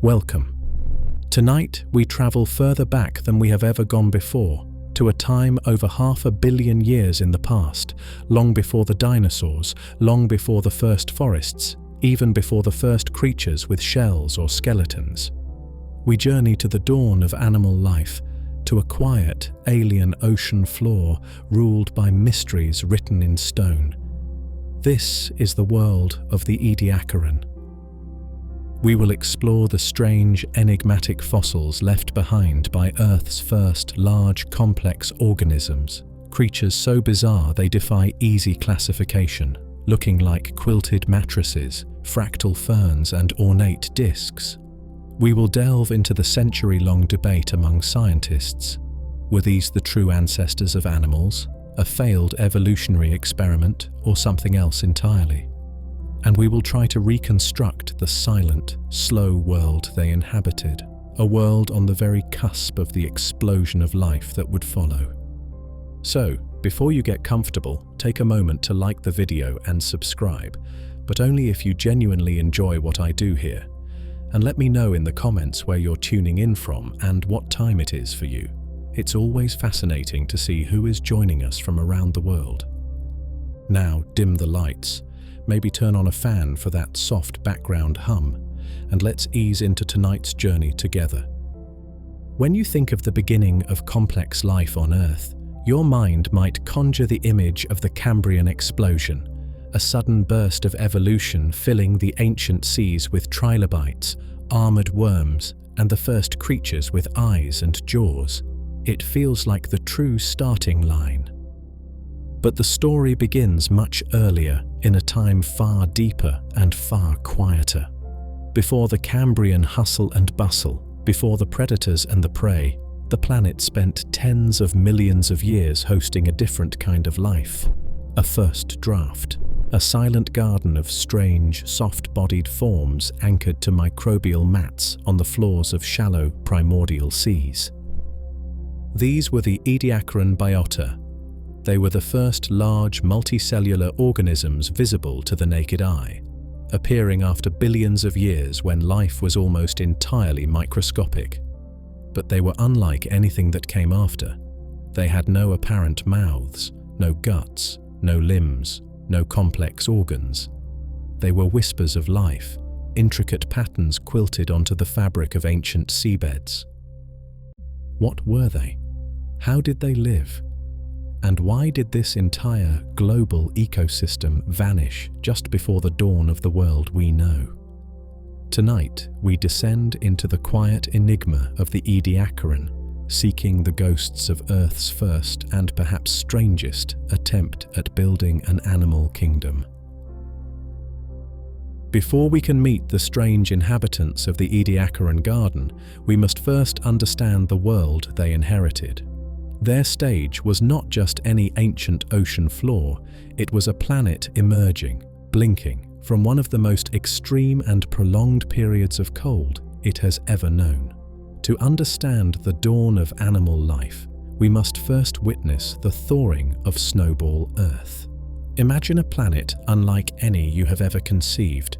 Welcome. Tonight, we travel further back than we have ever gone before, to a time over 500 million years in the past, long before the dinosaurs, long before the first forests, even before the first creatures with shells or skeletons. We journey to the dawn of animal life, to a quiet, alien ocean floor ruled by mysteries written in stone. This is the world of the Ediacaran. We will explore the strange, enigmatic fossils left behind by Earth's first large, complex organisms, creatures so bizarre they defy easy classification, looking like quilted mattresses, fractal ferns, and ornate discs. We will delve into the century-long debate among scientists. Were these the true ancestors of animals, a failed evolutionary experiment, or something else entirely? And we will try to reconstruct the silent, slow world they inhabited, a world on the very cusp of the explosion of life that would follow. So, before you get comfortable, take a moment to like the video and subscribe, but only if you genuinely enjoy what I do here. And let me know in the comments where you're tuning in from and what time it is for you. It's always fascinating to see who is joining us from around the world. Now, dim the lights. Maybe turn on a fan for that soft background hum, and let's ease into tonight's journey together. When you think of the beginning of complex life on Earth, your mind might conjure the image of the Cambrian explosion, a sudden burst of evolution filling the ancient seas with trilobites, armored worms, and the first creatures with eyes and jaws. It feels like the true starting line. But the story begins much earlier, in a time far deeper and far quieter. Before the Cambrian hustle and bustle, before the predators and the prey, the planet spent tens of millions of years hosting a different kind of life. A first draft, a silent garden of strange, soft-bodied forms anchored to microbial mats on the floors of shallow, primordial seas. These were the Ediacaran biota. They were the first large multicellular organisms visible to the naked eye, appearing after billions of years when life was almost entirely microscopic. But they were unlike anything that came after. They had no apparent mouths, no guts, no limbs, no complex organs. They were whispers of life, intricate patterns quilted onto the fabric of ancient seabeds. What were they? How did they live? And why did this entire global ecosystem vanish just before the dawn of the world we know? Tonight, we descend into the quiet enigma of the Ediacaran, seeking the ghosts of Earth's first and perhaps strangest attempt at building an animal kingdom. Before we can meet the strange inhabitants of the Ediacaran garden, we must first understand the world they inherited. Their stage was not just any ancient ocean floor, it was a planet emerging, blinking, from one of the most extreme and prolonged periods of cold it has ever known. To understand the dawn of animal life, we must first witness the thawing of snowball Earth. Imagine a planet unlike any you have ever conceived.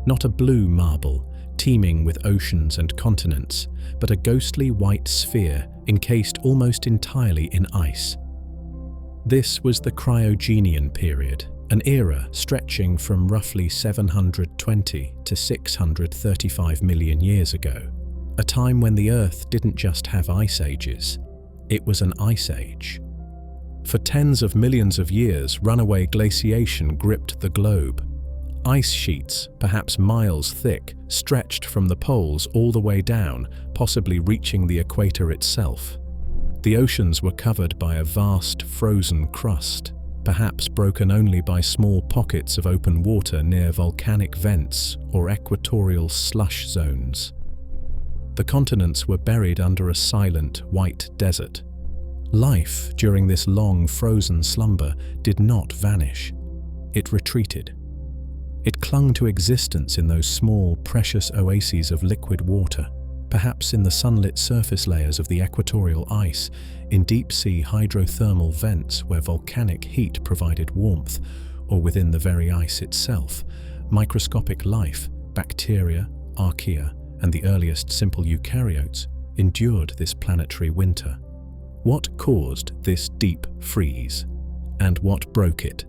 Not a blue marble, teeming with oceans and continents, but a ghostly white sphere encased almost entirely in ice. This was the Cryogenian period, an era stretching from roughly 720 to 635 million years ago, a time when the Earth didn't just have ice ages, it was an ice age. For tens of millions of years, runaway glaciation gripped the globe. Ice sheets, perhaps miles thick, stretched from the poles all the way down, possibly reaching the equator itself. The oceans were covered by a vast frozen crust, perhaps broken only by small pockets of open water near volcanic vents or equatorial slush zones. The continents were buried under a silent, white desert. Life, during this long frozen slumber, did not vanish. It retreated. It clung to existence in those small, precious oases of liquid water, perhaps in the sunlit surface layers of the equatorial ice, in deep-sea hydrothermal vents where volcanic heat provided warmth, or within the very ice itself, microscopic life, bacteria, archaea, and the earliest simple eukaryotes, endured this planetary winter. What caused this deep freeze? And what broke it?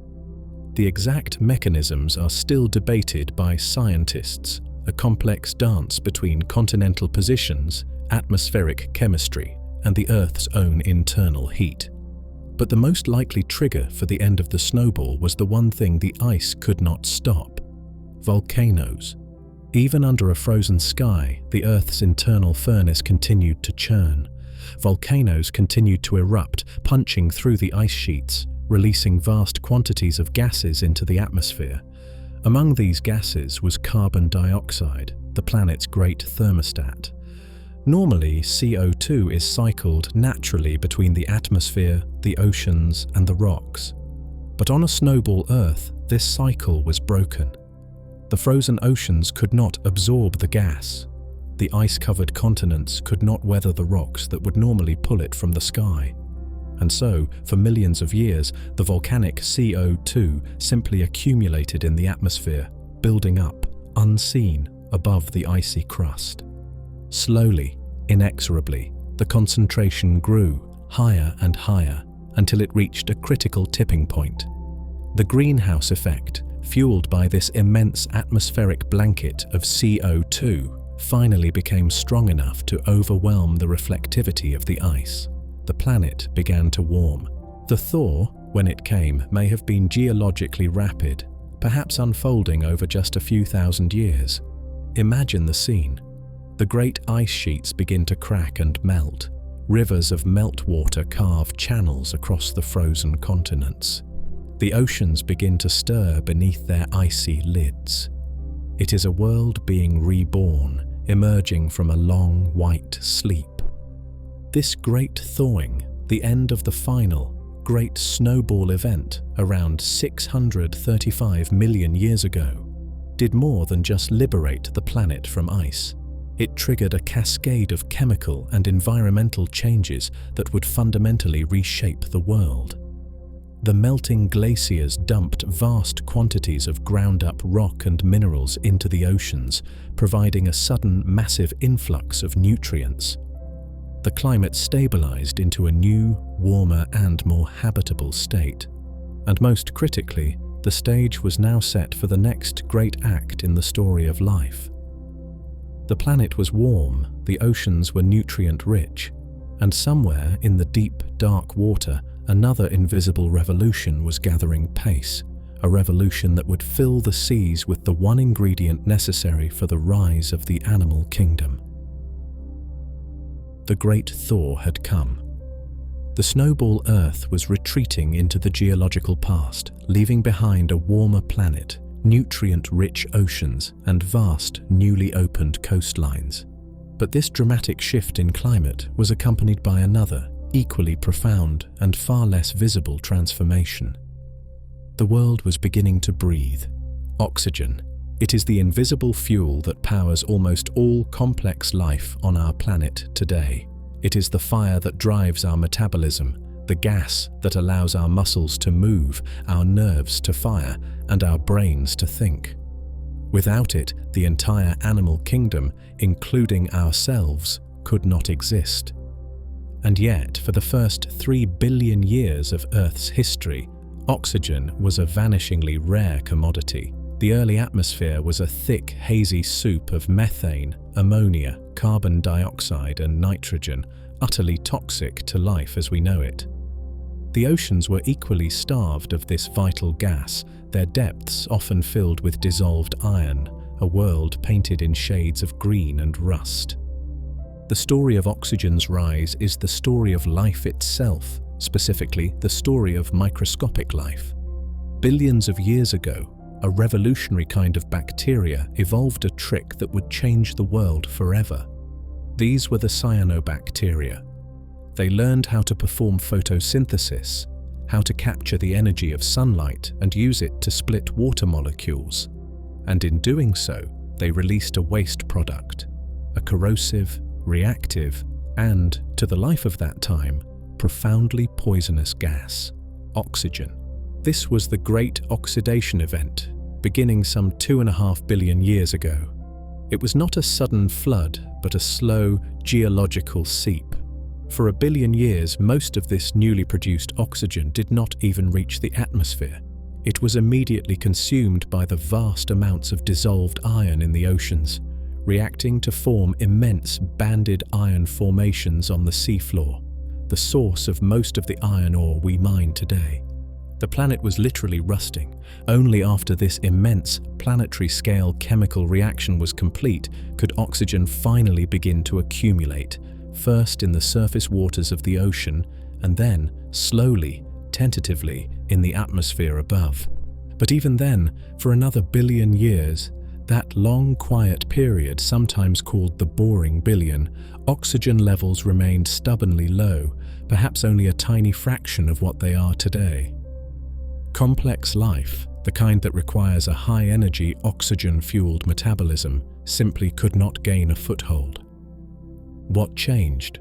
The exact mechanisms are still debated by scientists, a complex dance between continental positions, atmospheric chemistry, and the Earth's own internal heat. But the most likely trigger for the end of the snowball was the one thing the ice could not stop: volcanoes. Even under a frozen sky, the Earth's internal furnace continued to churn. Volcanoes continued to erupt, punching through the ice sheets, releasing vast quantities of gases into the atmosphere. Among these gases was carbon dioxide, the planet's great thermostat. Normally, CO2 is cycled naturally between the atmosphere, the oceans, and the rocks. But on a snowball Earth, this cycle was broken. The frozen oceans could not absorb the gas. The ice-covered continents could not weather the rocks that would normally pull it from the sky. And so, for millions of years, the volcanic CO2 simply accumulated in the atmosphere, building up, unseen, above the icy crust. Slowly, inexorably, the concentration grew higher and higher until it reached a critical tipping point. The greenhouse effect, fueled by this immense atmospheric blanket of CO2, finally became strong enough to overwhelm the reflectivity of the ice. The planet began to warm. The thaw, when it came, may have been geologically rapid, perhaps unfolding over just a few thousand years. Imagine the scene. The great ice sheets begin to crack and melt. Rivers of meltwater carve channels across the frozen continents. The oceans begin to stir beneath their icy lids. It is a world being reborn, emerging from a long, white sleep. This great thawing, the end of the final, great snowball event around 635 million years ago, did more than just liberate the planet from ice. It triggered a cascade of chemical and environmental changes that would fundamentally reshape the world. The melting glaciers dumped vast quantities of ground-up rock and minerals into the oceans, providing a sudden, massive influx of nutrients. The climate stabilized into a new, warmer and more habitable state. And most critically, the stage was now set for the next great act in the story of life. The planet was warm, the oceans were nutrient-rich, and somewhere in the deep, dark water, another invisible revolution was gathering pace, a revolution that would fill the seas with the one ingredient necessary for the rise of the animal kingdom. The great thaw had come. The snowball Earth was retreating into the geological past, leaving behind a warmer planet, nutrient-rich oceans, and vast, newly opened coastlines. But this dramatic shift in climate was accompanied by another, equally profound and far less visible transformation. The world was beginning to breathe. Oxygen. It is the invisible fuel that powers almost all complex life on our planet today. It is the fire that drives our metabolism, the gas that allows our muscles to move, our nerves to fire, and our brains to think. Without it, the entire animal kingdom, including ourselves, could not exist. And yet, for the first 3 billion years of Earth's history, oxygen was a vanishingly rare commodity. The early atmosphere was a thick, hazy soup of methane, ammonia, carbon dioxide, and nitrogen, utterly toxic to life as we know it. The oceans were equally starved of this vital gas, their depths often filled with dissolved iron, a world painted in shades of green and rust. The story of oxygen's rise is the story of life itself, specifically the story of microscopic life. Billions of years ago, a revolutionary kind of bacteria evolved a trick that would change the world forever. These were the cyanobacteria. They learned how to perform photosynthesis, how to capture the energy of sunlight and use it to split water molecules. And in doing so, they released a waste product, a corrosive, reactive, and, to the life of that time, profoundly poisonous gas: oxygen. This was the Great Oxidation Event, beginning some 2.5 billion years ago. It was not a sudden flood, but a slow geological seep. For 1 billion years, most of this newly produced oxygen did not even reach the atmosphere. It was immediately consumed by the vast amounts of dissolved iron in the oceans, reacting to form immense banded iron formations on the seafloor, the source of most of the iron ore we mine today. The planet was literally rusting. Only after this immense planetary-scale chemical reaction was complete could oxygen finally begin to accumulate, first in the surface waters of the ocean, and then, slowly, tentatively, in the atmosphere above. But even then, for another 1 billion years, that long quiet period, sometimes called the boring billion, oxygen levels remained stubbornly low, perhaps only a tiny fraction of what they are today. Complex life, the kind that requires a high-energy, oxygen-fueled metabolism, simply could not gain a foothold. What changed?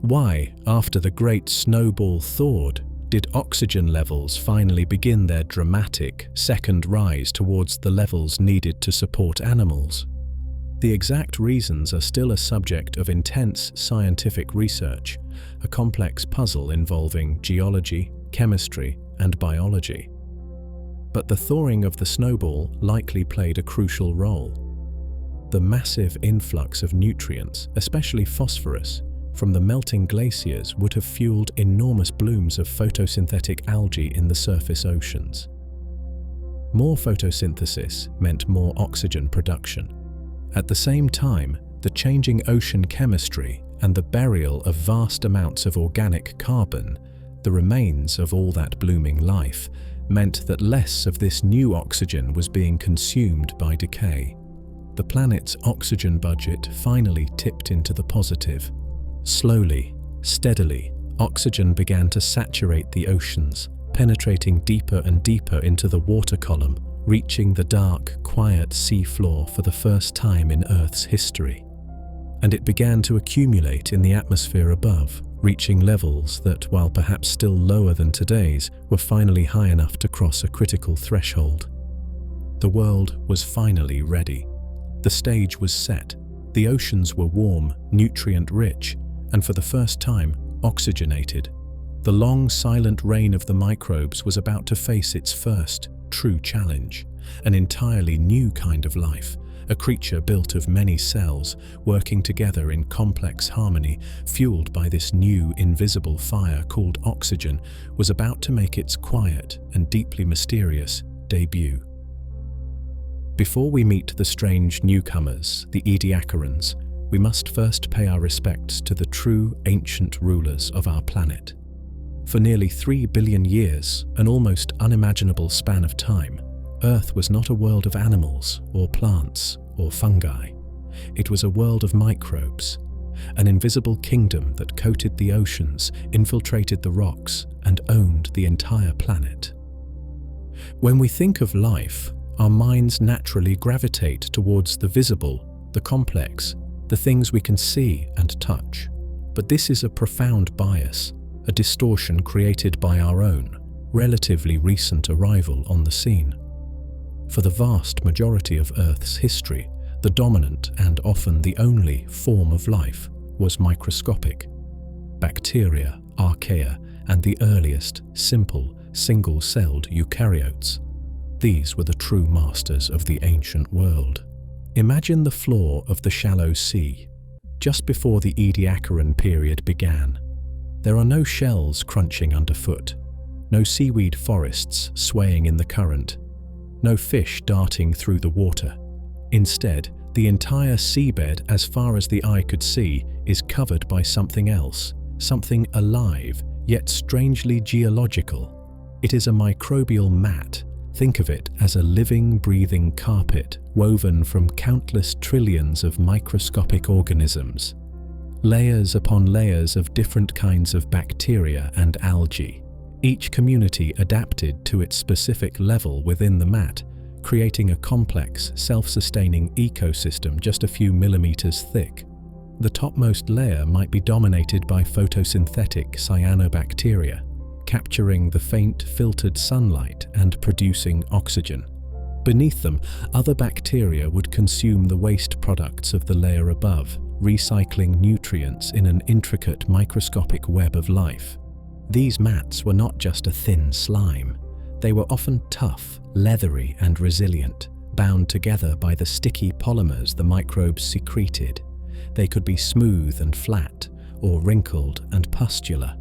Why, after the great snowball thawed, did oxygen levels finally begin their dramatic second rise towards the levels needed to support animals? The exact reasons are still a subject of intense scientific research, a complex puzzle involving geology, chemistry, and biology. But the thawing of the snowball likely played a crucial role. The massive influx of nutrients, especially phosphorus, from the melting glaciers would have fueled enormous blooms of photosynthetic algae in the surface oceans. More photosynthesis meant more oxygen production. At the same time, the changing ocean chemistry and the burial of vast amounts of organic carbon, the remains of all that blooming life, meant that less of this new oxygen was being consumed by decay. The planet's oxygen budget finally tipped into the positive. Slowly, steadily, oxygen began to saturate the oceans, penetrating deeper and deeper into the water column, reaching the dark, quiet seafloor for the first time in Earth's history. And it began to accumulate in the atmosphere above, reaching levels that, while perhaps still lower than today's, were finally high enough to cross a critical threshold. The world was finally ready. The stage was set. The oceans were warm, nutrient-rich, and for the first time, oxygenated. The long, silent reign of the microbes was about to face its first true challenge, an entirely new kind of life. A creature built of many cells, working together in complex harmony, fueled by this new invisible fire called oxygen, was about to make its quiet and deeply mysterious debut. Before we meet the strange newcomers, the Ediacarans, we must first pay our respects to the true ancient rulers of our planet. For nearly 3 billion years, an almost unimaginable span of time, Earth was not a world of animals or plants or fungi. It was a world of microbes, an invisible kingdom that coated the oceans, infiltrated the rocks, and owned the entire planet. When we think of life, our minds naturally gravitate towards the visible, the complex, the things we can see and touch. But this is a profound bias, a distortion created by our own, relatively recent arrival on the scene. For the vast majority of Earth's history, the dominant and often the only form of life was microscopic. Bacteria, archaea, and the earliest, simple, single-celled eukaryotes. These were the true masters of the ancient world. Imagine the floor of the shallow sea, just before the Ediacaran period began. There are no shells crunching underfoot, no seaweed forests swaying in the current, no fish darting through the water. Instead, the entire seabed, as far as the eye could see, is covered by something else, something alive, yet strangely geological. It is a microbial mat. Think of it as a living, breathing carpet woven from countless trillions of microscopic organisms. Layers upon layers of different kinds of bacteria and algae, each community adapted to its specific level within the mat, creating a complex, self-sustaining ecosystem just a few millimeters thick. The topmost layer might be dominated by photosynthetic cyanobacteria, capturing the faint filtered sunlight and producing oxygen. Beneath them, other bacteria would consume the waste products of the layer above, recycling nutrients in an intricate microscopic web of life. These mats were not just a thin slime. They were often tough, leathery, and resilient, bound together by the sticky polymers the microbes secreted. They could be smooth and flat, or wrinkled and pustular.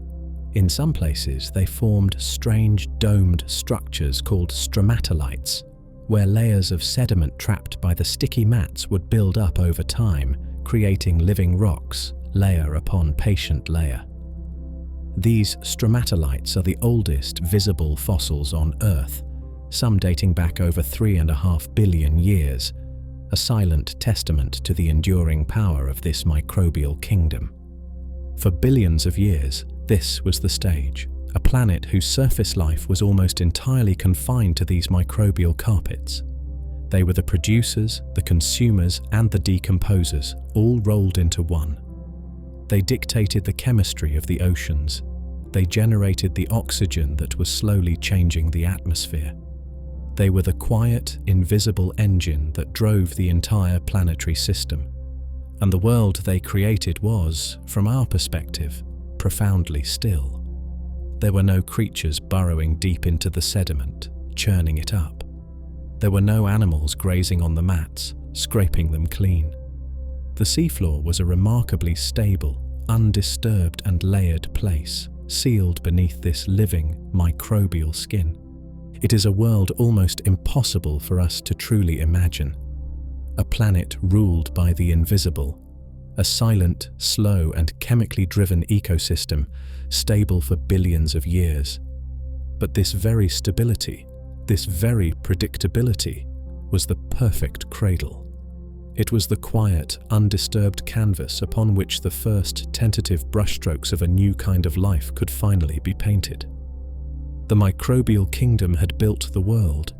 In some places, they formed strange domed structures called stromatolites, where layers of sediment trapped by the sticky mats would build up over time, creating living rocks, layer upon patient layer. These stromatolites are the oldest visible fossils on Earth, some dating back over 3.5 billion years, a silent testament to the enduring power of this microbial kingdom. For billions of years, this was the stage, a planet whose surface life was almost entirely confined to these microbial carpets. They were the producers, the consumers, and the decomposers, all rolled into one. They dictated the chemistry of the oceans. They generated the oxygen that was slowly changing the atmosphere. They were the quiet, invisible engine that drove the entire planetary system. And the world they created was, from our perspective, profoundly still. There were no creatures burrowing deep into the sediment, churning it up. There were no animals grazing on the mats, scraping them clean. The seafloor was a remarkably stable, undisturbed and layered place, sealed beneath this living, microbial skin. It is a world almost impossible for us to truly imagine. A planet ruled by the invisible, a silent, slow and chemically driven ecosystem, stable for billions of years. But this very stability, this very predictability, was the perfect cradle. It was the quiet, undisturbed canvas upon which the first tentative brushstrokes of a new kind of life could finally be painted. The microbial kingdom had built the world,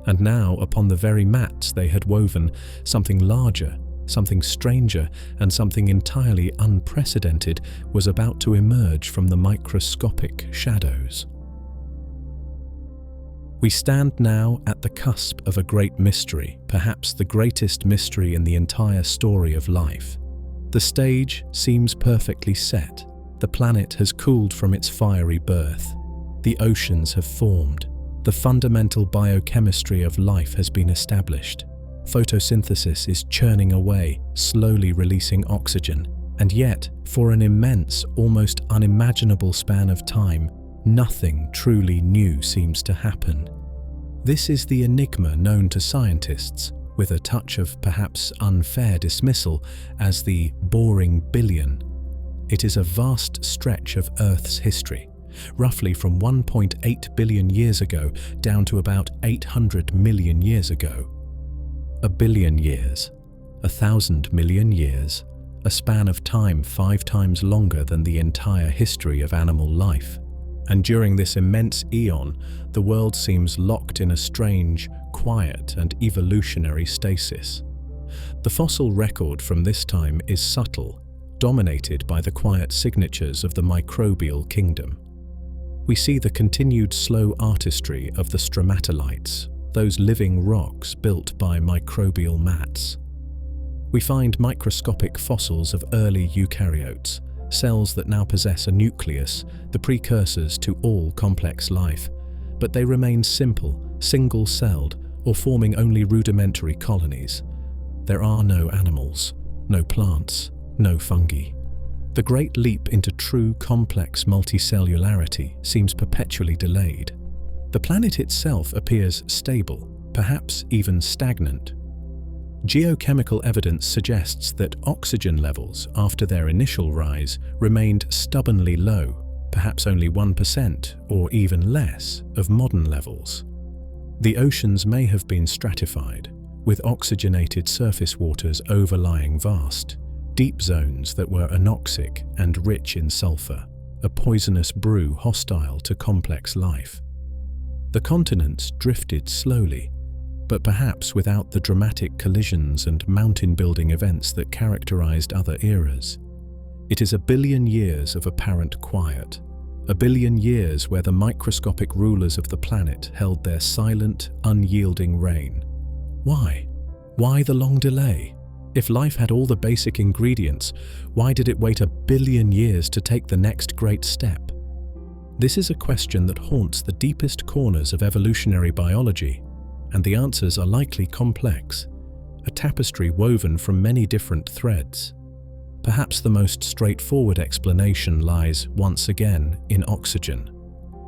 and now upon the very mats they had woven something larger, something stranger, and something entirely unprecedented was about to emerge from the microscopic shadows. We stand now at the cusp of a great mystery, perhaps the greatest mystery in the entire story of life. The stage seems perfectly set. The planet has cooled from its fiery birth. The oceans have formed. The fundamental biochemistry of life has been established. Photosynthesis is churning away, slowly releasing oxygen. And yet, for an immense, almost unimaginable span of time, nothing truly new seems to happen. This is the enigma known to scientists, with a touch of perhaps unfair dismissal, as the boring billion. It is a vast stretch of Earth's history, roughly from 1.8 billion years ago down to about 800 million years ago. A billion years, 1,000 million years, a span of time 5 times longer than the entire history of animal life. And during this immense eon, the world seems locked in a strange, quiet and evolutionary stasis. The fossil record from this time is subtle, dominated by the quiet signatures of the microbial kingdom. We see the continued slow artistry of the stromatolites, those living rocks built by microbial mats. We find microscopic fossils of early eukaryotes, cells that now possess a nucleus, the precursors to all complex life, but they remain simple, single-celled, or forming only rudimentary colonies. There are no animals, no plants, no fungi. The great leap into true complex multicellularity seems perpetually delayed. The planet itself appears stable, perhaps even stagnant. Geochemical evidence suggests that oxygen levels, after their initial rise, remained stubbornly low, perhaps only 1% or even less of modern levels. The oceans may have been stratified, with oxygenated surface waters overlying vast, deep zones that were anoxic and rich in sulfur, a poisonous brew hostile to complex life. The continents drifted slowly, but perhaps without the dramatic collisions and mountain-building events that characterized other eras. It is a billion years of apparent quiet, A billion years where the microscopic rulers of the planet held their silent, unyielding reign. Why? Why the long delay? If life had all the basic ingredients, why did it wait a billion years to take the next great step? This is a question that haunts the deepest corners of evolutionary biology, and the answers are likely complex, a tapestry woven from many different threads. Perhaps the most straightforward explanation lies, once again, in oxygen.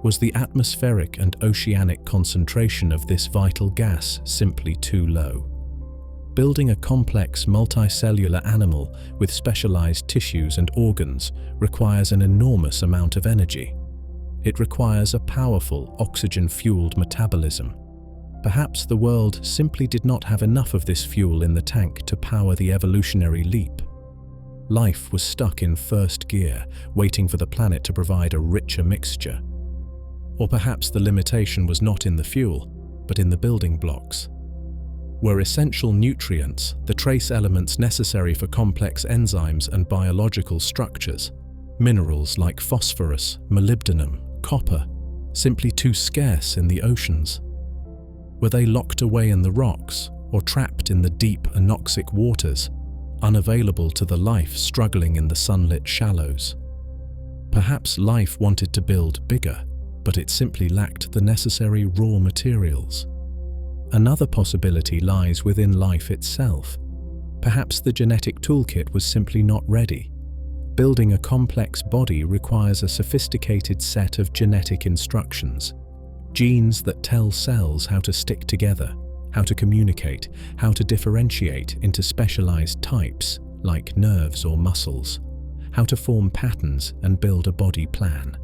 Was the atmospheric and oceanic concentration of this vital gas simply too low? Building a complex multicellular animal with specialized tissues and organs requires an enormous amount of energy. It requires a powerful oxygen-fueled metabolism. Perhaps the world simply did not have enough of this fuel in the tank to power the evolutionary leap. Life was stuck in first gear, waiting for the planet to provide a richer mixture. Or perhaps the limitation was not in the fuel, but in the building blocks. Were essential nutrients, the trace elements necessary for complex enzymes and biological structures, minerals like phosphorus, molybdenum, copper, simply too scarce in the oceans? Were they locked away in the rocks or trapped in the deep anoxic waters, unavailable to the life struggling in the sunlit shallows? Perhaps life wanted to build bigger, but it simply lacked the necessary raw materials. Another possibility lies within life itself. Perhaps the genetic toolkit was simply not ready. Building a complex body requires a sophisticated set of genetic instructions, genes that tell cells how to stick together, how to communicate, how to differentiate into specialized types, like nerves or muscles, how to form patterns and build a body plan.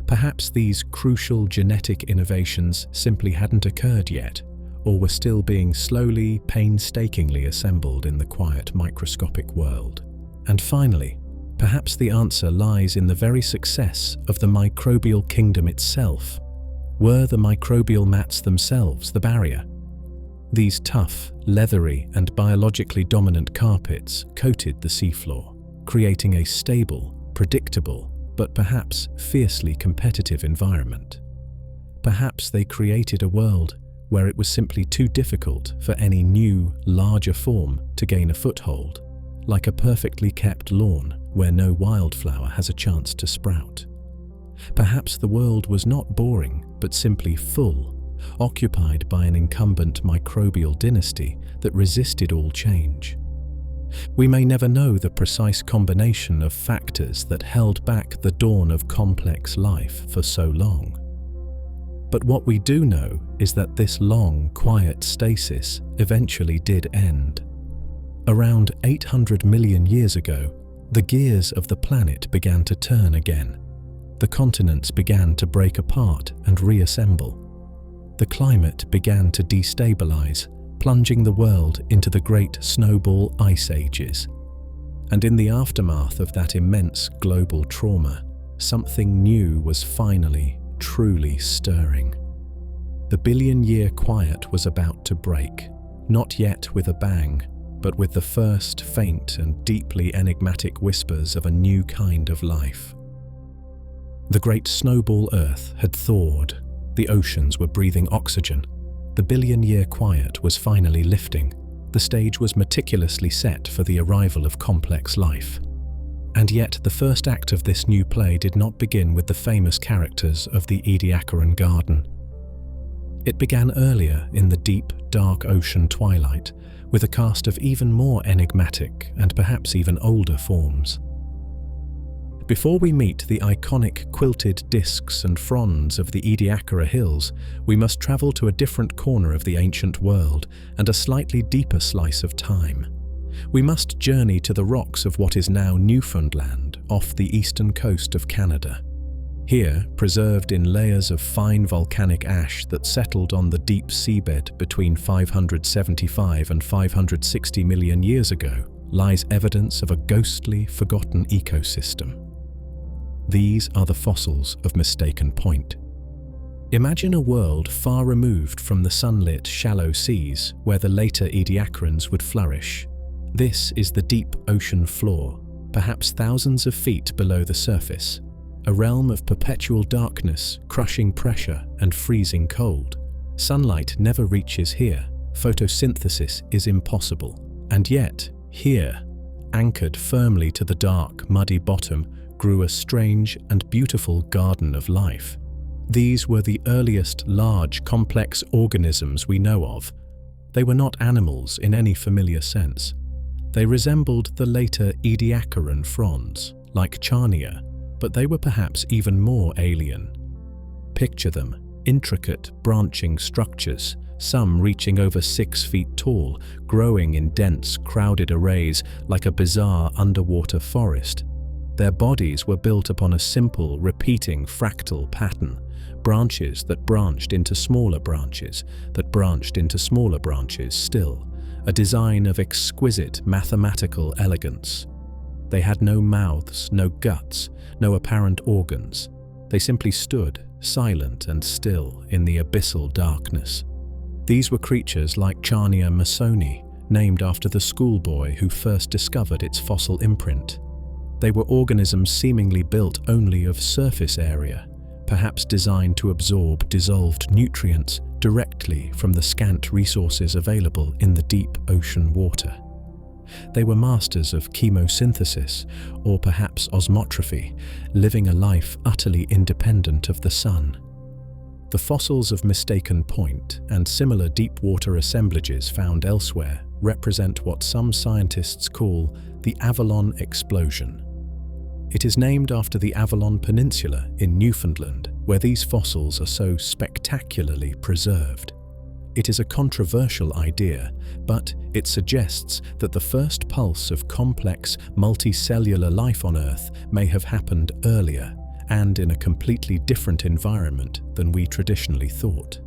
Perhaps these crucial genetic innovations simply hadn't occurred yet, or were still being slowly, painstakingly assembled in the quiet microscopic world. And finally, perhaps the answer lies in the very success of the microbial kingdom itself. Were the microbial mats themselves the barrier? These tough, leathery, and biologically dominant carpets coated the seafloor, creating a stable, predictable, but perhaps fiercely competitive environment. Perhaps they created a world where it was simply too difficult for any new, larger form to gain a foothold, like a perfectly kept lawn where no wildflower has a chance to sprout. Perhaps the world was not boring, but simply full, occupied by an incumbent microbial dynasty that resisted all change. We may never know the precise combination of factors that held back the dawn of complex life for so long. But what we do know is that this long, quiet stasis eventually did end. Around 800 million years ago, the gears of the planet began to turn again. The continents began to break apart and reassemble. The climate began to destabilize, plunging the world into the great snowball ice ages. And in the aftermath of that immense global trauma, something new was finally, truly stirring. The billion-year quiet was about to break, not yet with a bang, but with the first faint and deeply enigmatic whispers of a new kind of life. The great snowball Earth had thawed. The oceans were breathing oxygen. The billion-year quiet was finally lifting. The stage was meticulously set for the arrival of complex life. And yet the first act of this new play did not begin with the famous characters of the Ediacaran garden. It began earlier in the deep, dark ocean twilight, with a cast of even more enigmatic and perhaps even older forms. Before we meet the iconic quilted discs and fronds of the Ediakra hills, we must travel to a different corner of the ancient world and a slightly deeper slice of time. We must journey to the rocks of what is now Newfoundland, off the eastern coast of Canada. Here, preserved in layers of fine volcanic ash that settled on the deep seabed between 575 and 560 million years ago, lies evidence of a ghostly, forgotten ecosystem. These are the fossils of Mistaken Point. Imagine a world far removed from the sunlit, shallow seas where the later Ediacarans would flourish. This is the deep ocean floor, perhaps thousands of feet below the surface. a realm of perpetual darkness, crushing pressure, and freezing cold. Sunlight never reaches here. Photosynthesis is impossible. And yet, here, anchored firmly to the dark, muddy bottom, grew a strange and beautiful garden of life. These were the earliest large, complex organisms we know of. They were not animals in any familiar sense. They resembled the later Ediacaran fronds, like Charnia, but they were perhaps even more alien. Picture them, intricate, branching structures, some reaching over 6 feet tall, growing in dense, crowded arrays like a bizarre underwater forest. Their bodies were built upon a simple, repeating fractal pattern, branches that branched into smaller branches, that branched into smaller branches still, a design of exquisite mathematical elegance. They had no mouths, no guts, no apparent organs. They simply stood, silent and still, in the abyssal darkness. These were creatures like Charnia masoni, named after the schoolboy who first discovered its fossil imprint. They were organisms seemingly built only of surface area, perhaps designed to absorb dissolved nutrients directly from the scant resources available in the deep ocean water. They were masters of chemosynthesis, or perhaps osmotrophy, living a life utterly independent of the sun. The fossils of Mistaken Point and similar deep-water assemblages found elsewhere represent what some scientists call the Avalon explosion. It is named after the Avalon Peninsula in Newfoundland, where these fossils are so spectacularly preserved. It is a controversial idea, but it suggests that the first pulse of complex, multicellular life on Earth may have happened earlier and in a completely different environment than we traditionally thought.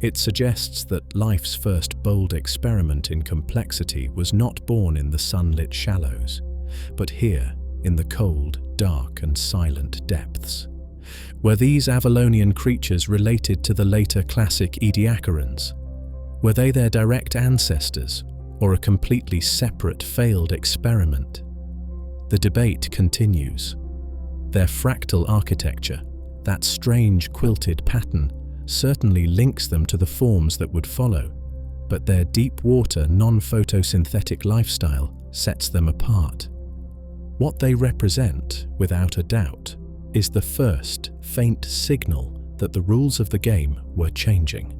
It suggests that life's first bold experiment in complexity was not born in the sunlit shallows, but here, in the cold, dark and silent depths. Were these Avalonian creatures related to the later classic Ediacarans? Were they their direct ancestors, or a completely separate failed experiment? The debate continues. Their fractal architecture, that strange quilted pattern, certainly links them to the forms that would follow, but their deep-water, non-photosynthetic lifestyle sets them apart. What they represent, without a doubt, is the first faint signal that the rules of the game were changing.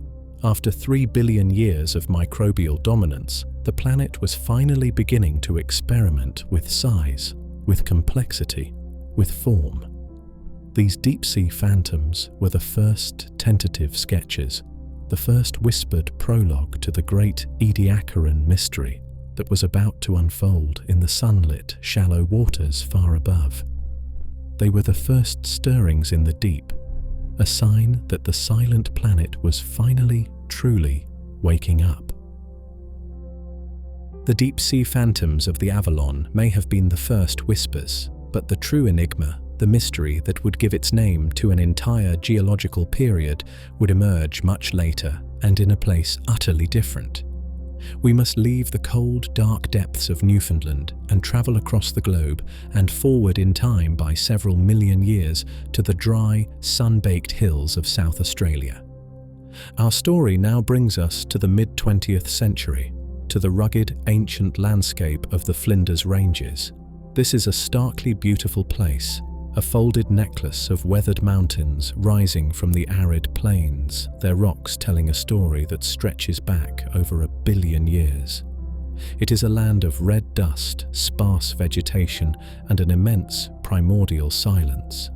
After 3 billion years of microbial dominance, the planet was finally beginning to experiment with size, with complexity, with form. These deep-sea phantoms were the first tentative sketches, the first whispered prologue to the great Ediacaran mystery that was about to unfold in the sunlit, shallow waters far above. They were the first stirrings in the deep, a sign that the silent planet was finally, truly waking up. The deep-sea phantoms of the Avalon may have been the first whispers, but the true enigma, the mystery that would give its name to an entire geological period, would emerge much later and in a place utterly different. We must leave the cold, dark depths of Newfoundland and travel across the globe and forward in time by several million years to the dry, sun-baked hills of South Australia. Our story now brings us to the mid-20th century, to the rugged, ancient landscape of the Flinders Ranges. This is a starkly beautiful place, a folded necklace of weathered mountains rising from the arid plains, their rocks telling a story that stretches back over 1 billion years. It is a land of red dust, sparse vegetation, and an immense primordial silence.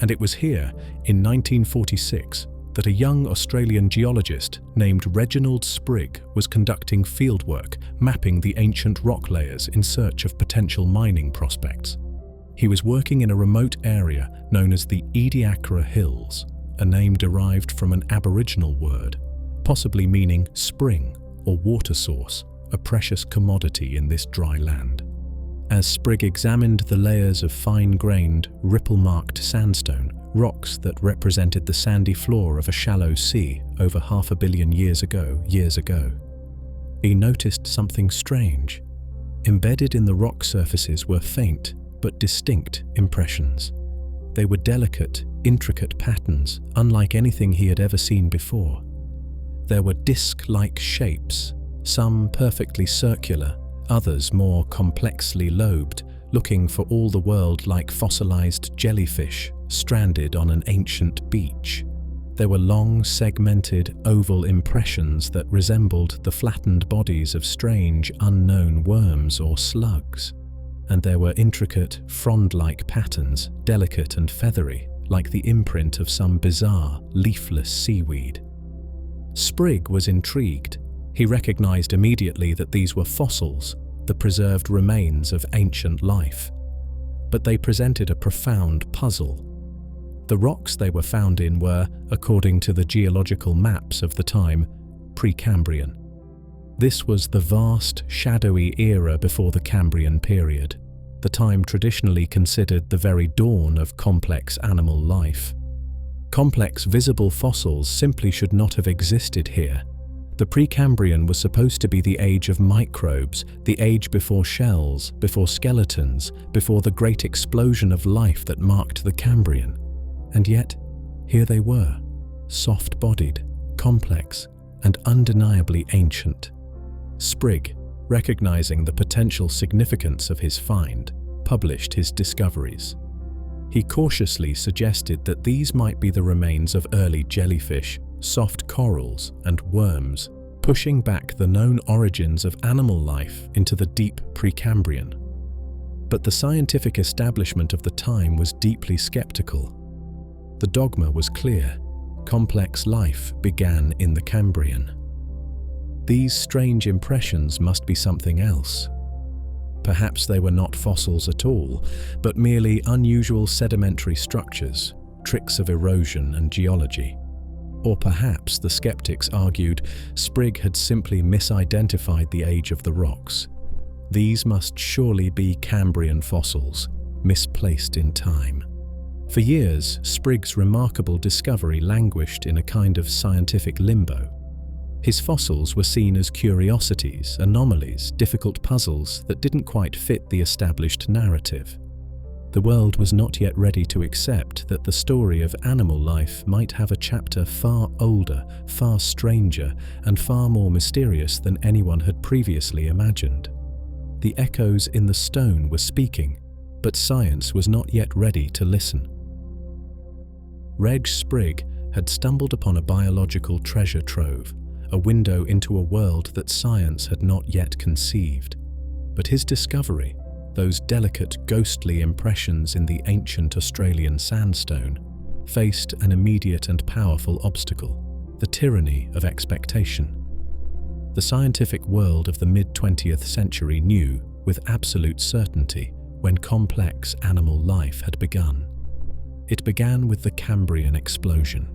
And it was here, in 1946, that a young Australian geologist named Reginald Sprigg was conducting fieldwork, mapping the ancient rock layers in search of potential mining prospects. He was working in a remote area known as the Ediakra Hills, a name derived from an Aboriginal word, possibly meaning spring or water source, a precious commodity in this dry land. As Sprigg examined the layers of fine-grained, ripple-marked sandstone, rocks that represented the sandy floor of a shallow sea over 500 million years ago, he noticed something strange. Embedded in the rock surfaces were faint but distinct impressions. They were delicate, intricate patterns, unlike anything he had ever seen before. There were disc-like shapes, some perfectly circular, others more complexly lobed, looking for all the world like fossilized jellyfish stranded on an ancient beach. There were long, segmented, oval impressions that resembled the flattened bodies of strange, unknown worms or slugs. And there were intricate, frond-like patterns, delicate and feathery, like the imprint of some bizarre, leafless seaweed. Sprigg was intrigued. He recognized immediately that these were fossils, the preserved remains of ancient life. But they presented a profound puzzle. The rocks they were found in were, according to the geological maps of the time, pre-Cambrian. This was the vast, shadowy era before the Cambrian period, the time traditionally considered the very dawn of complex animal life. Complex visible fossils simply should not have existed here. The pre-Cambrian was supposed to be the age of microbes, the age before shells, before skeletons, before the great explosion of life that marked the Cambrian. And yet, here they were, soft-bodied, complex, and undeniably ancient. Sprigg, recognizing the potential significance of his find, published his discoveries. He cautiously suggested that these might be the remains of early jellyfish, soft corals, and worms, pushing back the known origins of animal life into the deep Precambrian. But the scientific establishment of the time was deeply skeptical. The dogma was clear: complex life began in the Cambrian. These strange impressions must be something else. Perhaps they were not fossils at all, but merely unusual sedimentary structures, tricks of erosion and geology. Or perhaps, the skeptics argued, Sprigg had simply misidentified the age of the rocks. These must surely be Cambrian fossils, misplaced in time. For years, Sprigg's remarkable discovery languished in a kind of scientific limbo. His fossils were seen as curiosities, anomalies, difficult puzzles that didn't quite fit the established narrative. The world was not yet ready to accept that the story of animal life might have a chapter far older, far stranger, and far more mysterious than anyone had previously imagined. The echoes in the stone were speaking, but science was not yet ready to listen. Reg Sprigg had stumbled upon a biological treasure trove, a window into a world that science had not yet conceived. But his discovery, those delicate, ghostly impressions in the ancient Australian sandstone, faced an immediate and powerful obstacle: the tyranny of expectation. The scientific world of the mid-20th century knew, with absolute certainty, when complex animal life had begun. It began with the Cambrian explosion.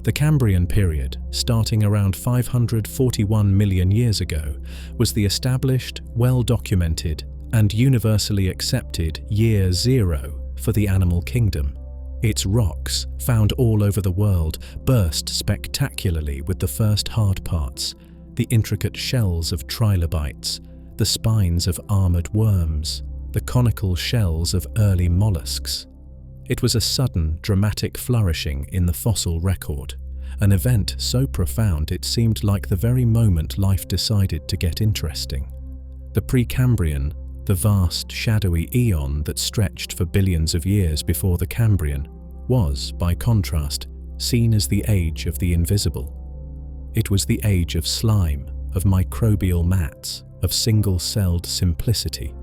The Cambrian period, starting around 541 million years ago, was the established, well-documented, and universally accepted year zero for the animal kingdom. Its rocks, found all over the world, burst spectacularly with the first hard parts, the intricate shells of trilobites, the spines of armored worms, the conical shells of early mollusks. It was a sudden, dramatic flourishing in the fossil record, an event so profound it seemed like the very moment life decided to get interesting. The Precambrian, the vast, shadowy eon that stretched for billions of years before the Cambrian, was, by contrast, seen as the age of the invisible. It was the age of slime, of microbial mats, of single-celled simplicity.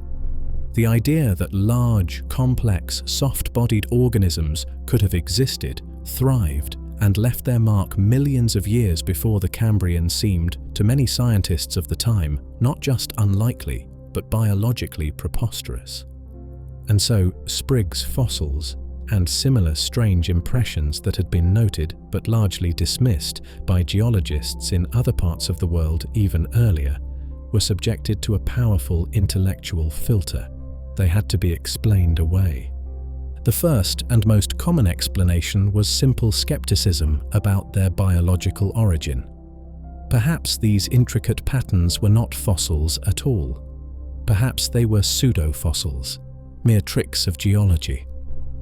The idea that large, complex, soft-bodied organisms could have existed, thrived, and left their mark millions of years before the Cambrian seemed, to many scientists of the time, not just unlikely, but biologically preposterous. And so, Sprigg's fossils, and similar strange impressions that had been noted but largely dismissed by geologists in other parts of the world even earlier, were subjected to a powerful intellectual filter. They had to be explained away. The first and most common explanation was simple skepticism about their biological origin. Perhaps these intricate patterns were not fossils at all. Perhaps they were pseudo-fossils, mere tricks of geology.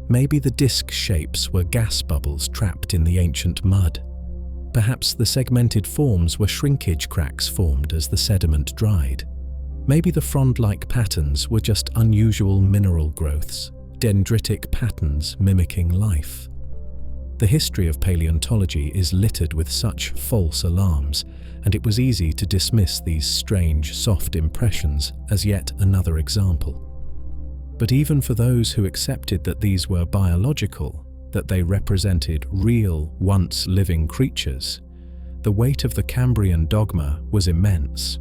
Maybe the disc shapes were gas bubbles trapped in the ancient mud. Perhaps the segmented forms were shrinkage cracks formed as the sediment dried. Maybe the frond-like patterns were just unusual mineral growths, dendritic patterns mimicking life. The history of paleontology is littered with such false alarms, and it was easy to dismiss these strange, soft impressions as yet another example. But even for those who accepted that these were biological, that they represented real, once-living creatures, the weight of the Cambrian dogma was immense.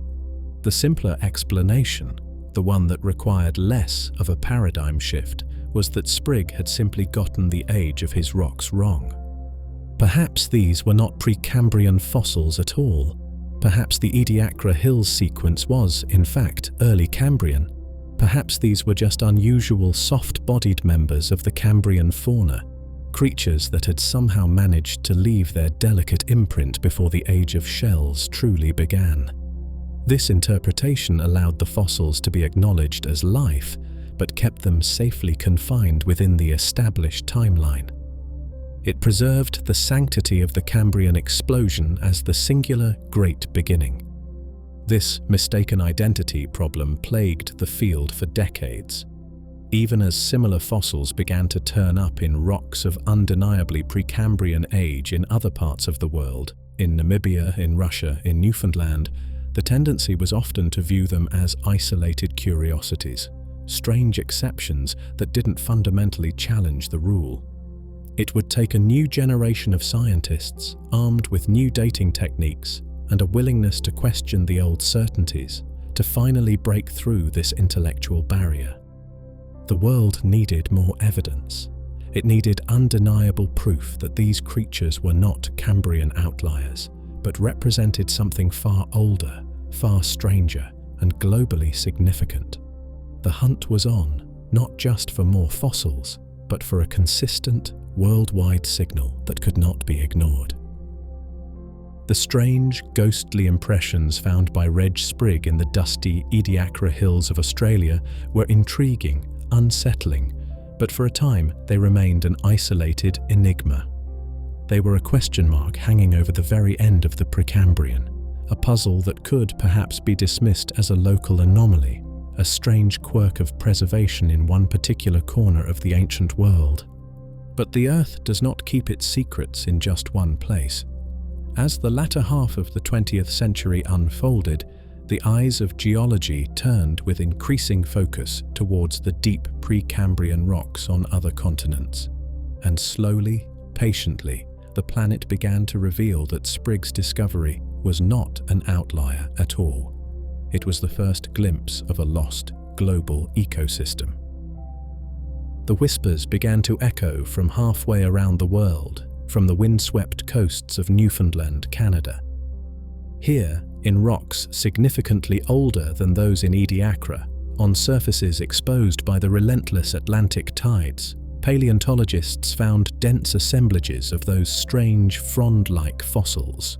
The simpler explanation, the one that required less of a paradigm shift, was that Sprigg had simply gotten the age of his rocks wrong. Perhaps these were not pre-Cambrian fossils at all. Perhaps the Ediakra Hills sequence was, in fact, early Cambrian. Perhaps these were just unusual soft-bodied members of the Cambrian fauna, creatures that had somehow managed to leave their delicate imprint before the age of shells truly began. This interpretation allowed the fossils to be acknowledged as life, but kept them safely confined within the established timeline. It preserved the sanctity of the Cambrian explosion as the singular great beginning. This mistaken identity problem plagued the field for decades. Even as similar fossils began to turn up in rocks of undeniably pre-Cambrian age in other parts of the world, in Namibia, in Russia, in Newfoundland, the tendency was often to view them as isolated curiosities, strange exceptions that didn't fundamentally challenge the rule. It would take a new generation of scientists, armed with new dating techniques and a willingness to question the old certainties, to finally break through this intellectual barrier. The world needed more evidence. It needed undeniable proof that these creatures were not Cambrian outliers, but represented something far older, far stranger, and globally significant. The hunt was on, not just for more fossils, but for a consistent, worldwide signal that could not be ignored. The strange, ghostly impressions found by Reg Sprigg in the dusty Ediakra Hills of Australia were intriguing, unsettling, but for a time they remained an isolated enigma. They were a question mark hanging over the very end of the Precambrian, a puzzle that could perhaps be dismissed as a local anomaly, a strange quirk of preservation in one particular corner of the ancient world. But the Earth does not keep its secrets in just one place. As the latter half of the 20th century unfolded, the eyes of geology turned with increasing focus towards the deep Precambrian rocks on other continents. And slowly, patiently, the planet began to reveal that Sprigg's discovery was not an outlier at all. It was the first glimpse of a lost global ecosystem. The whispers began to echo from halfway around the world, from the windswept coasts of Newfoundland, Canada. Here, in rocks significantly older than those in Ediakra, on surfaces exposed by the relentless Atlantic tides, paleontologists found dense assemblages of those strange frond-like fossils.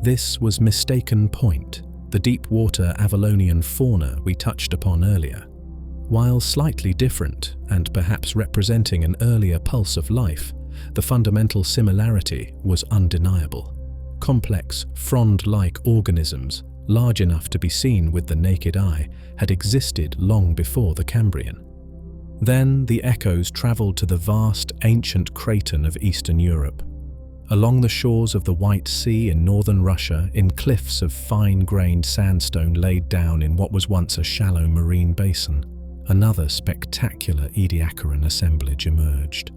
This was Mistaken Point, the deep-water Avalonian fauna we touched upon earlier. While slightly different, and perhaps representing an earlier pulse of life, the fundamental similarity was undeniable. Complex, frond-like organisms, large enough to be seen with the naked eye, had existed long before the Cambrian. Then the echoes travelled to the vast, ancient craton of Eastern Europe. Along the shores of the White Sea in northern Russia, in cliffs of fine-grained sandstone laid down in what was once a shallow marine basin, another spectacular Ediacaran assemblage emerged.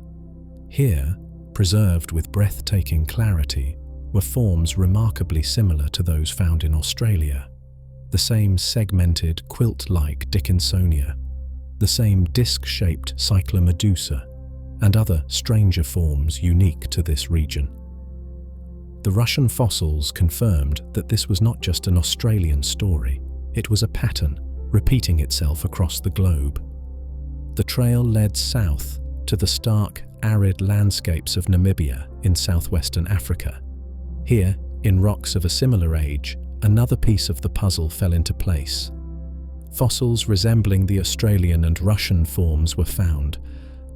Here, preserved with breathtaking clarity, were forms remarkably similar to those found in Australia. The same segmented, quilt-like Dickinsonia, the same disc-shaped Cyclomedusa, and other stranger forms unique to this region. The Russian fossils confirmed that this was not just an Australian story, it was a pattern repeating itself across the globe. The trail led south to the stark, arid landscapes of Namibia in southwestern Africa. Here, in rocks of a similar age, another piece of the puzzle fell into place. Fossils resembling the Australian and Russian forms were found,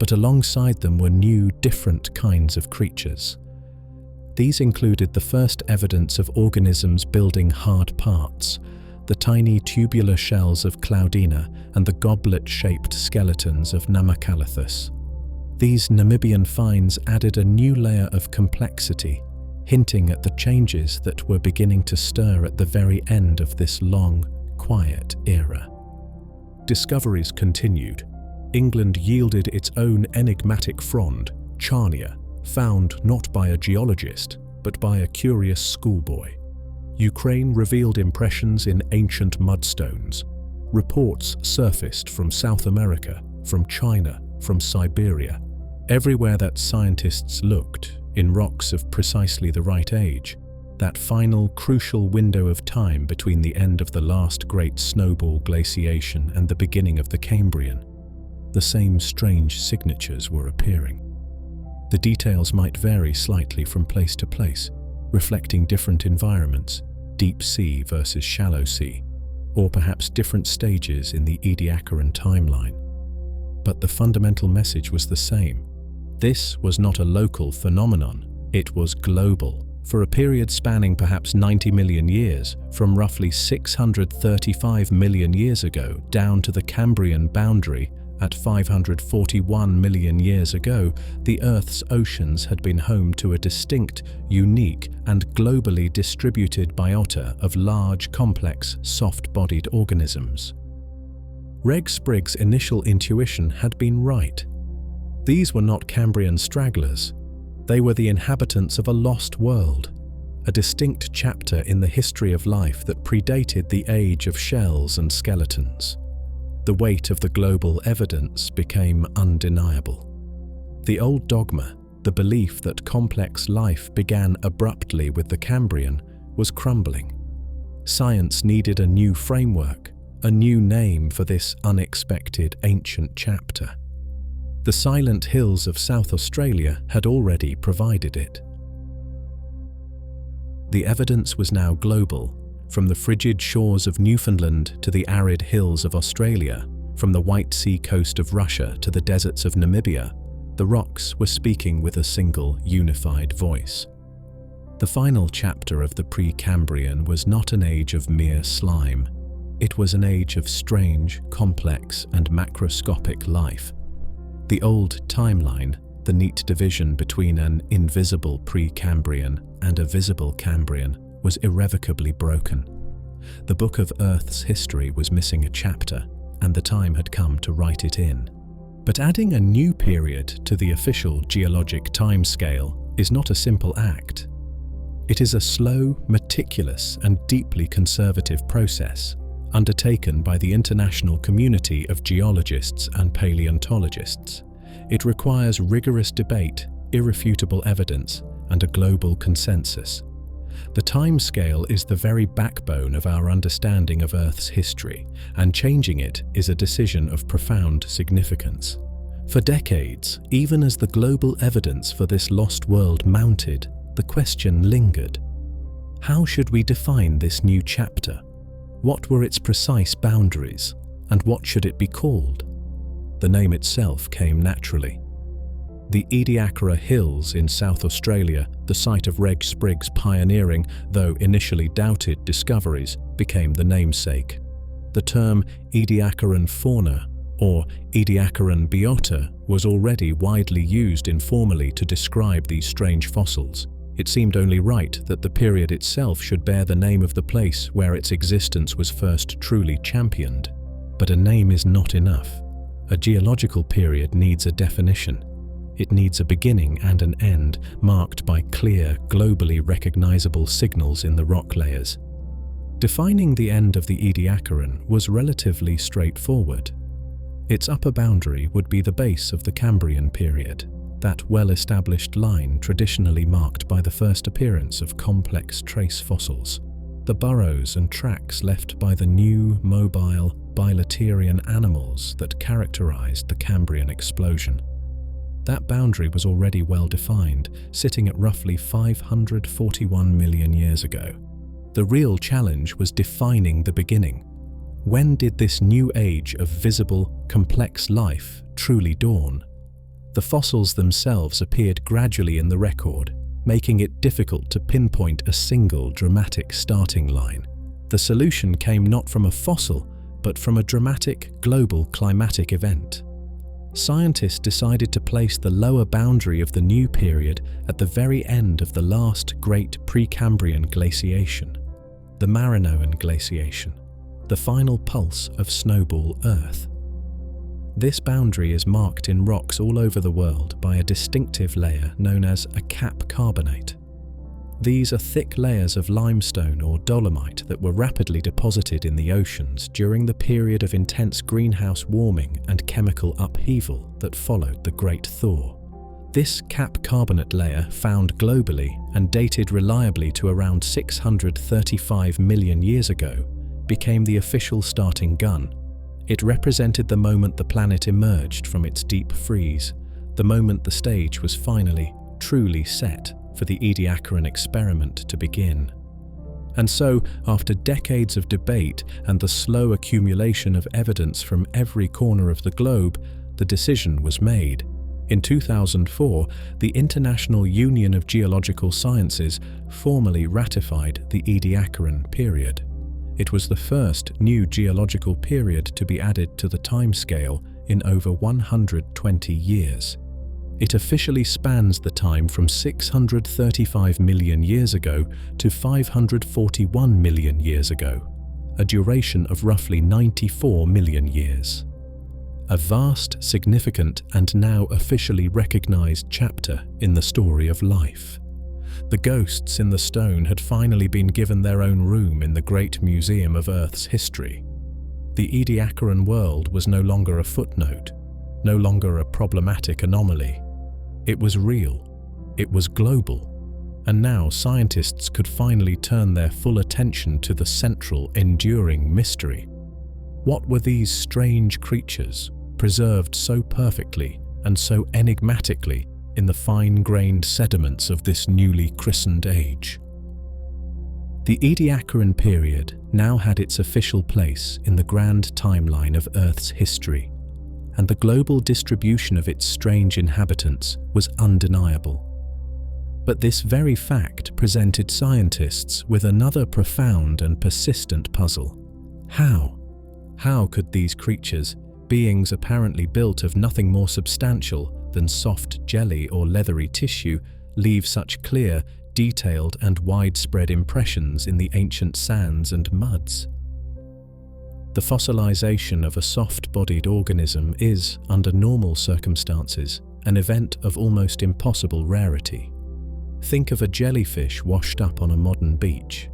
but alongside them were new, different kinds of creatures. These included the first evidence of organisms building hard parts, the tiny tubular shells of Cloudina and the goblet-shaped skeletons of Namacalathus. These Namibian finds added a new layer of complexity, hinting at the changes that were beginning to stir at the very end of this long, quiet era. Discoveries continued. England yielded its own enigmatic frond, Charnia, found not by a geologist, but by a curious schoolboy. Ukraine revealed impressions in ancient mudstones. Reports surfaced from South America, from China, from Siberia. Everywhere that scientists looked, in rocks of precisely the right age, that final crucial window of time between the end of the last great snowball glaciation and the beginning of the Cambrian, the same strange signatures were appearing. The details might vary slightly from place to place, reflecting different environments, deep sea versus shallow sea, or perhaps different stages in the Ediacaran timeline. But the fundamental message was the same. This was not a local phenomenon, it was global, for a period spanning perhaps 90 million years, from roughly 635 million years ago down to the Cambrian boundary at 541 million years ago. The Earth's oceans had been home to a distinct, unique, and globally distributed biota of large, complex, soft-bodied organisms. Reg Spriggs' initial intuition had been right. These were not Cambrian stragglers. They were the inhabitants of a lost world, a distinct chapter in the history of life that predated the age of shells and skeletons. The weight of the global evidence became undeniable. The old dogma, the belief that complex life began abruptly with the Cambrian, was crumbling. Science needed a new framework, a new name for this unexpected ancient chapter. The silent hills of South Australia had already provided it. The evidence was now global, from the frigid shores of Newfoundland to the arid hills of Australia, from the White Sea coast of Russia to the deserts of Namibia. The rocks were speaking with a single, unified voice. The final chapter of the pre-Cambrian was not an age of mere slime. It was an age of strange, complex, and macroscopic life. The old timeline, the neat division between an invisible pre-Cambrian and a visible Cambrian, was irrevocably broken. The book of Earth's history was missing a chapter, and the time had come to write it in. But adding a new period to the official geologic timescale is not a simple act. It is a slow, meticulous, and deeply conservative process, undertaken by the international community of geologists and paleontologists. It requires rigorous debate, irrefutable evidence, and a global consensus. The timescale is the very backbone of our understanding of Earth's history, and changing it is a decision of profound significance. For decades, even as the global evidence for this lost world mounted, the question lingered. How should we define this new chapter? What were its precise boundaries, and what should it be called? The name itself came naturally. The Ediakra Hills in South Australia, the site of Reg Spriggs' pioneering, though initially doubted, discoveries, became the namesake. The term Ediacaran fauna, or Ediacaran biota, was already widely used informally to describe these strange fossils. It seemed only right that the period itself should bear the name of the place where its existence was first truly championed. But a name is not enough. A geological period needs a definition. It needs a beginning and an end, marked by clear, globally recognizable signals in the rock layers. Defining the end of the Ediacaran was relatively straightforward. Its upper boundary would be the base of the Cambrian period, that well-established line traditionally marked by the first appearance of complex trace fossils, the burrows and tracks left by the new, mobile, bilaterian animals that characterized the Cambrian explosion. That boundary was already well defined, sitting at roughly 541 million years ago. The real challenge was defining the beginning. When did this new age of visible, complex life truly dawn? The fossils themselves appeared gradually in the record, making it difficult to pinpoint a single dramatic starting line. The solution came not from a fossil, but from a dramatic global climatic event. Scientists decided to place the lower boundary of the new period at the very end of the last great pre-Cambrian glaciation, the Marinoan glaciation, the final pulse of snowball Earth. This boundary is marked in rocks all over the world by a distinctive layer known as a cap carbonate. These are thick layers of limestone or dolomite that were rapidly deposited in the oceans during the period of intense greenhouse warming and chemical upheaval that followed the Great Thaw. This cap carbonate layer, found globally and dated reliably to around 635 million years ago, became the official starting gun. It represented the moment the planet emerged from its deep freeze, the moment the stage was finally, truly set for the Ediacaran experiment to begin. And so, after decades of debate and the slow accumulation of evidence from every corner of the globe, the decision was made. In 2004, the International Union of Geological Sciences formally ratified the Ediacaran Period. It was the first new geological period to be added to the timescale in over 120 years. It officially spans the time from 635 million years ago to 541 million years ago, a duration of roughly 94 million years. A vast, significant, and now officially recognized chapter in the story of life. The ghosts in the stone had finally been given their own room in the great museum of Earth's history. The Ediacaran world was no longer a footnote, no longer a problematic anomaly. It was real, it was global, and now scientists could finally turn their full attention to the central, enduring mystery. What were these strange creatures, preserved so perfectly and so enigmatically in the fine-grained sediments of this newly christened age? The Ediacaran period now had its official place in the grand timeline of Earth's history, and the global distribution of its strange inhabitants was undeniable. But this very fact presented scientists with another profound and persistent puzzle. How? How could these creatures, beings apparently built of nothing more substantial than soft jelly or leathery tissue, leave such clear, detailed and widespread impressions in the ancient sands and muds? The fossilization of a soft-bodied organism is, under normal circumstances, an event of almost impossible rarity. Think of a jellyfish washed up on a modern beach.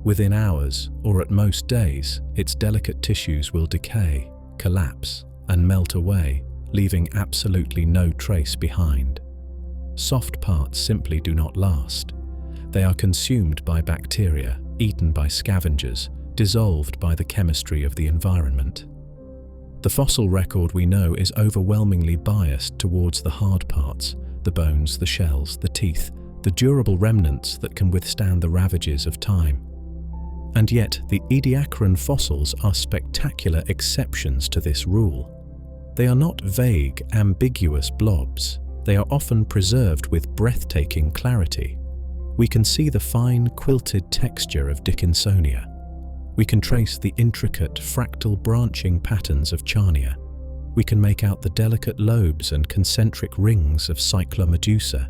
Within hours, or at most days, its delicate tissues will decay, collapse, and melt away, leaving absolutely no trace behind. Soft parts simply do not last. They are consumed by bacteria, eaten by scavengers, dissolved by the chemistry of the environment. The fossil record we know is overwhelmingly biased towards the hard parts, the bones, the shells, the teeth, the durable remnants that can withstand the ravages of time. And yet, the Ediacaran fossils are spectacular exceptions to this rule. They are not vague, ambiguous blobs. They are often preserved with breathtaking clarity. We can see the fine, quilted texture of Dickinsonia. We can trace the intricate, fractal branching patterns of Charnia. We can make out the delicate lobes and concentric rings of Cyclomedusa.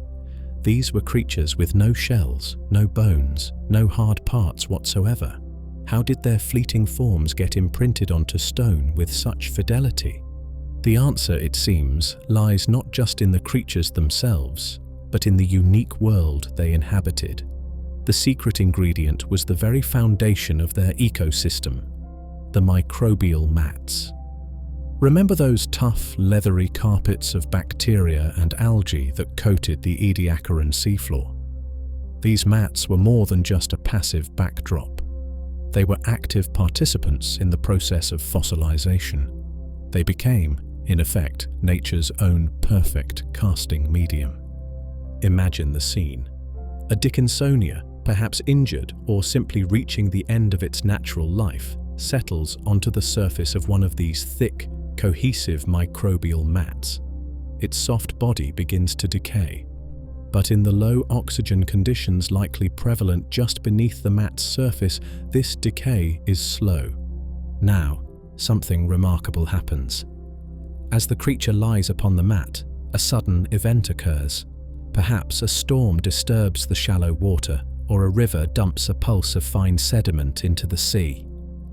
These were creatures with no shells, no bones, no hard parts whatsoever. How did their fleeting forms get imprinted onto stone with such fidelity? The answer, it seems, lies not just in the creatures themselves, but in the unique world they inhabited. The secret ingredient was the very foundation of their ecosystem, the microbial mats. Remember those tough, leathery carpets of bacteria and algae that coated the Ediacaran seafloor? These mats were more than just a passive backdrop. They were active participants in the process of fossilization. They became, in effect, nature's own perfect casting medium. Imagine the scene. A Dickinsonia, perhaps injured or simply reaching the end of its natural life, settles onto the surface of one of these thick, cohesive microbial mats. its soft body begins to decay. But in the low oxygen conditions likely prevalent just beneath the mat's surface, this decay is slow. Now, something remarkable happens. As the creature lies upon the mat, a sudden event occurs. Perhaps a storm disturbs the shallow water, or a river dumps a pulse of fine sediment into the sea.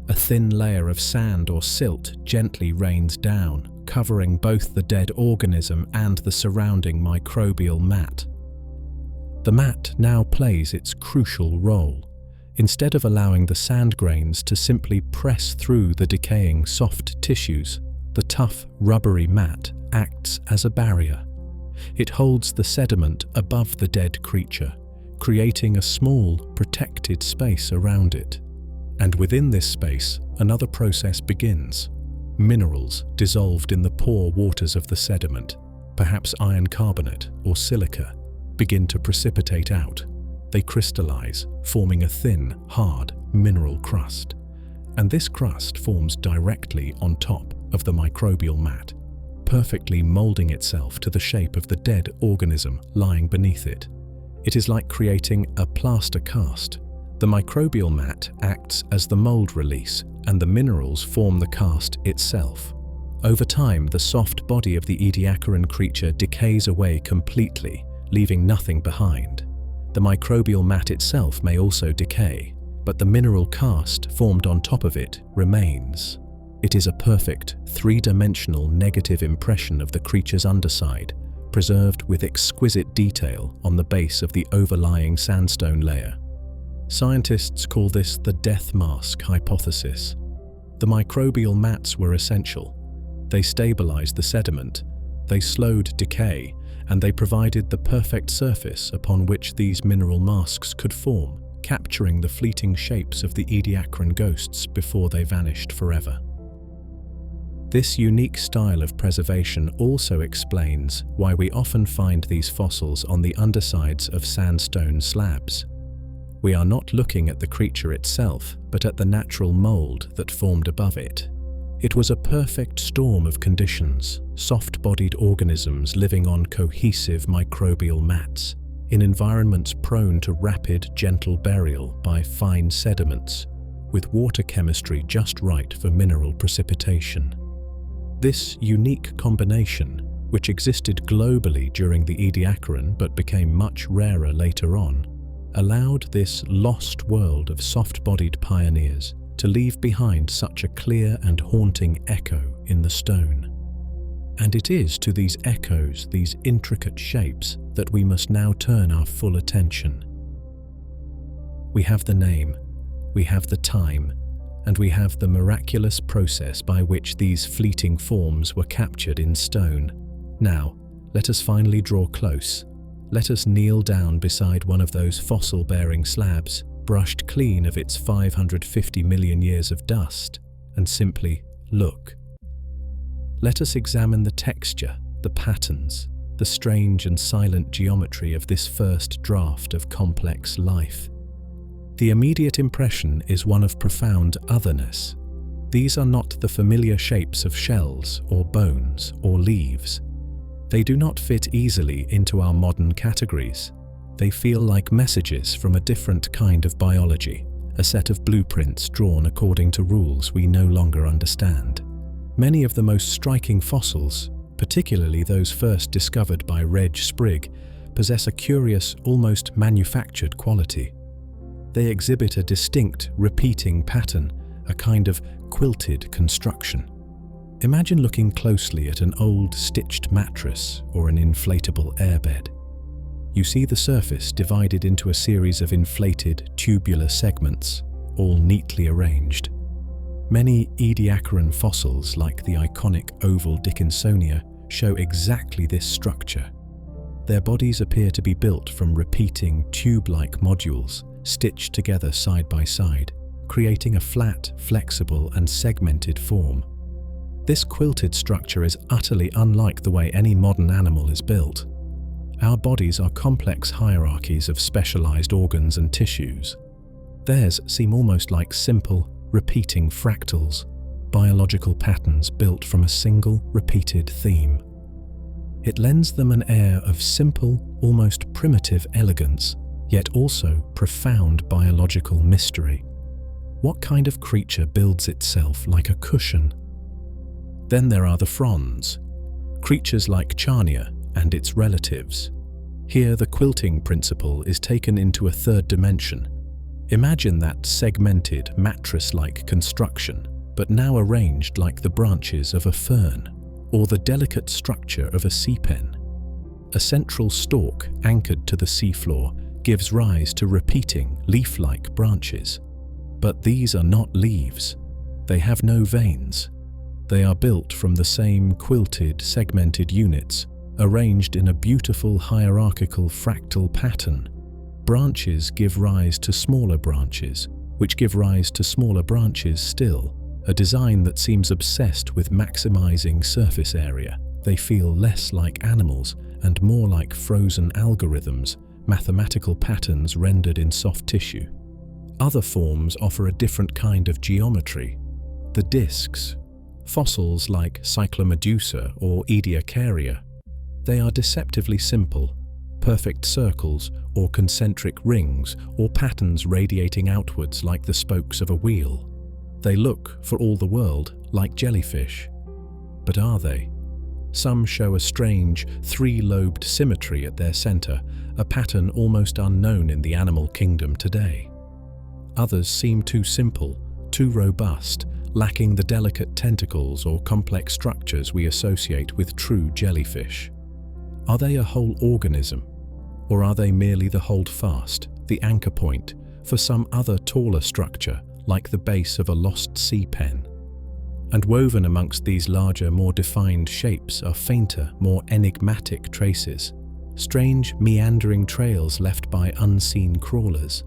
A thin layer of sand or silt gently rains down, covering both the dead organism and the surrounding microbial mat. The mat now plays its crucial role. Instead of allowing the sand grains to simply press through the decaying soft tissues, the tough, rubbery mat acts as a barrier. It holds the sediment above the dead creature, creating a small, protected space around it. And within this space, another process begins. Minerals dissolved in the pore waters of the sediment, perhaps iron carbonate or silica, begin to precipitate out. They crystallize, forming a thin, hard, mineral crust. And this crust forms directly on top of the microbial mat, perfectly molding itself to the shape of the dead organism lying beneath it. It is like creating a plaster cast. The microbial mat acts as the mold release, and the minerals form the cast itself. Over time, the soft body of the Ediacaran creature decays away completely, leaving nothing behind. The microbial mat itself may also decay, but the mineral cast formed on top of it remains. It is a perfect, three-dimensional negative impression of the creature's underside, preserved with exquisite detail on the base of the overlying sandstone layer. Scientists call this the death mask hypothesis. The microbial mats were essential. They stabilized the sediment, they slowed decay, and they provided the perfect surface upon which these mineral masks could form, capturing the fleeting shapes of the Ediacaran ghosts before they vanished forever. This unique style of preservation also explains why we often find these fossils on the undersides of sandstone slabs. We are not looking at the creature itself, but at the natural mold that formed above it. It was a perfect storm of conditions, soft-bodied organisms living on cohesive microbial mats, in environments prone to rapid, gentle burial by fine sediments, with water chemistry just right for mineral precipitation. This unique combination, which existed globally during the Ediacaran but became much rarer later on, allowed this lost world of soft-bodied pioneers to leave behind such a clear and haunting echo in the stone. And it is to these echoes, these intricate shapes, that we must now turn our full attention. We have the name, we have the time, and we have the miraculous process by which these fleeting forms were captured in stone. Now, let us finally draw close. Let us kneel down beside one of those fossil-bearing slabs, brushed clean of its 550 million years of dust, and simply look. Let us examine the texture, the patterns, the strange and silent geometry of this first draft of complex life. The immediate impression is one of profound otherness. These are not the familiar shapes of shells or bones or leaves. They do not fit easily into our modern categories. They feel like messages from a different kind of biology, a set of blueprints drawn according to rules we no longer understand. Many of the most striking fossils, particularly those first discovered by Reg Sprigg, possess a curious, almost manufactured quality. They exhibit a distinct, repeating pattern, a kind of quilted construction. Imagine looking closely at an old stitched mattress or an inflatable airbed. You see the surface divided into a series of inflated, tubular segments, all neatly arranged. Many Ediacaran fossils, like the iconic oval Dickinsonia, show exactly this structure. Their bodies appear to be built from repeating, tube-like modules, stitched together side by side, creating a flat, flexible, and segmented form. This quilted structure is utterly unlike the way any modern animal is built. Our bodies are complex hierarchies of specialized organs and tissues. Theirs seem almost like simple, repeating fractals, biological patterns built from a single, repeated theme. It lends them an air of simple, almost primitive elegance, yet also profound biological mystery. What kind of creature builds itself like a cushion? Then there are the fronds, creatures like Charnia and its relatives. Here the quilting principle is taken into a third dimension. Imagine that segmented, mattress-like construction, but now arranged like the branches of a fern, or the delicate structure of a sea pen. A central stalk anchored to the seafloor gives rise to repeating, leaf-like branches. But these are not leaves. They have no veins. They are built from the same quilted, segmented units, arranged in a beautiful hierarchical fractal pattern. Branches give rise to smaller branches, which give rise to smaller branches still, a design that seems obsessed with maximizing surface area. They feel less like animals and more like frozen algorithms, mathematical patterns rendered in soft tissue. Other forms offer a different kind of geometry. The discs, fossils like Cyclomedusa or Ediacaria. They are deceptively simple, perfect circles or concentric rings or patterns radiating outwards like the spokes of a wheel. They look, for all the world, like jellyfish. But are they? Some show a strange, three-lobed symmetry at their center, a pattern almost unknown in the animal kingdom today. Others seem too simple, too robust, lacking the delicate tentacles or complex structures we associate with true jellyfish. Are they a whole organism? Or are they merely the holdfast, the anchor point, for some other taller structure, like the base of a lost sea pen? And woven amongst these larger, more defined shapes are fainter, more enigmatic traces, strange, meandering trails left by unseen crawlers,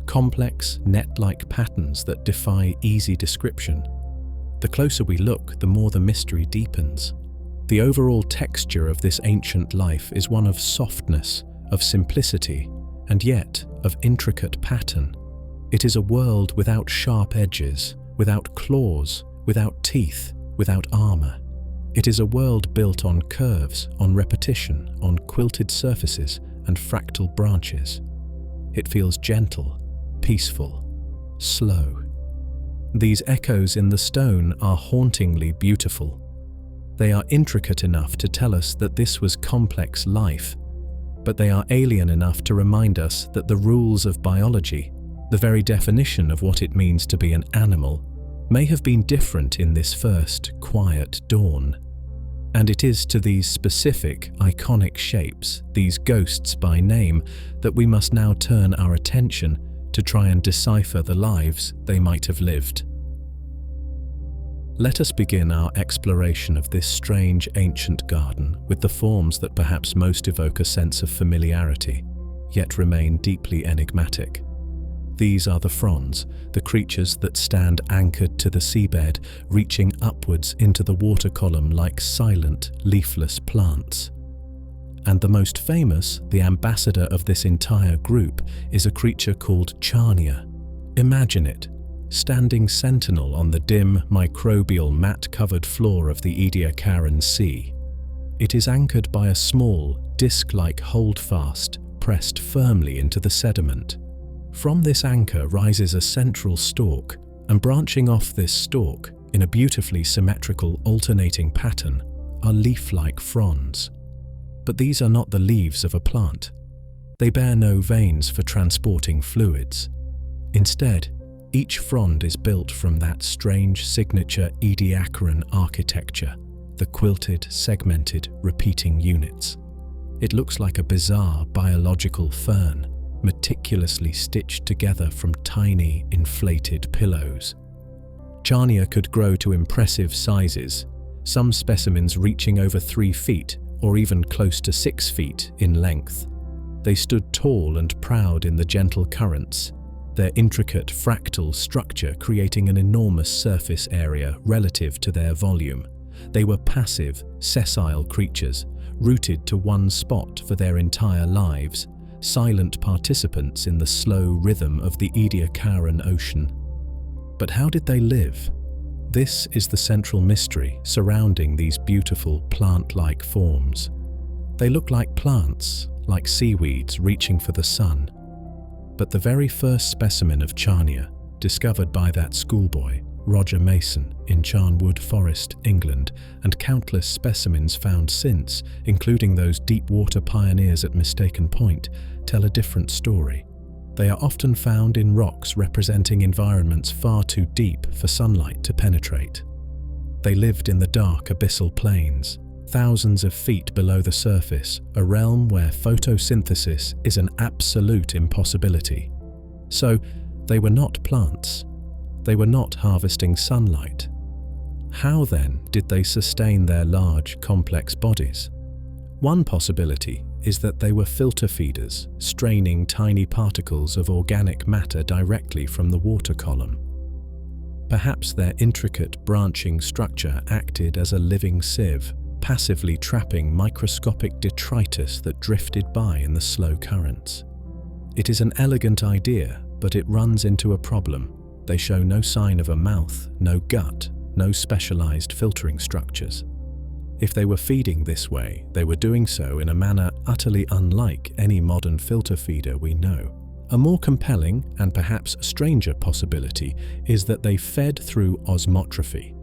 complex, net-like patterns that defy easy description. The closer we look, the more the mystery deepens. The overall texture of this ancient life is one of softness, of simplicity, and yet of intricate pattern. It is a world without sharp edges, without claws, without teeth, without armor. It is a world built on curves, on repetition, on quilted surfaces and fractal branches. It feels gentle, peaceful, slow. These echoes in the stone are hauntingly beautiful. They are intricate enough to tell us that this was complex life, but they are alien enough to remind us that the rules of biology, the very definition of what it means to be an animal, may have been different in this first, quiet dawn. And it is to these specific, iconic shapes, these ghosts by name, that we must now turn our attention to try and decipher the lives they might have lived. Let us begin our exploration of this strange ancient garden with the forms that perhaps most evoke a sense of familiarity, yet remain deeply enigmatic. These are the fronds, the creatures that stand anchored to the seabed, reaching upwards into the water column like silent, leafless plants. And the most famous, the ambassador of this entire group, is a creature called Charnia. Imagine it, standing sentinel on the dim, microbial, mat-covered floor of the Ediacaran Sea. It is anchored by a small, disc-like holdfast pressed firmly into the sediment. From this anchor rises a central stalk, and branching off this stalk, in a beautifully symmetrical alternating pattern, are leaf-like fronds. But these are not the leaves of a plant. They bear no veins for transporting fluids. Instead, each frond is built from that strange signature Ediacaran architecture, the quilted, segmented, repeating units. It looks like a bizarre biological fern, meticulously stitched together from tiny, inflated pillows. Charnia could grow to impressive sizes, some specimens reaching over 3 feet or even close to 6 feet in length. They stood tall and proud in the gentle currents, their intricate fractal structure creating an enormous surface area relative to their volume. They were passive, sessile creatures, rooted to one spot for their entire lives, silent participants in the slow rhythm of the Ediacaran Ocean. But how did they live? This is the central mystery surrounding these beautiful plant-like forms. They look like plants, like seaweeds reaching for the sun. But the very first specimen of Charnia, discovered by that schoolboy, Roger Mason, in Charnwood Forest, England, and countless specimens found since, including those deep-water pioneers at Mistaken Point, tell a different story. They are often found in rocks representing environments far too deep for sunlight to penetrate. They lived in the dark abyssal plains, thousands of feet below the surface, a realm where photosynthesis is an absolute impossibility. So, they were not plants. They were not harvesting sunlight. How then did they sustain their large, complex bodies? One possibility is that they were filter feeders, straining tiny particles of organic matter directly from the water column. Perhaps their intricate branching structure acted as a living sieve, passively trapping microscopic detritus that drifted by in the slow currents. It is an elegant idea, but it runs into a problem. They show no sign of a mouth, no gut, no specialized filtering structures. If they were feeding this way, they were doing so in a manner utterly unlike any modern filter feeder we know. A more compelling and perhaps stranger possibility is that they fed through osmotrophy.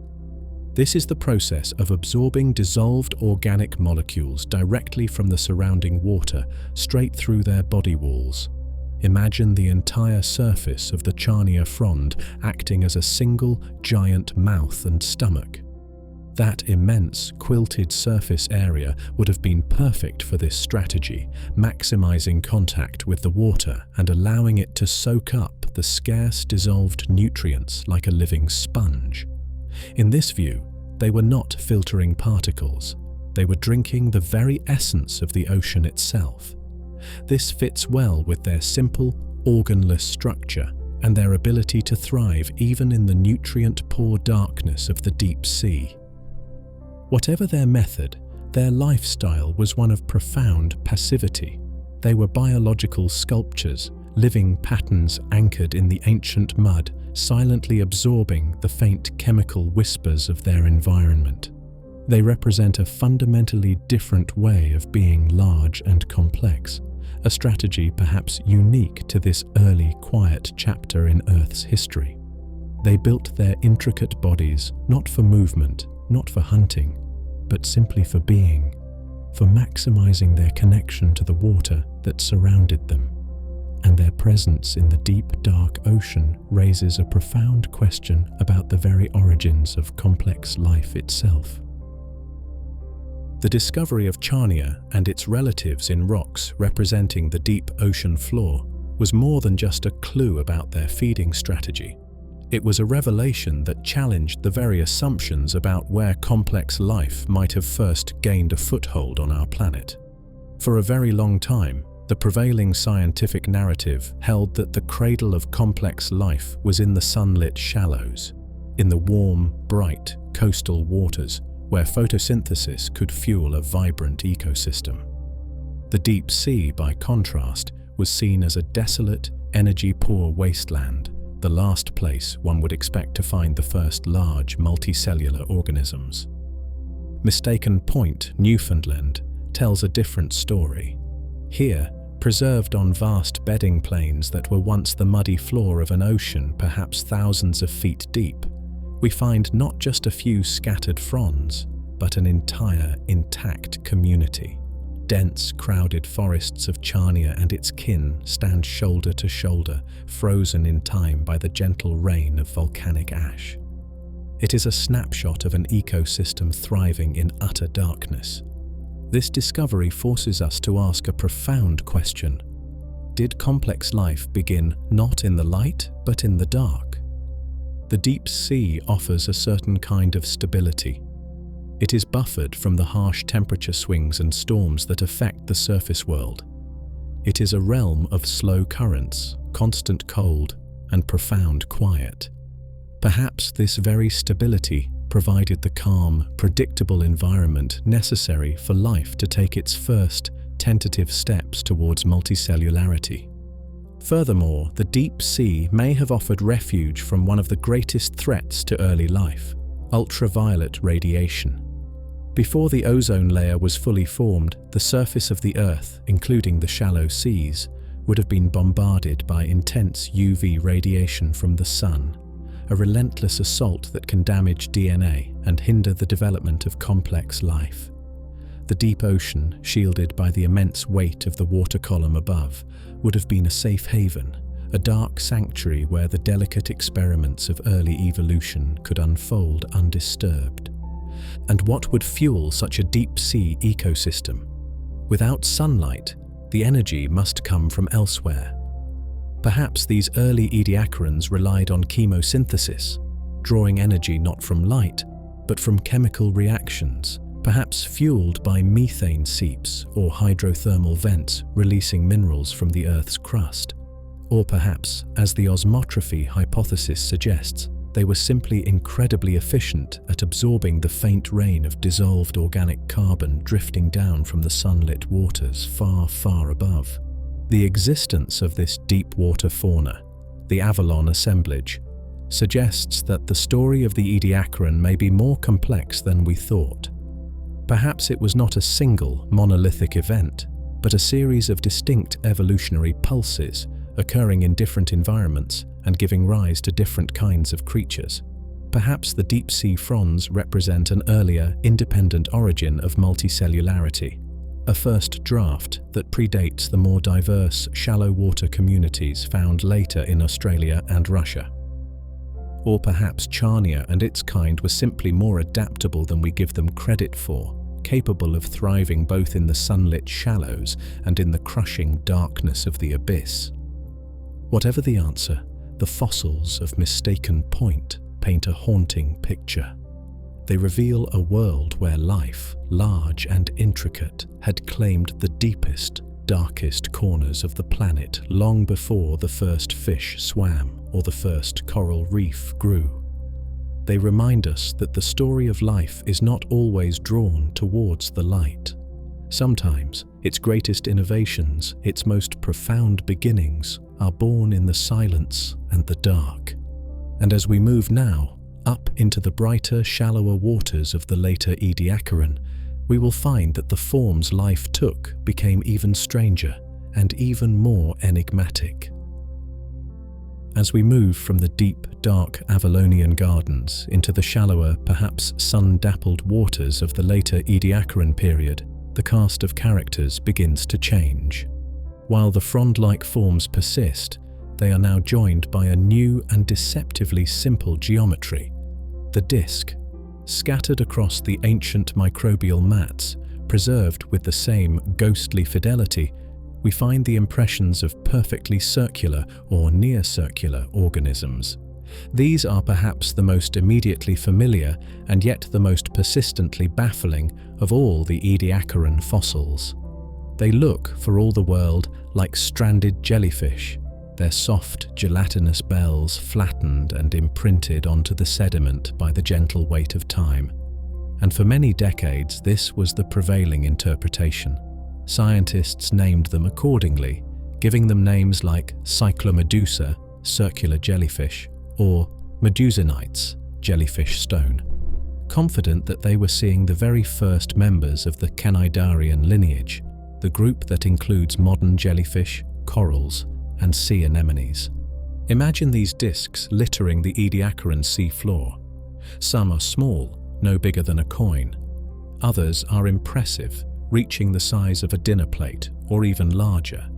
This is the process of absorbing dissolved organic molecules directly from the surrounding water straight through their body walls. Imagine the entire surface of the Charnia frond acting as a single giant mouth and stomach. That immense, quilted surface area would have been perfect for this strategy, maximizing contact with the water and allowing it to soak up the scarce dissolved nutrients like a living sponge. In this view, they were not filtering particles. They were drinking the very essence of the ocean itself. This fits well with their simple, organless structure and their ability to thrive even in the nutrient-poor darkness of the deep sea. Whatever their method, their lifestyle was one of profound passivity. They were biological sculptures, living patterns anchored in the ancient mud, silently absorbing the faint chemical whispers of their environment. They represent a fundamentally different way of being large and complex, a strategy perhaps unique to this early, quiet chapter in Earth's history. They built their intricate bodies not for movement, not for hunting, but simply for being, for maximizing their connection to the water that surrounded them. And their presence in the deep, dark ocean raises a profound question about the very origins of complex life itself. The discovery of Charnia and its relatives in rocks representing the deep ocean floor was more than just a clue about their feeding strategy. It was a revelation that challenged the very assumptions about where complex life might have first gained a foothold on our planet. For a very long time, the prevailing scientific narrative held that the cradle of complex life was in the sunlit shallows, in the warm, bright coastal waters where photosynthesis could fuel a vibrant ecosystem. The deep sea, by contrast, was seen as a desolate, energy-poor wasteland, the last place one would expect to find the first large multicellular organisms. Mistaken Point, Newfoundland, tells a different story. Here, preserved on vast bedding plains that were once the muddy floor of an ocean perhaps thousands of feet deep, we find not just a few scattered fronds, but an entire intact community. Dense, crowded forests of Charnia and its kin stand shoulder to shoulder, frozen in time by the gentle rain of volcanic ash. It is a snapshot of an ecosystem thriving in utter darkness. This discovery forces us to ask a profound question. Did complex life begin not in the light, but in the dark? The deep sea offers a certain kind of stability. It is buffered from the harsh temperature swings and storms that affect the surface world. It is a realm of slow currents, constant cold, and profound quiet. Perhaps this very stability provided the calm, predictable environment necessary for life to take its first, tentative steps towards multicellularity. Furthermore, the deep sea may have offered refuge from one of the greatest threats to early life: ultraviolet radiation. Before the ozone layer was fully formed, the surface of the Earth, including the shallow seas, would have been bombarded by intense UV radiation from the sun, a relentless assault that can damage DNA and hinder the development of complex life. The deep ocean, shielded by the immense weight of the water column above, would have been a safe haven, a dark sanctuary where the delicate experiments of early evolution could unfold undisturbed. And what would fuel such a deep-sea ecosystem? Without sunlight, the energy must come from elsewhere. Perhaps these early Ediacarans relied on chemosynthesis, drawing energy not from light, but from chemical reactions, perhaps fueled by methane seeps or hydrothermal vents releasing minerals from the Earth's crust. Or perhaps, as the osmotrophy hypothesis suggests, they were simply incredibly efficient at absorbing the faint rain of dissolved organic carbon drifting down from the sunlit waters far, far above. The existence of this deep water fauna, the Avalon assemblage, suggests that the story of the Ediacaran may be more complex than we thought. Perhaps it was not a single monolithic event, but a series of distinct evolutionary pulses occurring in different environments and giving rise to different kinds of creatures. Perhaps the deep-sea fronds represent an earlier, independent origin of multicellularity, a first draft that predates the more diverse, shallow water communities found later in Australia and Russia. Or perhaps Charnia and its kind were simply more adaptable than we give them credit for, capable of thriving both in the sunlit shallows and in the crushing darkness of the abyss. Whatever the answer, the fossils of Mistaken Point paint a haunting picture. They reveal a world where life, large and intricate, had claimed the deepest, darkest corners of the planet long before the first fish swam or the first coral reef grew. They remind us that the story of life is not always drawn towards the light. Sometimes, its greatest innovations, its most profound beginnings, are born in the silence and the dark. And as we move now, up into the brighter, shallower waters of the later Ediacaran, we will find that the forms life took became even stranger and even more enigmatic. As we move from the deep, dark Avalonian gardens into the shallower, perhaps sun-dappled waters of the later Ediacaran period, the cast of characters begins to change. While the frond-like forms persist, they are now joined by a new and deceptively simple geometry. The disc, scattered across the ancient microbial mats, preserved with the same ghostly fidelity, we find the impressions of perfectly circular or near-circular organisms. These are perhaps the most immediately familiar and yet the most persistently baffling of all the Ediacaran fossils. They look, for all the world, like stranded jellyfish, their soft, gelatinous bells flattened and imprinted onto the sediment by the gentle weight of time. And for many decades, this was the prevailing interpretation. Scientists named them accordingly, giving them names like Cyclomedusa, circular jellyfish, or Medusinites, jellyfish stone, confident that they were seeing the very first members of the Cnidarian lineage, the group that includes modern jellyfish, corals, and sea anemones. Imagine these discs littering the Ediacaran sea floor. Some are small, no bigger than a coin. Others are impressive, reaching the size of a dinner plate or even larger.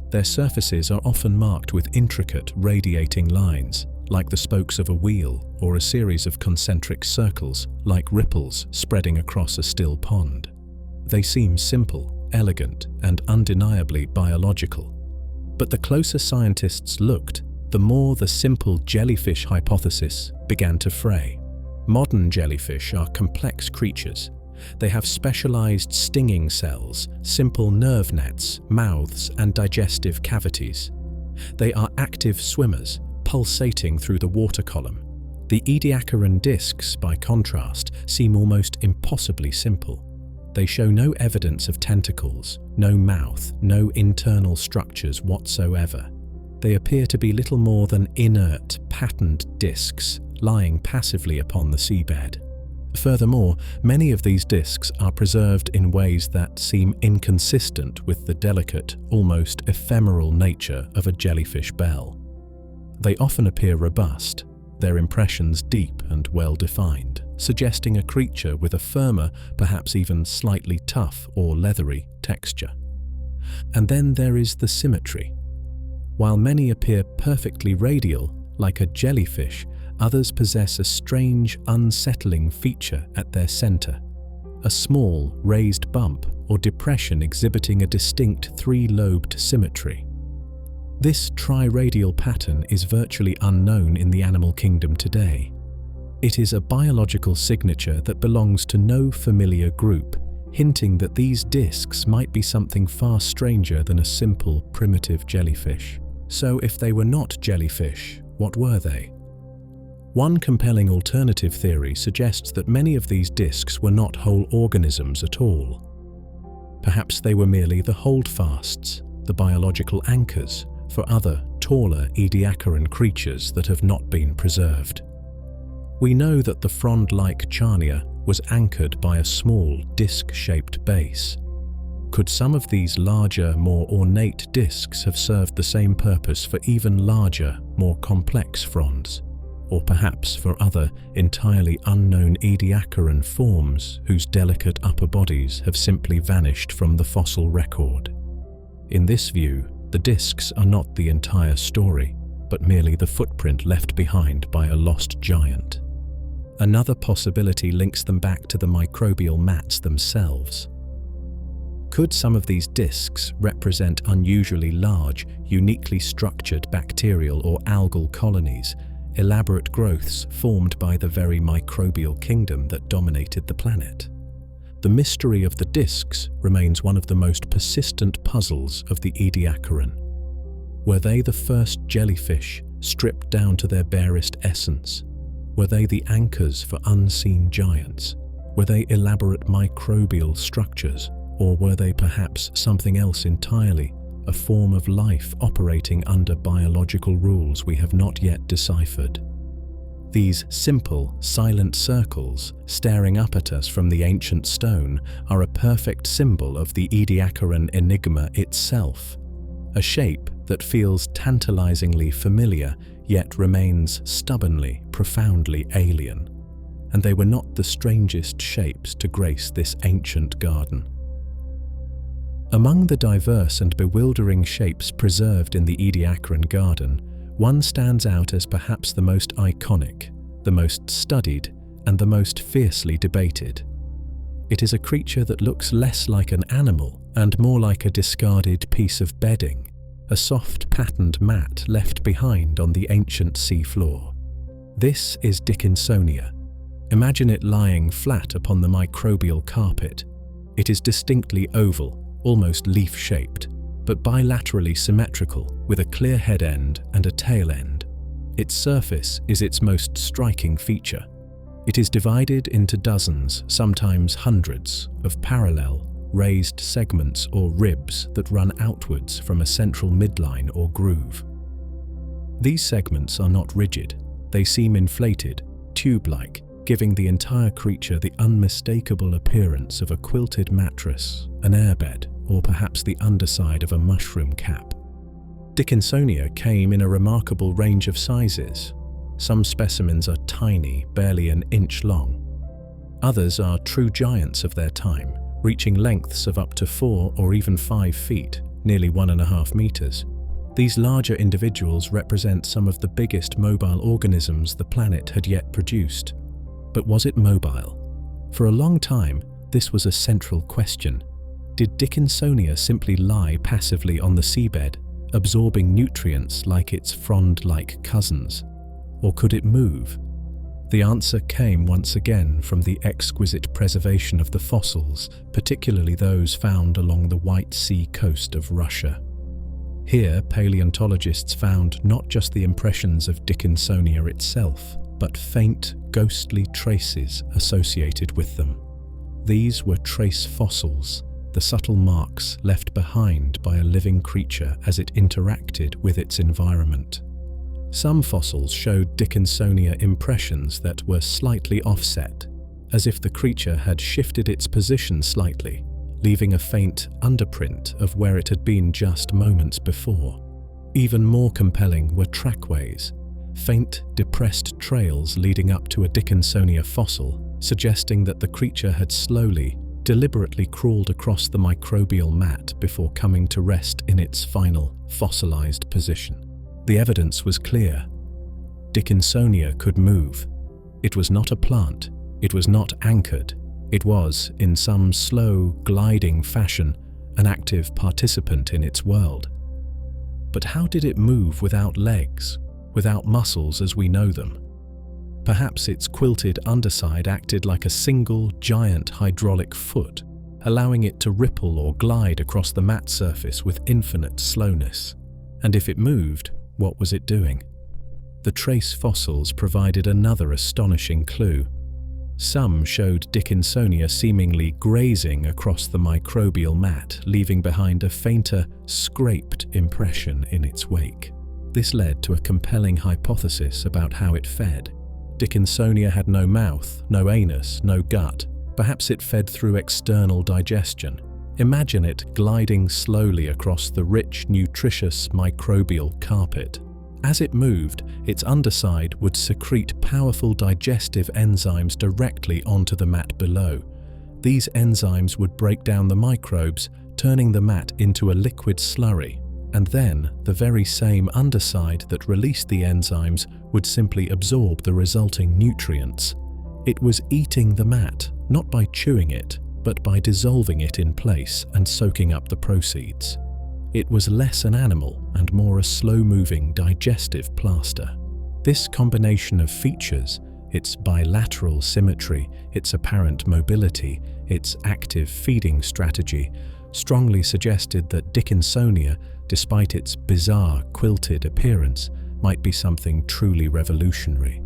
Their surfaces are often marked with intricate, radiating lines, like the spokes of a wheel or a series of concentric circles, like ripples spreading across a still pond. They seem simple, elegant, and undeniably biological. But the closer scientists looked, the more the simple jellyfish hypothesis began to fray. Modern jellyfish are complex creatures. They have specialized stinging cells, simple nerve nets, mouths, and digestive cavities. They are active swimmers, pulsating through the water column. The Ediacaran discs, by contrast, seem almost impossibly simple. They show no evidence of tentacles, no mouth, no internal structures whatsoever. They appear to be little more than inert, patterned discs, lying passively upon the seabed. Furthermore, many of these discs are preserved in ways that seem inconsistent with the delicate, almost ephemeral nature of a jellyfish bell. They often appear robust, their impressions deep and well-defined, suggesting a creature with a firmer, perhaps even slightly tough or leathery texture. And then there is the symmetry. While many appear perfectly radial, like a jellyfish, others possess a strange, unsettling feature at their center, a small, raised bump or depression exhibiting a distinct three-lobed symmetry. This triradial pattern is virtually unknown in the animal kingdom today. It is a biological signature that belongs to no familiar group, hinting that these discs might be something far stranger than a simple, primitive jellyfish. So if they were not jellyfish, what were they? One compelling alternative theory suggests that many of these discs were not whole organisms at all. Perhaps they were merely the holdfasts, the biological anchors, for other, taller Ediacaran creatures that have not been preserved. We know that the frond-like charnia was anchored by a small, disc-shaped base. Could some of these larger, more ornate discs have served the same purpose for even larger, more complex fronds? Or perhaps for other, entirely unknown Ediacaran forms whose delicate upper bodies have simply vanished from the fossil record? In this view, the discs are not the entire story, but merely the footprint left behind by a lost giant. Another possibility links them back to the microbial mats themselves. Could some of these discs represent unusually large, uniquely structured bacterial or algal colonies, elaborate growths formed by the very microbial kingdom that dominated the planet? The mystery of the discs remains one of the most persistent puzzles of the Ediacaran. Were they the first jellyfish, stripped down to their barest essence? Were they the anchors for unseen giants? Were they elaborate microbial structures? Or were they perhaps something else entirely, a form of life operating under biological rules we have not yet deciphered? These simple, silent circles staring up at us from the ancient stone are a perfect symbol of the Ediacaran enigma itself, a shape that feels tantalizingly familiar yet remains stubbornly, profoundly alien. And they were not the strangest shapes to grace this ancient garden. Among the diverse and bewildering shapes preserved in the Ediacaran garden, one stands out as perhaps the most iconic, the most studied, and the most fiercely debated. It is a creature that looks less like an animal and more like a discarded piece of bedding, a soft patterned mat left behind on the ancient seafloor. This is Dickinsonia. Imagine it lying flat upon the microbial carpet. It is distinctly oval, almost leaf-shaped, but bilaterally symmetrical, with a clear head end and a tail end. Its surface is its most striking feature. It is divided into dozens, sometimes hundreds, of parallel, raised segments or ribs that run outwards from a central midline or groove. These segments are not rigid. They seem inflated, tube-like, giving the entire creature the unmistakable appearance of a quilted mattress, an airbed, or perhaps the underside of a mushroom cap. Dickinsonia came in a remarkable range of sizes. Some specimens are tiny, barely an inch long. Others are true giants of their time, reaching lengths of up to 4 or even 5 feet, nearly 1.5 meters. These larger individuals represent some of the biggest mobile organisms the planet had yet produced. But was it mobile? For a long time, this was a central question. Did Dickinsonia simply lie passively on the seabed, absorbing nutrients like its frond-like cousins? Or could it move? The answer came once again from the exquisite preservation of the fossils, particularly those found along the White Sea coast of Russia. Here, paleontologists found not just the impressions of Dickinsonia itself, but faint, ghostly traces associated with them. These were trace fossils, the subtle marks left behind by a living creature as it interacted with its environment. Some fossils showed Dickinsonia impressions that were slightly offset, as if the creature had shifted its position slightly, leaving a faint underprint of where it had been just moments before. Even more compelling were trackways, faint, depressed trails leading up to a Dickinsonia fossil, suggesting that the creature had slowly, deliberately crawled across the microbial mat before coming to rest in its final, fossilized position. The evidence was clear. Dickinsonia could move. It was not a plant. It was not anchored. It was, in some slow, gliding fashion, an active participant in its world. But how did it move without legs, without muscles as we know them? Perhaps its quilted underside acted like a single, giant hydraulic foot, allowing it to ripple or glide across the mat surface with infinite slowness. And if it moved, what was it doing? The trace fossils provided another astonishing clue. Some showed Dickinsonia seemingly grazing across the microbial mat, leaving behind a fainter, scraped impression in its wake. This led to a compelling hypothesis about how it fed. Dickinsonia had no mouth, no anus, no gut. Perhaps it fed through external digestion. Imagine it gliding slowly across the rich, nutritious microbial carpet. As it moved, its underside would secrete powerful digestive enzymes directly onto the mat below. These enzymes would break down the microbes, turning the mat into a liquid slurry. And then, the very same underside that released the enzymes would simply absorb the resulting nutrients. It was eating the mat, not by chewing it, but by dissolving it in place and soaking up the proceeds. It was less an animal and more a slow-moving digestive plaster. This combination of features, its bilateral symmetry, its apparent mobility, its active feeding strategy, strongly suggested that Dickinsonia, despite its bizarre quilted appearance, might be something truly revolutionary.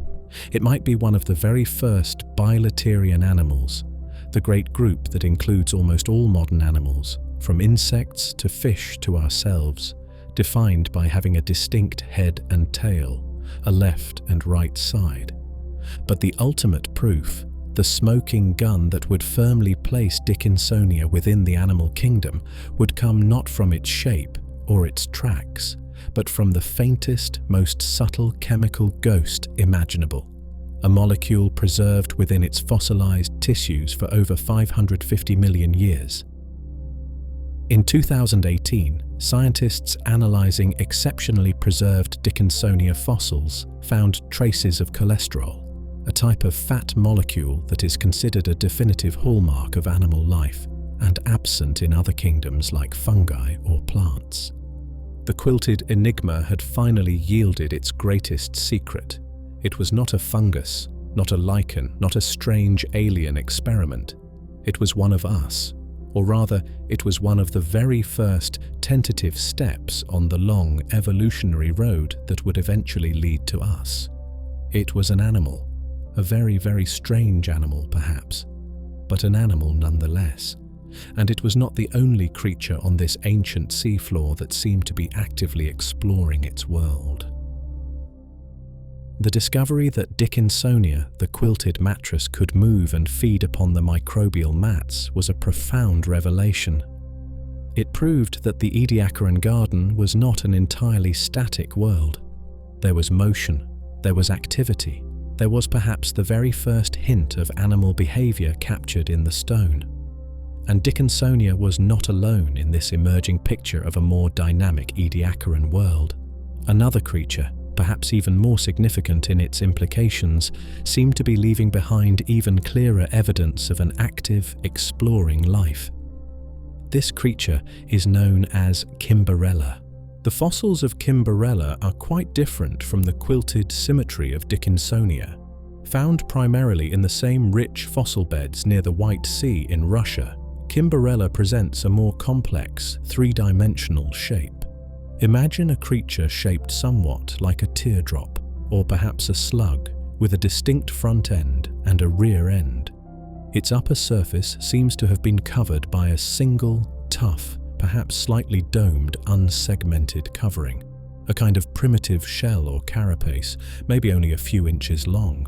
It might be one of the very first bilaterian animals, the great group that includes almost all modern animals, from insects to fish to ourselves, defined by having a distinct head and tail, a left and right side. But the ultimate proof, the smoking gun that would firmly place Dickinsonia within the animal kingdom, would come not from its shape or its tracks, but from the faintest, most subtle chemical ghost imaginable, a molecule preserved within its fossilized tissues for over 550 million years. In 2018, scientists analyzing exceptionally preserved Dickinsonia fossils found traces of cholesterol, a type of fat molecule that is considered a definitive hallmark of animal life and absent in other kingdoms like fungi or plants. The quilted enigma had finally yielded its greatest secret. It was not a fungus, not a lichen, not a strange alien experiment. It was one of us. Or rather, it was one of the very first tentative steps on the long evolutionary road that would eventually lead to us. It was an animal, a very, very strange animal perhaps, but an animal nonetheless. And it was not the only creature on this ancient seafloor that seemed to be actively exploring its world. The discovery that Dickinsonia, the quilted mattress, could move and feed upon the microbial mats was a profound revelation. It proved that the Ediacaran garden was not an entirely static world. There was motion, there was activity, there was perhaps the very first hint of animal behavior captured in the stone. And Dickinsonia was not alone in this emerging picture of a more dynamic Ediacaran world. Another creature, perhaps even more significant in its implications, seemed to be leaving behind even clearer evidence of an active, exploring life. This creature is known as Kimberella. The fossils of Kimberella are quite different from the quilted symmetry of Dickinsonia. Found primarily in the same rich fossil beds near the White Sea in Russia, Kimberella presents a more complex, three-dimensional shape. Imagine a creature shaped somewhat like a teardrop, or perhaps a slug, with a distinct front end and a rear end. Its upper surface seems to have been covered by a single, tough, perhaps slightly domed, unsegmented covering, a kind of primitive shell or carapace, maybe only a few inches long.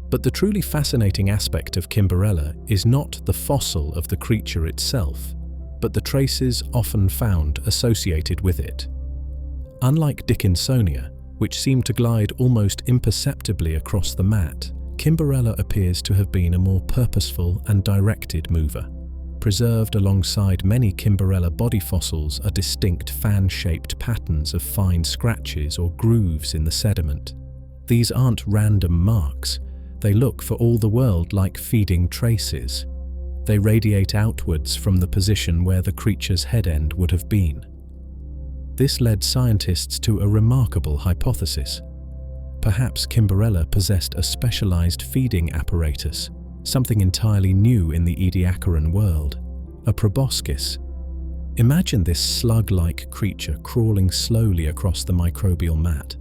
But the truly fascinating aspect of Kimberella is not the fossil of the creature itself, but the traces often found associated with it. Unlike Dickinsonia, which seemed to glide almost imperceptibly across the mat, Kimberella appears to have been a more purposeful and directed mover. Preserved alongside many Kimberella body fossils are distinct fan-shaped patterns of fine scratches or grooves in the sediment. These aren't random marks. They look for all the world like feeding traces. They radiate outwards from the position where the creature's head end would have been. This led scientists to a remarkable hypothesis. Perhaps Kimberella possessed a specialized feeding apparatus, something entirely new in the Ediacaran world, a proboscis. Imagine this slug-like creature crawling slowly across the microbial mat.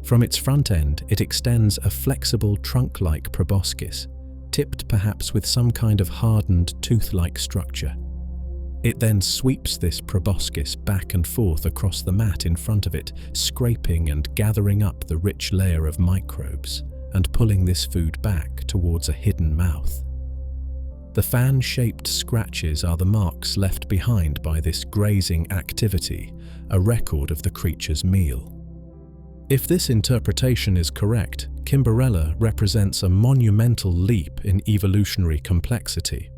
From its front end, it extends a flexible trunk-like proboscis, tipped perhaps with some kind of hardened tooth-like structure. It then sweeps this proboscis back and forth across the mat in front of it, scraping and gathering up the rich layer of microbes and pulling this food back towards a hidden mouth. The fan-shaped scratches are the marks left behind by this grazing activity, a record of the creature's meal. If this interpretation is correct, Kimberella represents a monumental leap in evolutionary complexity.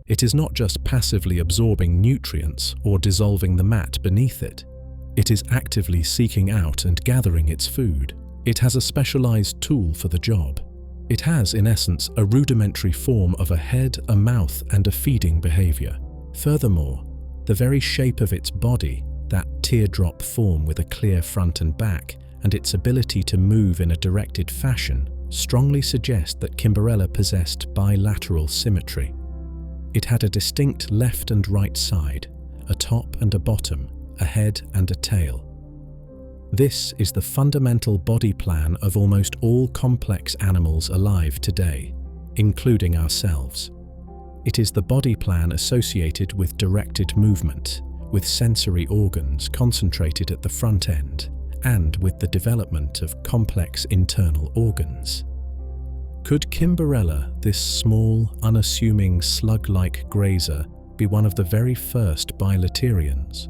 It is not just passively absorbing nutrients or dissolving the mat beneath it. It is actively seeking out and gathering its food. It has a specialized tool for the job. It has, in essence, a rudimentary form of a head, a mouth, and a feeding behavior. Furthermore, the very shape of its body, that teardrop form with a clear front and back, and its ability to move in a directed fashion, strongly suggest that Kimberella possessed bilateral symmetry. It had a distinct left and right side, a top and a bottom, a head and a tail. This is the fundamental body plan of almost all complex animals alive today, including ourselves. It is the body plan associated with directed movement, with sensory organs concentrated at the front end, and with the development of complex internal organs. Could Kimberella, this small, unassuming slug-like grazer, be one of the very first bilaterians?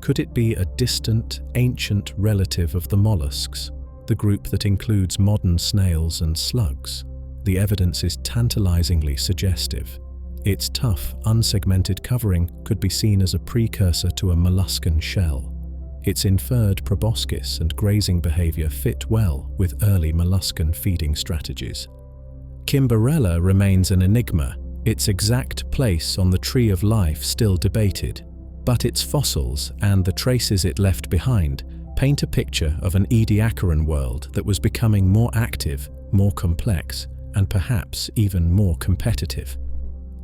Could it be a distant, ancient relative of the mollusks, the group that includes modern snails and slugs? The evidence is tantalizingly suggestive. Its tough, unsegmented covering could be seen as a precursor to a molluscan shell. Its inferred proboscis and grazing behavior fit well with early molluscan feeding strategies. Kimberella remains an enigma, its exact place on the tree of life still debated, but its fossils and the traces it left behind paint a picture of an Ediacaran world that was becoming more active, more complex, and perhaps even more competitive.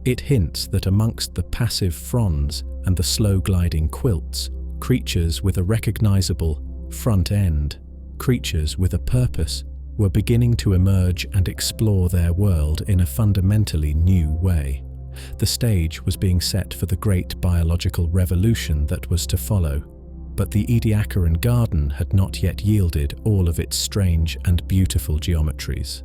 It hints that amongst the passive fronds and the slow-gliding quilts, creatures with a recognizable front end, creatures with a purpose, were beginning to emerge and explore their world in a fundamentally new way. The stage was being set for the great biological revolution that was to follow, but the Ediacaran garden had not yet yielded all of its strange and beautiful geometries.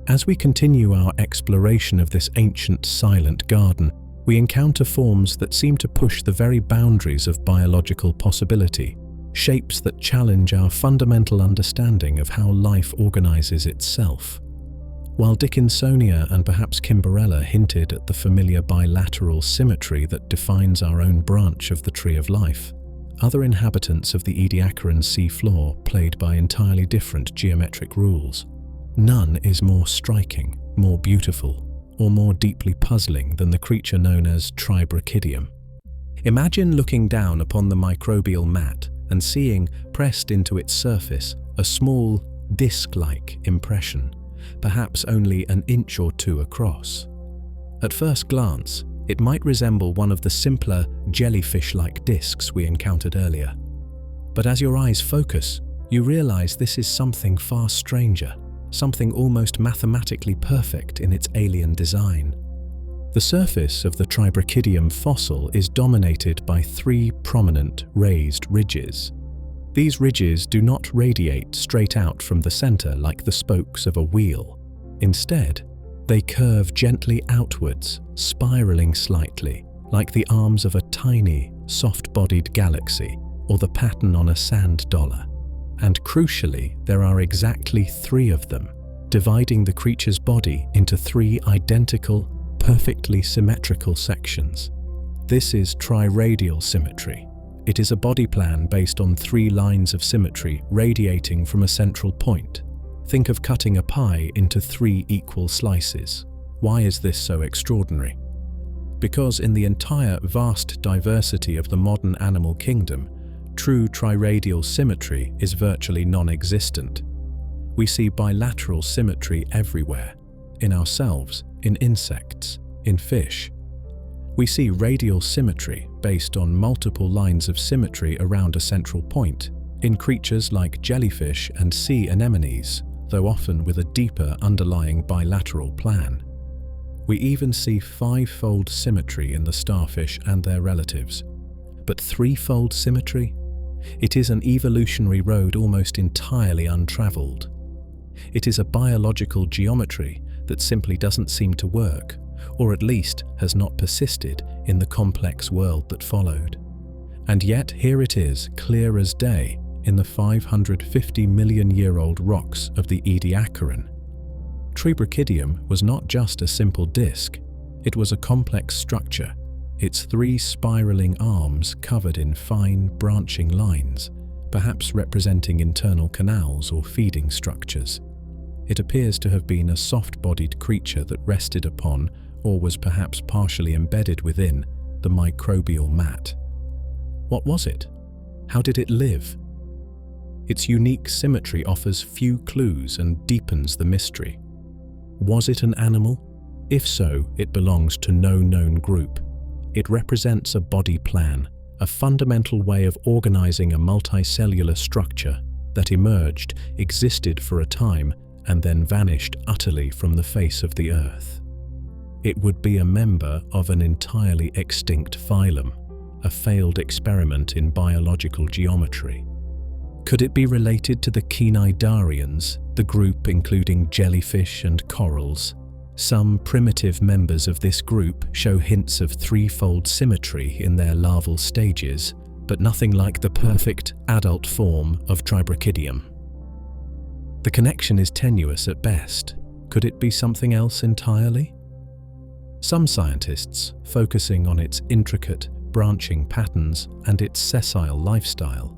As we continue our exploration of this ancient silent garden, we encounter forms that seem to push the very boundaries of biological possibility, shapes that challenge our fundamental understanding of how life organizes itself. While Dickinsonia and perhaps Kimberella hinted at the familiar bilateral symmetry that defines our own branch of the tree of life, other inhabitants of the Ediacaran seafloor played by entirely different geometric rules. None is more striking, more beautiful, or more deeply puzzling than the creature known as Tribrachidium. Imagine looking down upon the microbial mat and seeing, pressed into its surface, a small, disc-like impression, perhaps only an inch or two across. At first glance, it might resemble one of the simpler, jellyfish-like discs we encountered earlier. But as your eyes focus, you realize this is something far stranger, something almost mathematically perfect in its alien design. The surface of the Tribrachidium fossil is dominated by three prominent raised ridges. These ridges do not radiate straight out from the center like the spokes of a wheel. Instead, they curve gently outwards, spiraling slightly, like the arms of a tiny, soft-bodied galaxy or the pattern on a sand dollar. And crucially, there are exactly 3 of them, dividing the creature's body into 3 identical, perfectly symmetrical sections. This is triradial symmetry. It is a body plan based on 3 lines of symmetry radiating from a central point. Think of cutting a pie into 3 equal slices. Why is this so extraordinary? Because in the entire vast diversity of the modern animal kingdom, true triradial symmetry is virtually non-existent. We see bilateral symmetry everywhere, in ourselves, in insects, in fish. We see radial symmetry based on multiple lines of symmetry around a central point, in creatures like jellyfish and sea anemones, though often with a deeper underlying bilateral plan. We even see 5-fold symmetry in the starfish and their relatives. But 3-fold symmetry? It is an evolutionary road almost entirely untraveled. It is a biological geometry that simply doesn't seem to work, or at least has not persisted in the complex world that followed. And yet here it is, clear as day, in the 550 million-year-old rocks of the Ediacaran. Trabecuidium was not just a simple disc, it was a complex structure, its 3 spiraling arms covered in fine, branching lines, perhaps representing internal canals or feeding structures. It appears to have been a soft-bodied creature that rested upon, or was perhaps partially embedded within, the microbial mat. What was it? How did it live? Its unique symmetry offers few clues and deepens the mystery. Was it an animal? If so, it belongs to no known group. It represents a body plan, a fundamental way of organizing a multicellular structure that emerged, existed for a time, and then vanished utterly from the face of the earth. It would be a member of an entirely extinct phylum, a failed experiment in biological geometry. Could it be related to the Cnidarians, the group including jellyfish and corals? Some primitive members of this group show hints of 3-fold symmetry in their larval stages, but nothing like the perfect adult form of Trabecuidium. The connection is tenuous at best. Could it be something else entirely? Some scientists, focusing on its intricate, branching patterns and its sessile lifestyle,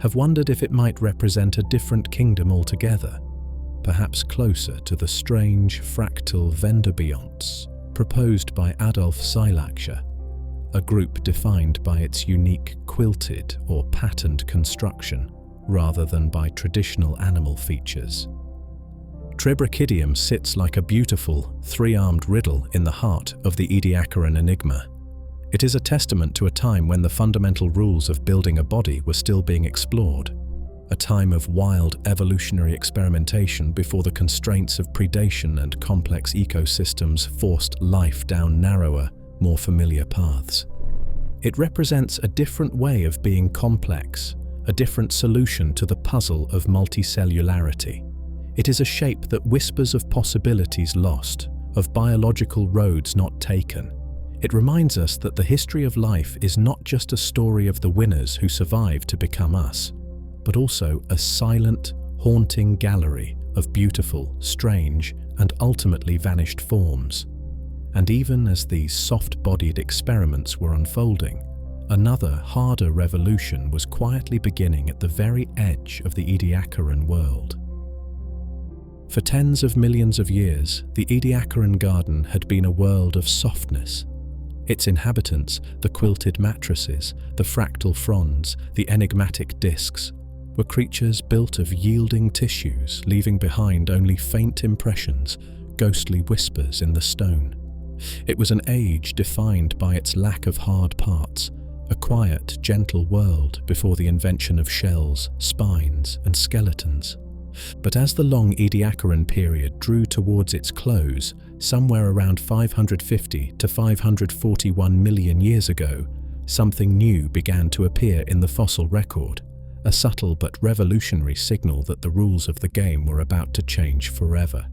have wondered if it might represent a different kingdom altogether, perhaps closer to the strange fractal vendobionts proposed by Adolf Seilacher, a group defined by its unique quilted or patterned construction rather than by traditional animal features. Trabecuidium sits like a beautiful, 3-armed riddle in the heart of the Ediacaran enigma. It is a testament to a time when the fundamental rules of building a body were still being explored, a time of wild evolutionary experimentation before the constraints of predation and complex ecosystems forced life down narrower, more familiar paths. It represents a different way of being complex, a different solution to the puzzle of multicellularity. It is a shape that whispers of possibilities lost, of biological roads not taken. It reminds us that the history of life is not just a story of the winners who survived to become us, but also a silent, haunting gallery of beautiful, strange, and ultimately vanished forms. And even as these soft-bodied experiments were unfolding, another, harder revolution was quietly beginning at the very edge of the Ediacaran world. For tens of millions of years, the Ediacaran garden had been a world of softness. Its inhabitants, the quilted mattresses, the fractal fronds, the enigmatic discs, were creatures built of yielding tissues, leaving behind only faint impressions, ghostly whispers in the stone. It was an age defined by its lack of hard parts, a quiet, gentle world before the invention of shells, spines, and skeletons. But as the long Ediacaran period drew towards its close, somewhere around 550 to 541 million years ago, something new began to appear in the fossil record, a subtle but revolutionary signal that the rules of the game were about to change forever.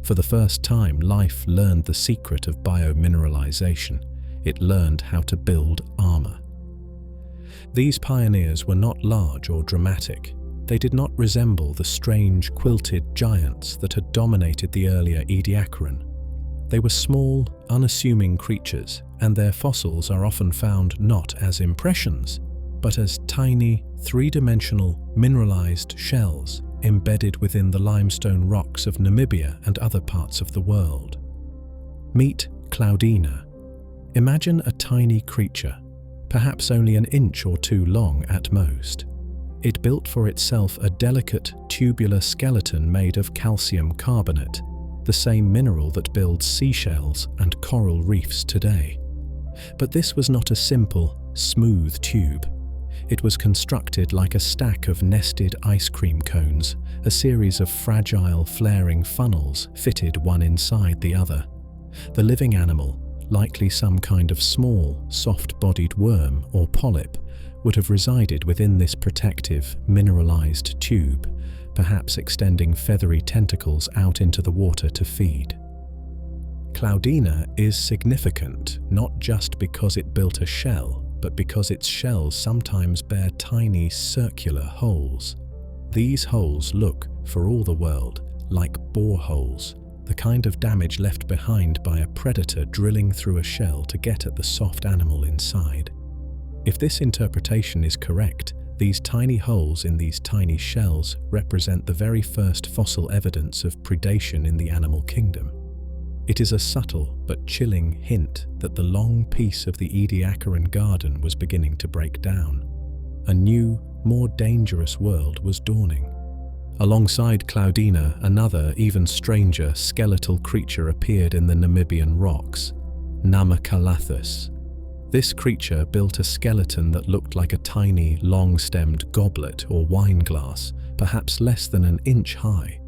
For the first time, life learned the secret of biomineralization. It learned how to build armor. These pioneers were not large or dramatic. They did not resemble the strange quilted giants that had dominated the earlier Ediacaran. They were small, unassuming creatures, and their fossils are often found not as impressions, but as tiny, three-dimensional, mineralized shells embedded within the limestone rocks of Namibia and other parts of the world. Meet Cloudina. Imagine a tiny creature, perhaps only an inch or two long at most. It built for itself a delicate, tubular skeleton made of calcium carbonate, the same mineral that builds seashells and coral reefs today. But this was not a simple, smooth tube. It was constructed like a stack of nested ice cream cones, a series of fragile, flaring funnels fitted one inside the other. The living animal, likely some kind of small, soft-bodied worm or polyp, would have resided within this protective, mineralized tube, perhaps extending feathery tentacles out into the water to feed. Cloudina is significant not just because it built a shell, but because its shells sometimes bear tiny circular holes. These holes look, for all the world, like boreholes, the kind of damage left behind by a predator drilling through a shell to get at the soft animal inside. If this interpretation is correct, these tiny holes in these tiny shells represent the very first fossil evidence of predation in the animal kingdom. It is a subtle but chilling hint that the long peace of the Ediacaran garden was beginning to break down. A new, more dangerous world was dawning. Alongside Cloudina, another, even stranger, skeletal creature appeared in the Namibian rocks, Namacalathus. This creature built a skeleton that looked like a tiny, long-stemmed goblet or wine glass, perhaps less than an inch high.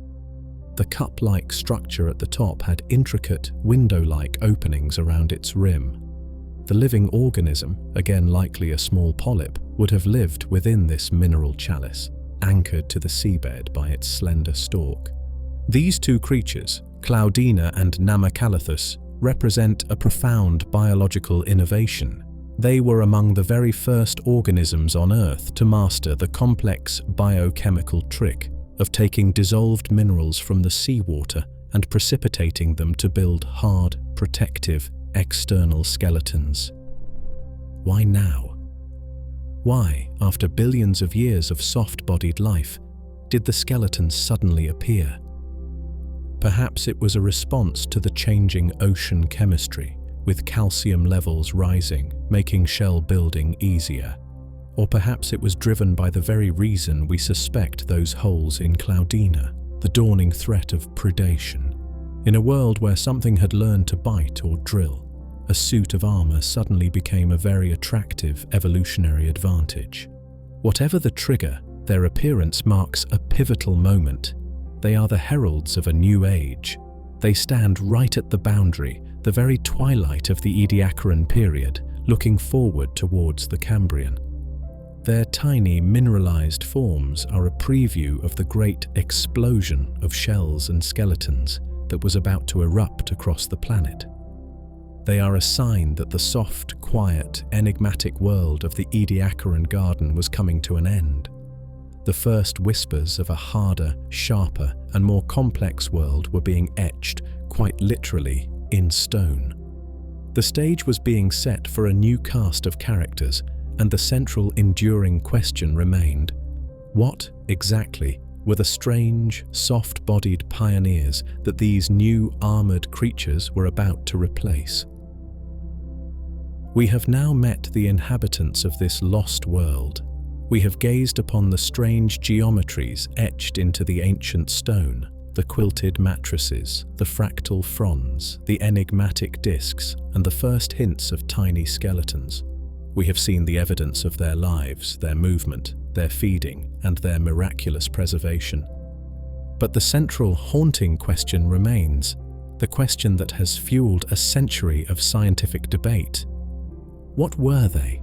The cup-like structure at the top had intricate, window-like openings around its rim. The living organism, again likely a small polyp, would have lived within this mineral chalice, anchored to the seabed by its slender stalk. These two creatures, Cloudina and Namacalathus, represent a profound biological innovation. They were among the very first organisms on Earth to master the complex biochemical trick of taking dissolved minerals from the seawater and precipitating them to build hard, protective, external skeletons. Why now? Why, after billions of years of soft-bodied life, did the skeletons suddenly appear? Perhaps it was a response to the changing ocean chemistry, with calcium levels rising, making shell building easier. Or perhaps it was driven by the very reason we suspect those holes in Cloudina, the dawning threat of predation. In a world where something had learned to bite or drill, a suit of armor suddenly became a very attractive evolutionary advantage. Whatever the trigger, their appearance marks a pivotal moment. They are the heralds of a new age. They stand right at the boundary, the very twilight of the Ediacaran period, looking forward towards the Cambrian. Their tiny mineralized forms are a preview of the great explosion of shells and skeletons that was about to erupt across the planet. They are a sign that the soft, quiet, enigmatic world of the Ediacaran garden was coming to an end. The first whispers of a harder, sharper, and more complex world were being etched, quite literally, in stone. The stage was being set for a new cast of characters, and the central enduring question remained: what, exactly, were the strange, soft-bodied pioneers that these new armored creatures were about to replace? We have now met the inhabitants of this lost world. We have gazed upon the strange geometries etched into the ancient stone, the quilted mattresses, the fractal fronds, the enigmatic discs, and the first hints of tiny skeletons. We have seen the evidence of their lives, their movement, their feeding, and their miraculous preservation. But the central haunting question remains, the question that has fueled a century of scientific debate. What were they?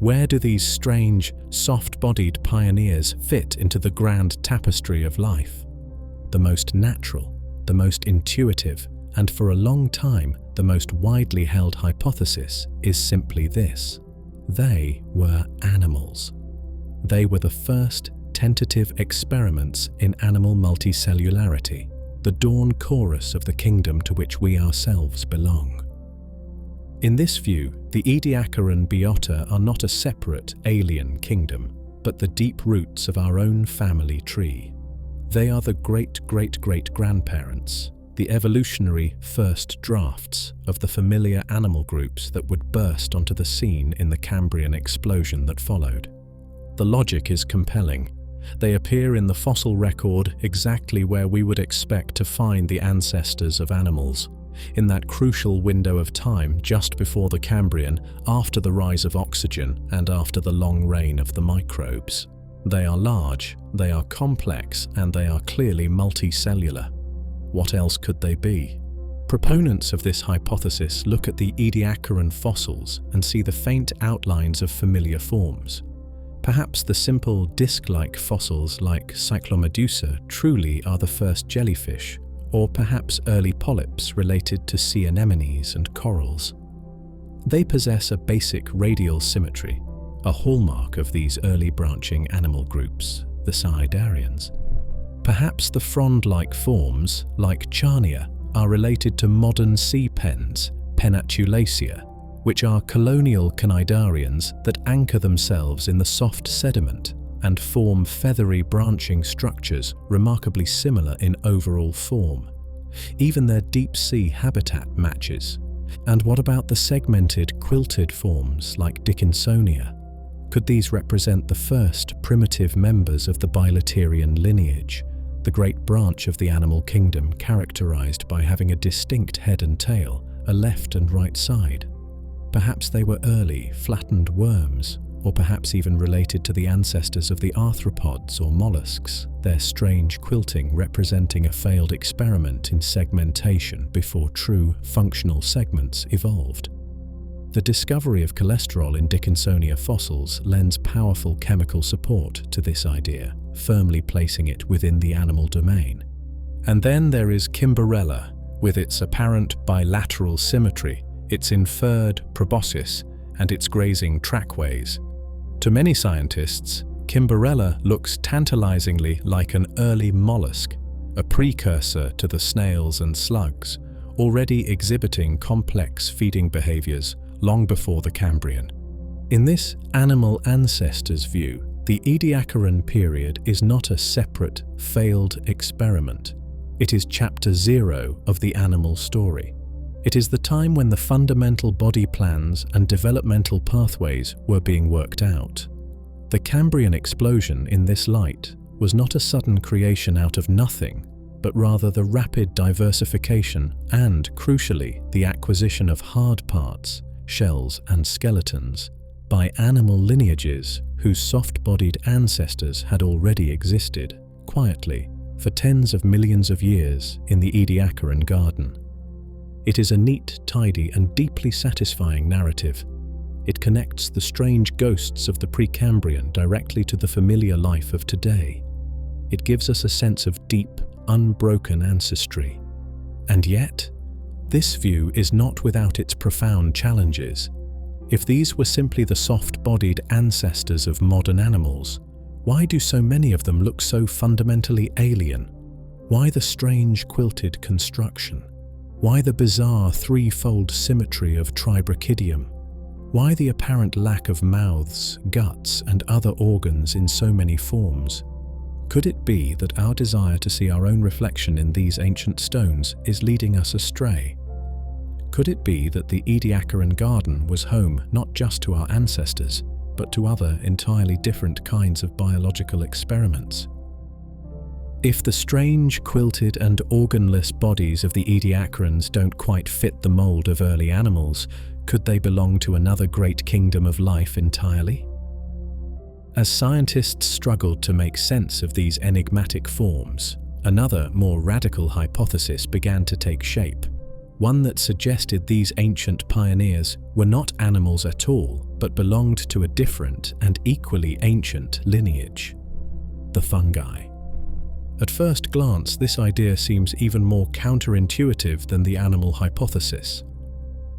Where do these strange, soft-bodied pioneers fit into the grand tapestry of life? The most natural, the most intuitive, and for a long time, the most widely held hypothesis is simply this: they were animals. They were the first tentative experiments in animal multicellularity, the dawn chorus of the kingdom to which we ourselves belong. In this view, the Ediacaran biota are not a separate alien kingdom, but the deep roots of our own family tree. They are the great-great-great-grandparents, the evolutionary first drafts of the familiar animal groups that would burst onto the scene in the Cambrian explosion that followed. The logic is compelling. They appear in the fossil record exactly where we would expect to find the ancestors of animals, in that crucial window of time just before the Cambrian, after the rise of oxygen and after the long reign of the microbes. They are large, they are complex, and they are clearly multicellular. What else could they be? Proponents of this hypothesis look at the Ediacaran fossils and see the faint outlines of familiar forms. Perhaps the simple disc-like fossils like Cyclomedusa truly are the first jellyfish, or perhaps early polyps related to sea anemones and corals. They possess a basic radial symmetry, a hallmark of these early branching animal groups, the cnidarians. Perhaps the frond-like forms, like Charnia, are related to modern sea pens, Penatulacea, which are colonial cnidarians that anchor themselves in the soft sediment and form feathery branching structures remarkably similar in overall form. Even their deep-sea habitat matches. And what about the segmented, quilted forms like Dickinsonia? Could these represent the first primitive members of the bilaterian lineage, the great branch of the animal kingdom characterized by having a distinct head and tail, a left and right side? Perhaps they were early, flattened worms, or perhaps even related to the ancestors of the arthropods or mollusks, their strange quilting representing a failed experiment in segmentation before true, functional segments evolved. The discovery of cholesterol in Dickinsonia fossils lends powerful chemical support to this idea, firmly placing it within the animal domain. And then there is Kimberella, with its apparent bilateral symmetry, its inferred proboscis, and its grazing trackways. To many scientists, Kimberella looks tantalizingly like an early mollusk, a precursor to the snails and slugs, already exhibiting complex feeding behaviors long before the Cambrian. In this animal ancestors view, the Ediacaran period is not a separate, failed experiment. It is chapter 0 of the animal story. It is the time when the fundamental body plans and developmental pathways were being worked out. The Cambrian explosion, in this light, was not a sudden creation out of nothing, but rather the rapid diversification and, crucially, the acquisition of hard parts, shells and skeletons, by animal lineages whose soft-bodied ancestors had already existed, quietly, for tens of millions of years in the Ediacaran garden. It is a neat, tidy, and deeply satisfying narrative. It connects the strange ghosts of the pre-Cambrian directly to the familiar life of today. It gives us a sense of deep, unbroken ancestry. And yet, this view is not without its profound challenges. If these were simply the soft-bodied ancestors of modern animals, why do so many of them look so fundamentally alien? Why the strange quilted construction? Why the bizarre threefold symmetry of Tribrachidium? Why the apparent lack of mouths, guts, and other organs in so many forms? Could it be that our desire to see our own reflection in these ancient stones is leading us astray? Could it be that the Ediacaran garden was home not just to our ancestors, but to other entirely different kinds of biological experiments? If the strange, quilted and organless bodies of the Ediacarans don't quite fit the mold of early animals, could they belong to another great kingdom of life entirely? As scientists struggled to make sense of these enigmatic forms, another, more radical hypothesis began to take shape. one that suggested these ancient pioneers were not animals at all, but belonged to a different and equally ancient lineage: the fungi. At first glance, this idea seems even more counterintuitive than the animal hypothesis.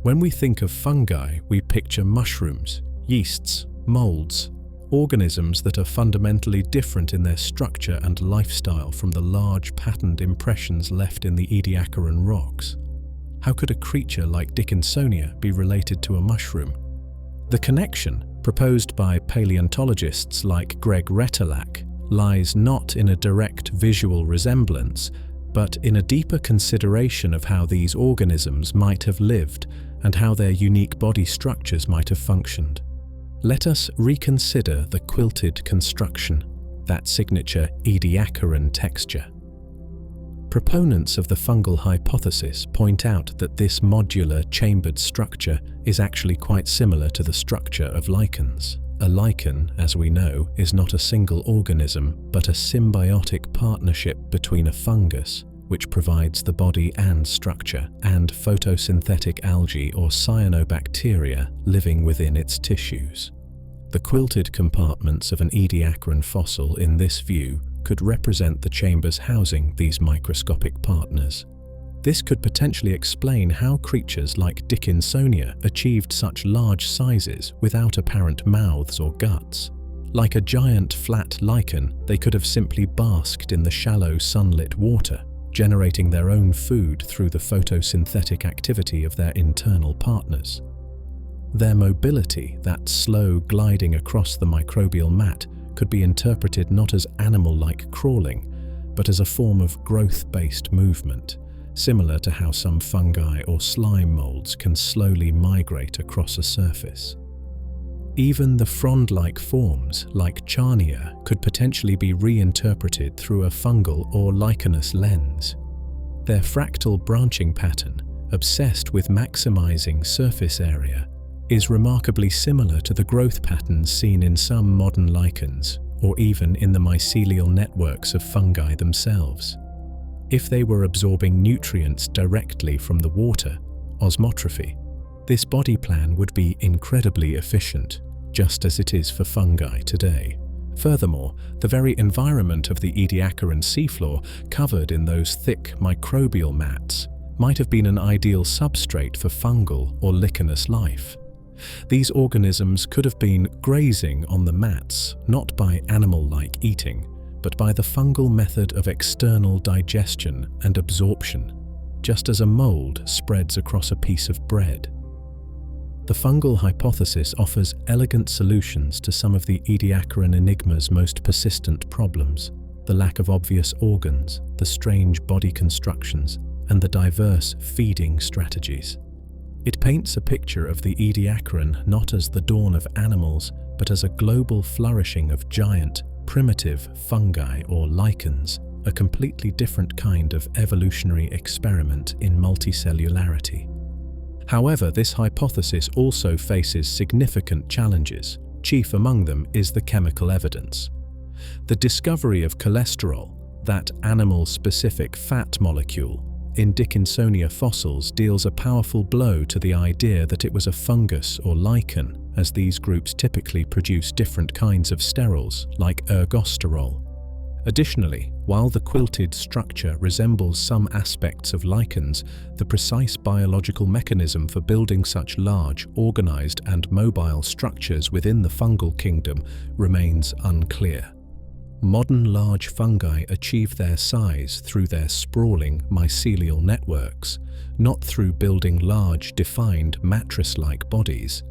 When we think of fungi, we picture mushrooms, yeasts, molds, organisms that are fundamentally different in their structure and lifestyle from the large patterned impressions left in the Ediacaran rocks. How could a creature like Dickinsonia be related to a mushroom? The connection, proposed by paleontologists like Greg Retalak, lies not in a direct visual resemblance, but in a deeper consideration of how these organisms might have lived and how their unique body structures might have functioned. Let us reconsider the quilted construction, that signature Ediacaran texture. Proponents of the fungal hypothesis point out that this modular chambered structure is actually quite similar to the structure of lichens. A lichen, as we know, is not a single organism, but a symbiotic partnership between a fungus, which provides the body and structure, and photosynthetic algae or cyanobacteria living within its tissues. The quilted compartments of an Ediacaran fossil in this view could represent the chambers housing these microscopic partners. This could potentially explain how creatures like Dickinsonia achieved such large sizes without apparent mouths or guts. Like a giant flat lichen, they could have simply basked in the shallow sunlit water, generating their own food through the photosynthetic activity of their internal partners. Their mobility, that slow gliding across the microbial mat, could be interpreted not as animal-like crawling, but as a form of growth-based movement, similar to how some fungi or slime molds can slowly migrate across a surface. Even the frond-like forms, like Charnia, could potentially be reinterpreted through a fungal or lichenous lens. Their fractal branching pattern, obsessed with maximizing surface area, is remarkably similar to the growth patterns seen in some modern lichens, or even in the mycelial networks of fungi themselves. If they were absorbing nutrients directly from the water, osmotrophy, this body plan would be incredibly efficient, just as it is for fungi today. Furthermore, the very environment of the Ediacaran seafloor, covered in those thick microbial mats, might have been an ideal substrate for fungal or lichenous life. These organisms could have been grazing on the mats, not by animal-like eating, but by the fungal method of external digestion and absorption, just as a mold spreads across a piece of bread. The fungal hypothesis offers elegant solutions to some of the Ediacaran enigma's most persistent problems: the lack of obvious organs, the strange body constructions, and the diverse feeding strategies. It paints a picture of the Ediacaran not as the dawn of animals, but as a global flourishing of giant, primitive fungi or lichens, a completely different kind of evolutionary experiment in multicellularity. However, this hypothesis also faces significant challenges. Chief among them is the chemical evidence. The discovery of cholesterol, that animal-specific fat molecule, in Dickinsonia fossils deals a powerful blow to the idea that it was a fungus or lichen, as these groups typically produce different kinds of sterols, like ergosterol. Additionally, while the quilted structure resembles some aspects of lichens, the precise biological mechanism for building such large, organized and mobile structures within the fungal kingdom remains unclear. Modern large fungi achieve their size through their sprawling mycelial networks, not through building large, defined, mattress-like bodies.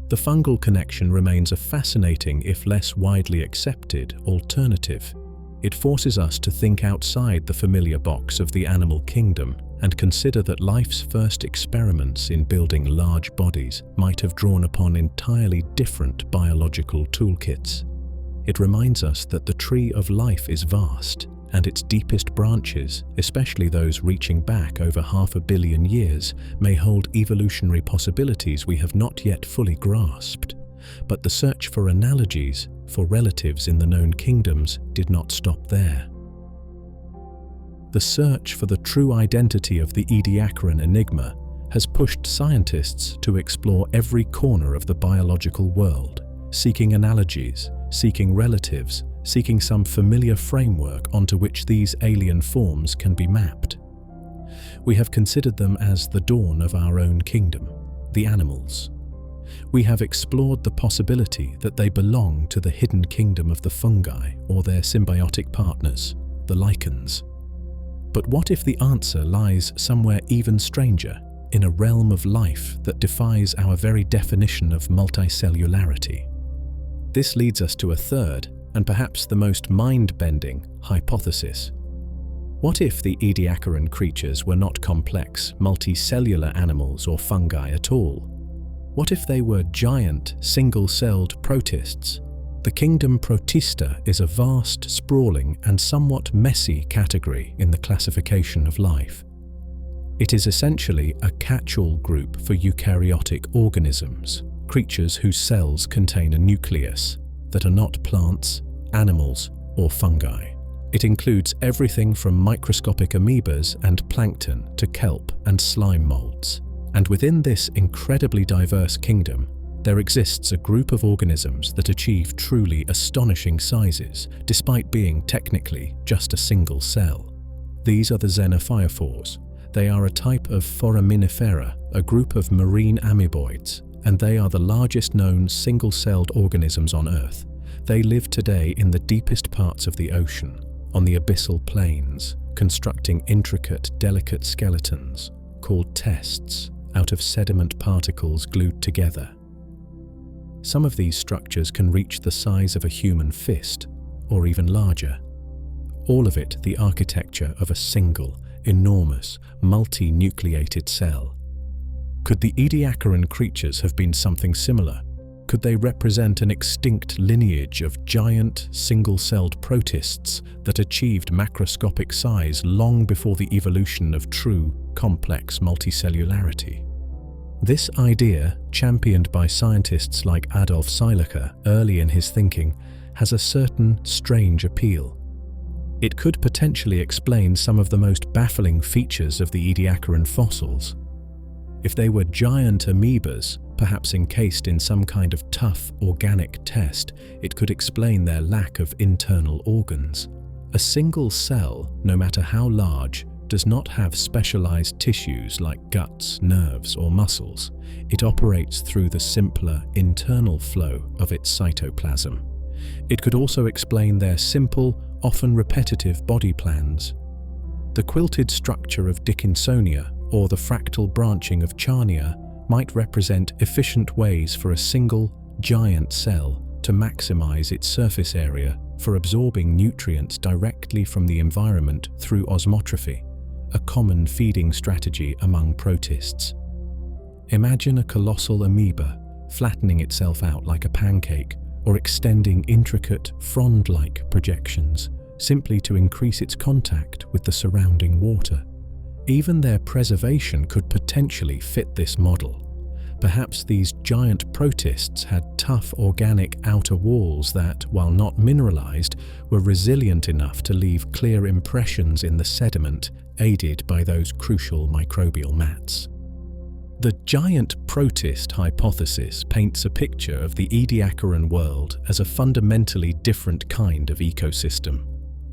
The fungal connection remains a fascinating, if less widely accepted, alternative. It forces us to think outside the familiar box of the animal kingdom and consider that life's first experiments in building large bodies might have drawn upon entirely different biological toolkits. It reminds us that the tree of life is vast, and its deepest branches, especially those reaching back over 500 million years, may hold evolutionary possibilities we have not yet fully grasped. But the search for analogies, for relatives in the known kingdoms, did not stop there. the search for the true identity of the Ediacaran enigma has pushed scientists to explore every corner of the biological world, seeking analogies, seeking relatives, seeking some familiar framework onto which these alien forms can be mapped. We have considered them as the dawn of our own kingdom, the animals. We have explored the possibility that they belong to the hidden kingdom of the fungi or their symbiotic partners, the lichens. But what if the answer lies somewhere even stranger, in a realm of life that defies our very definition of multicellularity? This leads us to a third, and perhaps the most mind-bending, hypothesis. What if the Ediacaran creatures were not complex, multicellular animals or fungi at all? What if they were giant, single-celled protists? The kingdom Protista is a vast, sprawling, and somewhat messy category in the classification of life. It is essentially a catch-all group for eukaryotic organisms, creatures whose cells contain a nucleus, that are not plants, animals, or fungi. It includes everything from microscopic amoebas and plankton to kelp and slime molds. And within this incredibly diverse kingdom, there exists a group of organisms that achieve truly astonishing sizes, despite being technically just a single cell. These are the xenophyrophores. They are a type of foraminifera, a group of marine amoeboids, and they are the largest known single-celled organisms on Earth. They live today in the deepest parts of the ocean, on the abyssal plains, constructing intricate, delicate skeletons, called tests, out of sediment particles glued together. Some of these structures can reach the size of a human fist, or even larger. All of it the architecture of a single, enormous, multi-nucleated cell. Could the Ediacaran creatures have been something similar? Could they represent an extinct lineage of giant, single-celled protists that achieved macroscopic size long before the evolution of true, complex multicellularity? This idea, championed by scientists like Adolf Seilacher early in his thinking, has a certain strange appeal. It could potentially explain some of the most baffling features of the Ediacaran fossils. If they were giant amoebas, perhaps encased in some kind of tough, organic test, it could explain their lack of internal organs. A single cell, no matter how large, does not have specialized tissues like guts, nerves, or muscles. It operates through the simpler, internal flow of its cytoplasm. It could also explain their simple, often repetitive body plans. The quilted structure of Dickinsonia or the fractal branching of Charnia might represent efficient ways for a single, giant cell to maximize its surface area for absorbing nutrients directly from the environment through osmotrophy, a common feeding strategy among protists. Imagine a colossal amoeba flattening itself out like a pancake or extending intricate frond-like projections simply to increase its contact with the surrounding water. Even their preservation could potentially fit this model. Perhaps these giant protists had tough organic outer walls that, while not mineralized, were resilient enough to leave clear impressions in the sediment, aided by those crucial microbial mats. The giant protist hypothesis paints a picture of the Ediacaran world as a fundamentally different kind of ecosystem,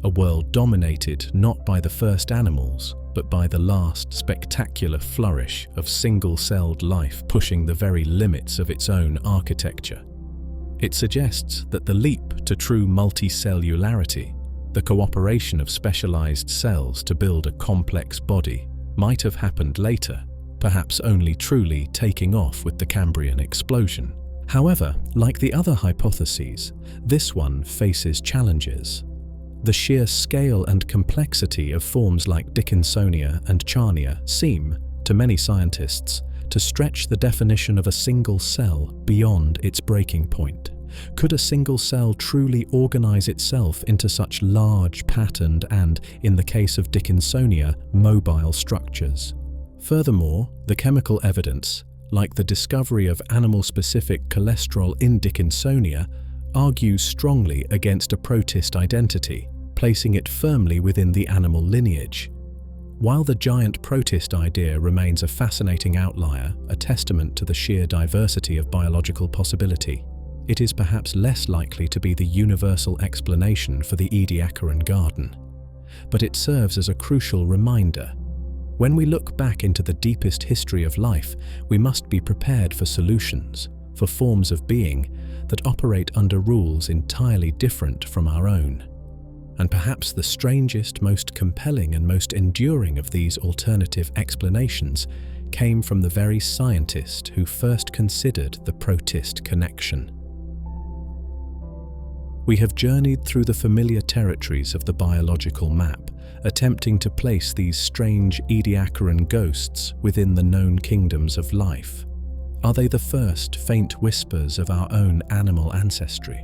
a world dominated not by the first animals, but by the last spectacular flourish of single-celled life pushing the very limits of its own architecture. It suggests that the leap to true multicellularity, the cooperation of specialized cells to build a complex body, might have happened later, perhaps only truly taking off with the Cambrian explosion. However, like the other hypotheses, this one faces challenges. The sheer scale and complexity of forms like Dickinsonia and Charnia seem, to many scientists, to stretch the definition of a single cell beyond its breaking point. Could a single cell truly organize itself into such large, patterned and, in the case of Dickinsonia, mobile structures? Furthermore, the chemical evidence, like the discovery of animal-specific cholesterol in Dickinsonia, argues strongly against a protist identity, placing it firmly within the animal lineage. While the giant protist idea remains a fascinating outlier, a testament to the sheer diversity of biological possibility, it is perhaps less likely to be the universal explanation for the Ediacaran garden. But it serves as a crucial reminder. When we look back into the deepest history of life, we must be prepared for solutions, for forms of being that operate under rules entirely different from our own. And perhaps the strangest, most compelling and most enduring of these alternative explanations came from the very scientist who first considered the protist connection. We have journeyed through the familiar territories of the biological map, attempting to place these strange Ediacaran ghosts within the known kingdoms of life. Are they the first faint whispers of our own animal ancestry?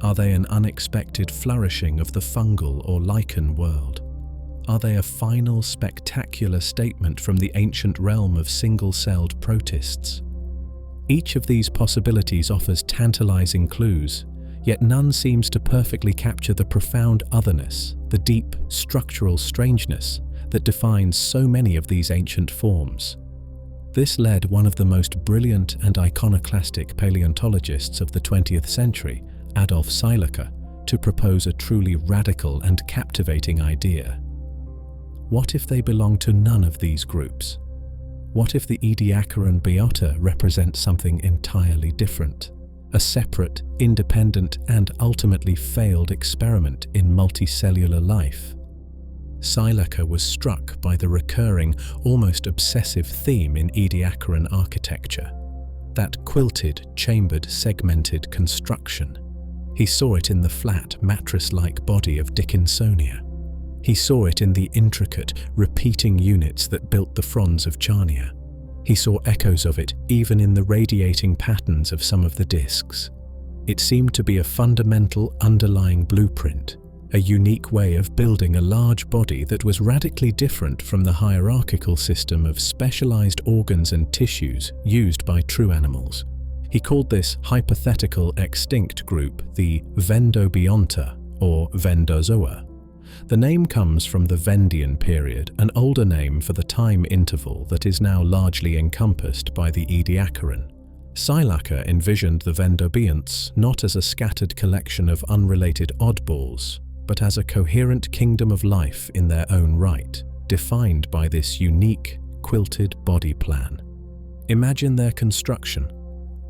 Are they an unexpected flourishing of the fungal or lichen world? Are they a final spectacular statement from the ancient realm of single-celled protists? Each of these possibilities offers tantalizing clues, yet none seems to perfectly capture the profound otherness, the deep structural strangeness that defines so many of these ancient forms. This led one of the most brilliant and iconoclastic paleontologists of the 20th century, Adolf Seilliker, to propose a truly radical and captivating idea. What if they belong to none of these groups? What if the Ediacaran biota represents something entirely different? A separate, independent, and ultimately failed experiment in multicellular life? Seilliker was struck by the recurring, almost obsessive theme in Ediacaran architecture, that quilted, chambered, segmented construction. He saw it in the flat, mattress-like body of Dickinsonia. He saw it in the intricate, repeating units that built the fronds of Charnia. He saw echoes of it even in the radiating patterns of some of the discs. It seemed to be a fundamental underlying blueprint, a unique way of building a large body that was radically different from the hierarchical system of specialized organs and tissues used by true animals. He called this hypothetical extinct group the vendobionta, or vendozoa. The name comes from the Vendian period, an older name for the time interval that is now largely encompassed by the Ediacaran. Seilliker envisioned the vendobionts not as a scattered collection of unrelated oddballs, but as a coherent kingdom of life in their own right, defined by this unique, quilted body plan. Imagine their construction.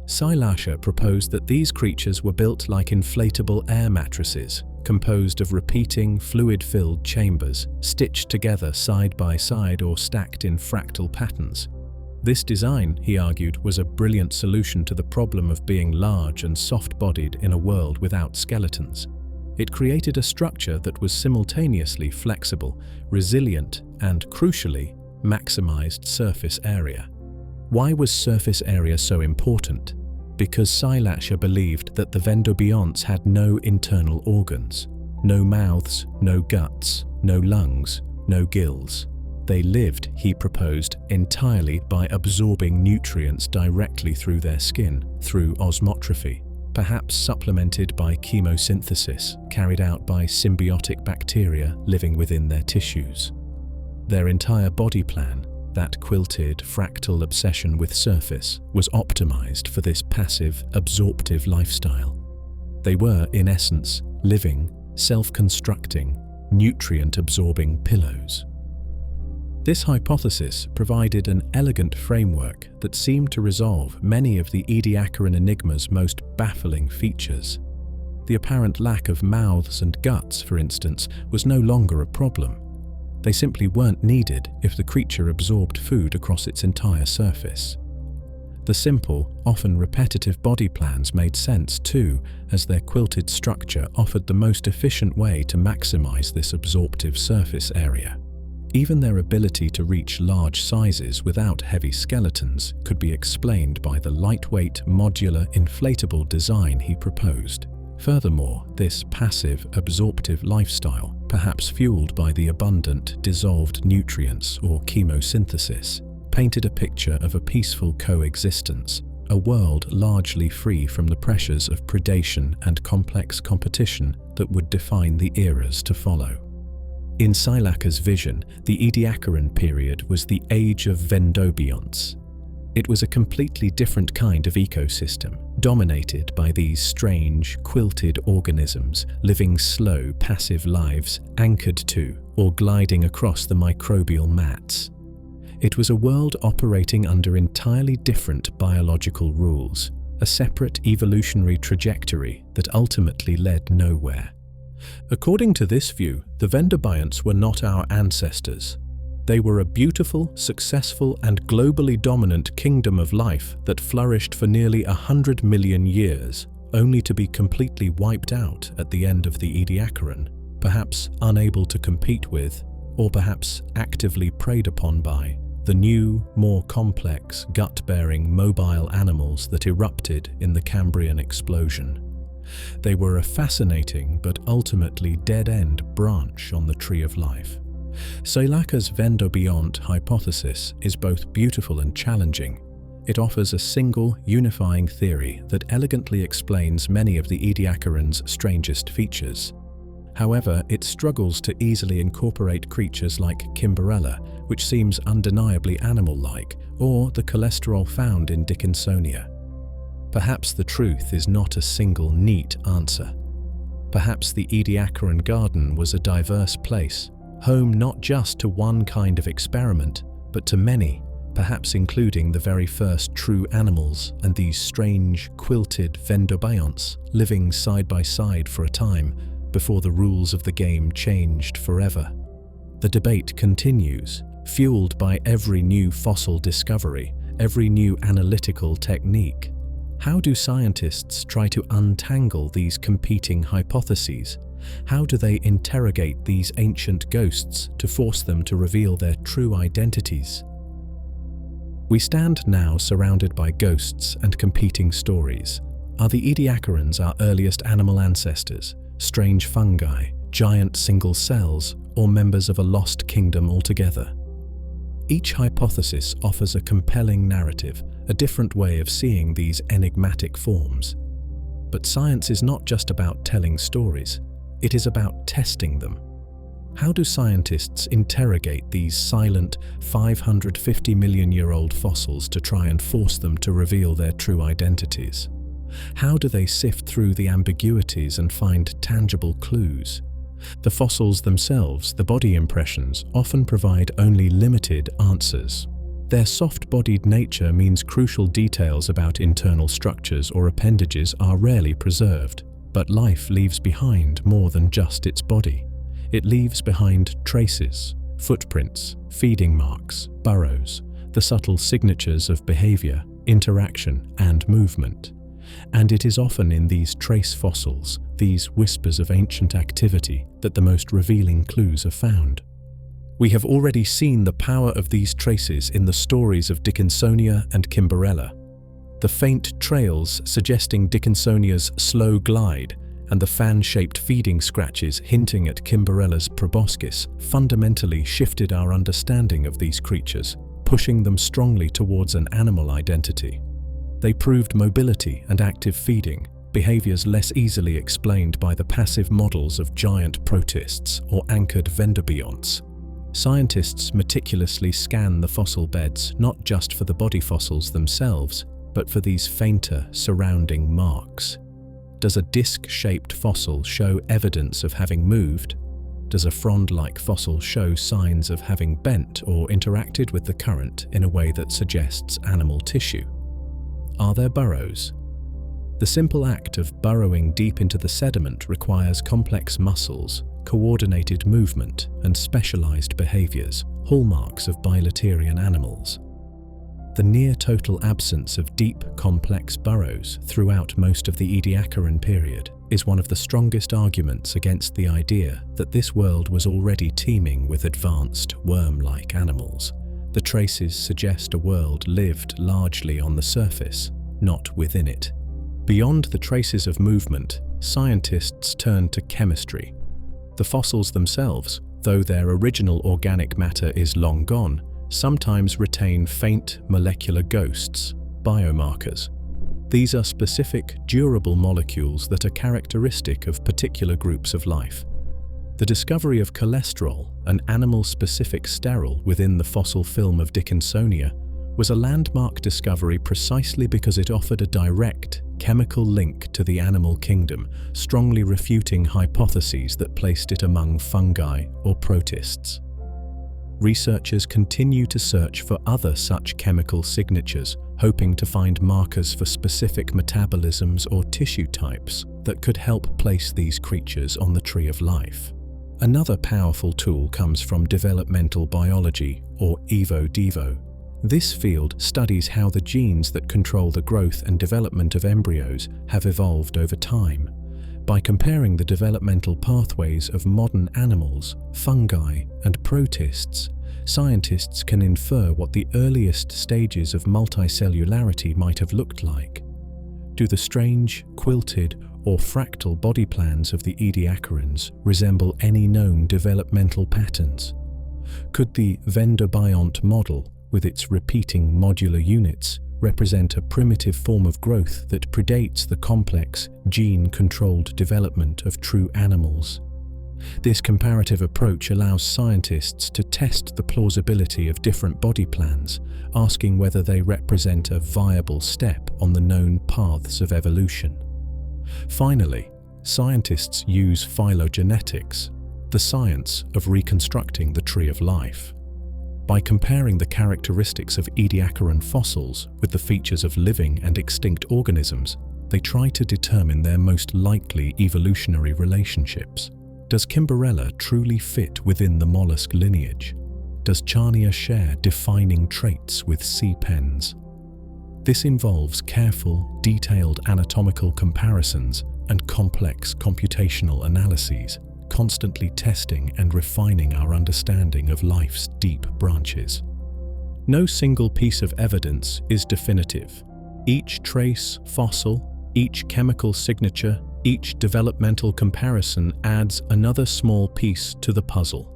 Seilliker proposed that these creatures were built like inflatable air mattresses, composed of repeating, fluid-filled chambers, stitched together side by side or stacked in fractal patterns. This design, he argued, was a brilliant solution to the problem of being large and soft-bodied in a world without skeletons. It created a structure that was simultaneously flexible, resilient, and, crucially, maximized surface area. Why was surface area so important? Because Seilliker believed that the vendobionts had no internal organs, no mouths, no guts, no lungs, no gills. They lived, he proposed, entirely by absorbing nutrients directly through their skin, through osmotrophy, perhaps supplemented by chemosynthesis carried out by symbiotic bacteria living within their tissues. Their entire body plan, that quilted, fractal obsession with surface, was optimized for this passive, absorptive lifestyle. They were, in essence, living, self-constructing, nutrient-absorbing pillows. This hypothesis provided an elegant framework that seemed to resolve many of the Ediacaran enigma's most baffling features. The apparent lack of mouths and guts, for instance, was no longer a problem. They simply weren't needed if the creature absorbed food across its entire surface. The simple, often repetitive body plans made sense too, as their quilted structure offered the most efficient way to maximize this absorptive surface area. Even their ability to reach large sizes without heavy skeletons could be explained by the lightweight, modular, inflatable design he proposed. Furthermore, this passive, absorptive lifestyle, perhaps fueled by the abundant, dissolved nutrients or chemosynthesis, painted a picture of a peaceful coexistence, a world largely free from the pressures of predation and complex competition that would define the eras to follow. In Ediakra's vision, the Ediacaran period was the age of vendobionts. It was a completely different kind of ecosystem, dominated by these strange, quilted organisms living slow, passive lives anchored to or gliding across the microbial mats. It was a world operating under entirely different biological rules, a separate evolutionary trajectory that ultimately led nowhere. According to this view, the vendobionts were not our ancestors. They were a beautiful, successful, and globally dominant kingdom of life that flourished for nearly 100 million years, only to be completely wiped out at the end of the Ediacaran, perhaps unable to compete with, or perhaps actively preyed upon by, the new, more complex, gut-bearing mobile animals that erupted in the Cambrian explosion. They were a fascinating but ultimately dead-end branch on the tree of life. Ediakra's vendobiont hypothesis is both beautiful and challenging. It offers a single, unifying theory that elegantly explains many of the Ediacaran's strangest features. However, it struggles to easily incorporate creatures like Kimberella, which seems undeniably animal-like, or the cholesterol found in Dickinsonia. Perhaps the truth is not a single neat answer. Perhaps the Ediacaran garden was a diverse place, home not just to one kind of experiment, but to many, perhaps including the very first true animals and these strange, quilted vendobionts living side by side for a time before the rules of the game changed forever. The debate continues, fueled by every new fossil discovery, every new analytical technique. How do scientists try to untangle these competing hypotheses? How do they interrogate these ancient ghosts to force them to reveal their true identities? We stand now surrounded by ghosts and competing stories. Are the Ediacarans our earliest animal ancestors, strange fungi, giant single cells, or members of a lost kingdom altogether? Each hypothesis offers a compelling narrative, a different way of seeing these enigmatic forms. But science is not just about telling stories, it is about testing them. How do scientists interrogate these silent, 550 million-year-old fossils to try and force them to reveal their true identities? How do they sift through the ambiguities and find tangible clues? The fossils themselves, the body impressions, often provide only limited answers. Their soft-bodied nature means crucial details about internal structures or appendages are rarely preserved. But life leaves behind more than just its body. It leaves behind traces, footprints, feeding marks, burrows, the subtle signatures of behavior, interaction, and movement. And it is often in these trace fossils, these whispers of ancient activity, that the most revealing clues are found. We have already seen the power of these traces in the stories of Dickinsonia and Kimberella. The faint trails suggesting Dickinsonia's slow glide and the fan-shaped feeding scratches hinting at Kimberella's proboscis fundamentally shifted our understanding of these creatures, pushing them strongly towards an animal identity. They proved mobility and active feeding, behaviors less easily explained by the passive models of giant protists or anchored vendobionts. Scientists meticulously scan the fossil beds not just for the body fossils themselves, but for these fainter surrounding marks. Does a disc-shaped fossil show evidence of having moved? Does a frond-like fossil show signs of having bent or interacted with the current in a way that suggests animal tissue? Are there burrows? The simple act of burrowing deep into the sediment requires complex muscles, coordinated movement, and specialized behaviors, hallmarks of bilaterian animals. The near-total absence of deep, complex burrows throughout most of the Ediacaran period is one of the strongest arguments against the idea that this world was already teeming with advanced, worm-like animals. The traces suggest a world lived largely on the surface, not within it. Beyond the traces of movement, scientists turn to chemistry. The fossils themselves, though their original organic matter is long gone, sometimes retain faint molecular ghosts, biomarkers. These are specific, durable molecules that are characteristic of particular groups of life. The discovery of cholesterol, an animal-specific sterol within the fossil film of Dickinsonia, was a landmark discovery precisely because it offered a direct chemical link to the animal kingdom, strongly refuting hypotheses that placed it among fungi or protists. Researchers continue to search for other such chemical signatures, hoping to find markers for specific metabolisms or tissue types that could help place these creatures on the tree of life. Another powerful tool comes from developmental biology, or evo-devo. This field studies how the genes that control the growth and development of embryos have evolved over time. By comparing the developmental pathways of modern animals, fungi, and protists, scientists can infer what the earliest stages of multicellularity might have looked like. Do the strange, quilted, or fractal body plans of the Ediacarans resemble any known developmental patterns? Could the vendobiont model, with its repeating modular units, represent a primitive form of growth that predates the complex, gene-controlled development of true animals? This comparative approach allows scientists to test the plausibility of different body plans, asking whether they represent a viable step on the known paths of evolution. Finally, scientists use phylogenetics, the science of reconstructing the tree of life. By comparing the characteristics of Ediacaran fossils with the features of living and extinct organisms, they try to determine their most likely evolutionary relationships. Does Kimberella truly fit within the mollusk lineage? Does Charnia share defining traits with sea pens? This involves careful, detailed anatomical comparisons and complex computational analyses, constantly testing and refining our understanding of life's deep branches. No single piece of evidence is definitive. Each trace, fossil, each chemical signature, each developmental comparison adds another small piece to the puzzle.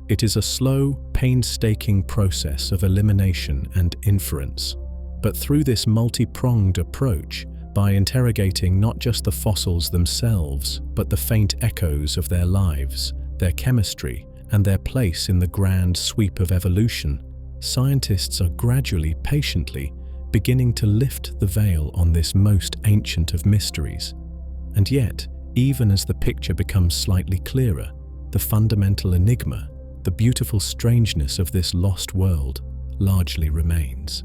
It is a slow, painstaking process of elimination and inference. But through this multi-pronged approach, by interrogating not just the fossils themselves, but the faint echoes of their lives, their chemistry, and their place in the grand sweep of evolution, scientists are gradually, patiently, beginning to lift the veil on this most ancient of mysteries. And yet, even as the picture becomes slightly clearer, the fundamental enigma, the beautiful strangeness of this lost world, largely remains.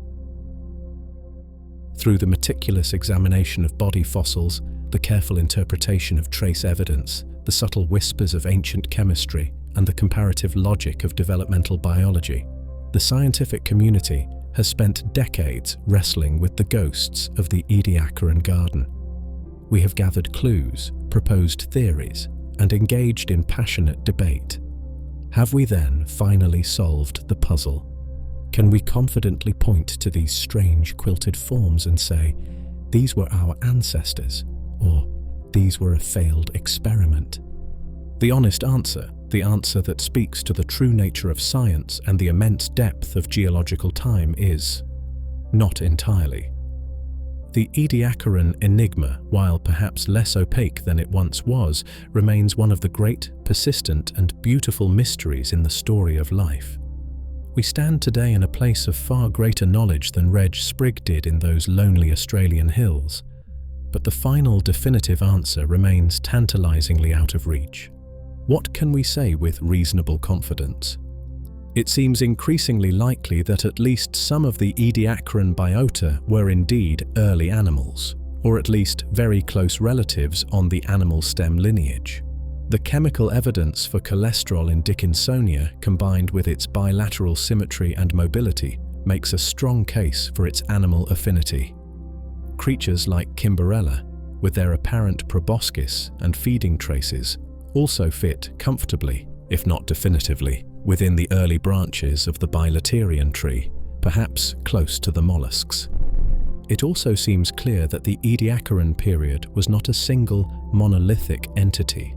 Through the meticulous examination of body fossils, the careful interpretation of trace evidence, the subtle whispers of ancient chemistry, and the comparative logic of developmental biology, the scientific community has spent decades wrestling with the ghosts of the Ediacaran garden. We have gathered clues, proposed theories, and engaged in passionate debate. Have we then finally solved the puzzle? Can we confidently point to these strange quilted forms and say, these were our ancestors, or these were a failed experiment? The honest answer, the answer that speaks to the true nature of science and the immense depth of geological time, is not entirely. The Ediacaran enigma, while perhaps less opaque than it once was, remains one of the great, persistent, and beautiful mysteries in the story of life. We stand today in a place of far greater knowledge than Reg Sprigg did in those lonely Australian hills, but the final definitive answer remains tantalizingly out of reach. What can we say with reasonable confidence? It seems increasingly likely that at least some of the Ediacaran biota were indeed early animals, or at least very close relatives on the animal stem lineage. The chemical evidence for cholesterol in Dickinsonia, combined with its bilateral symmetry and mobility, makes a strong case for its animal affinity. Creatures like Kimberella, with their apparent proboscis and feeding traces, also fit comfortably, if not definitively, within the early branches of the bilaterian tree, perhaps close to the mollusks. It also seems clear that the Ediacaran period was not a single monolithic entity.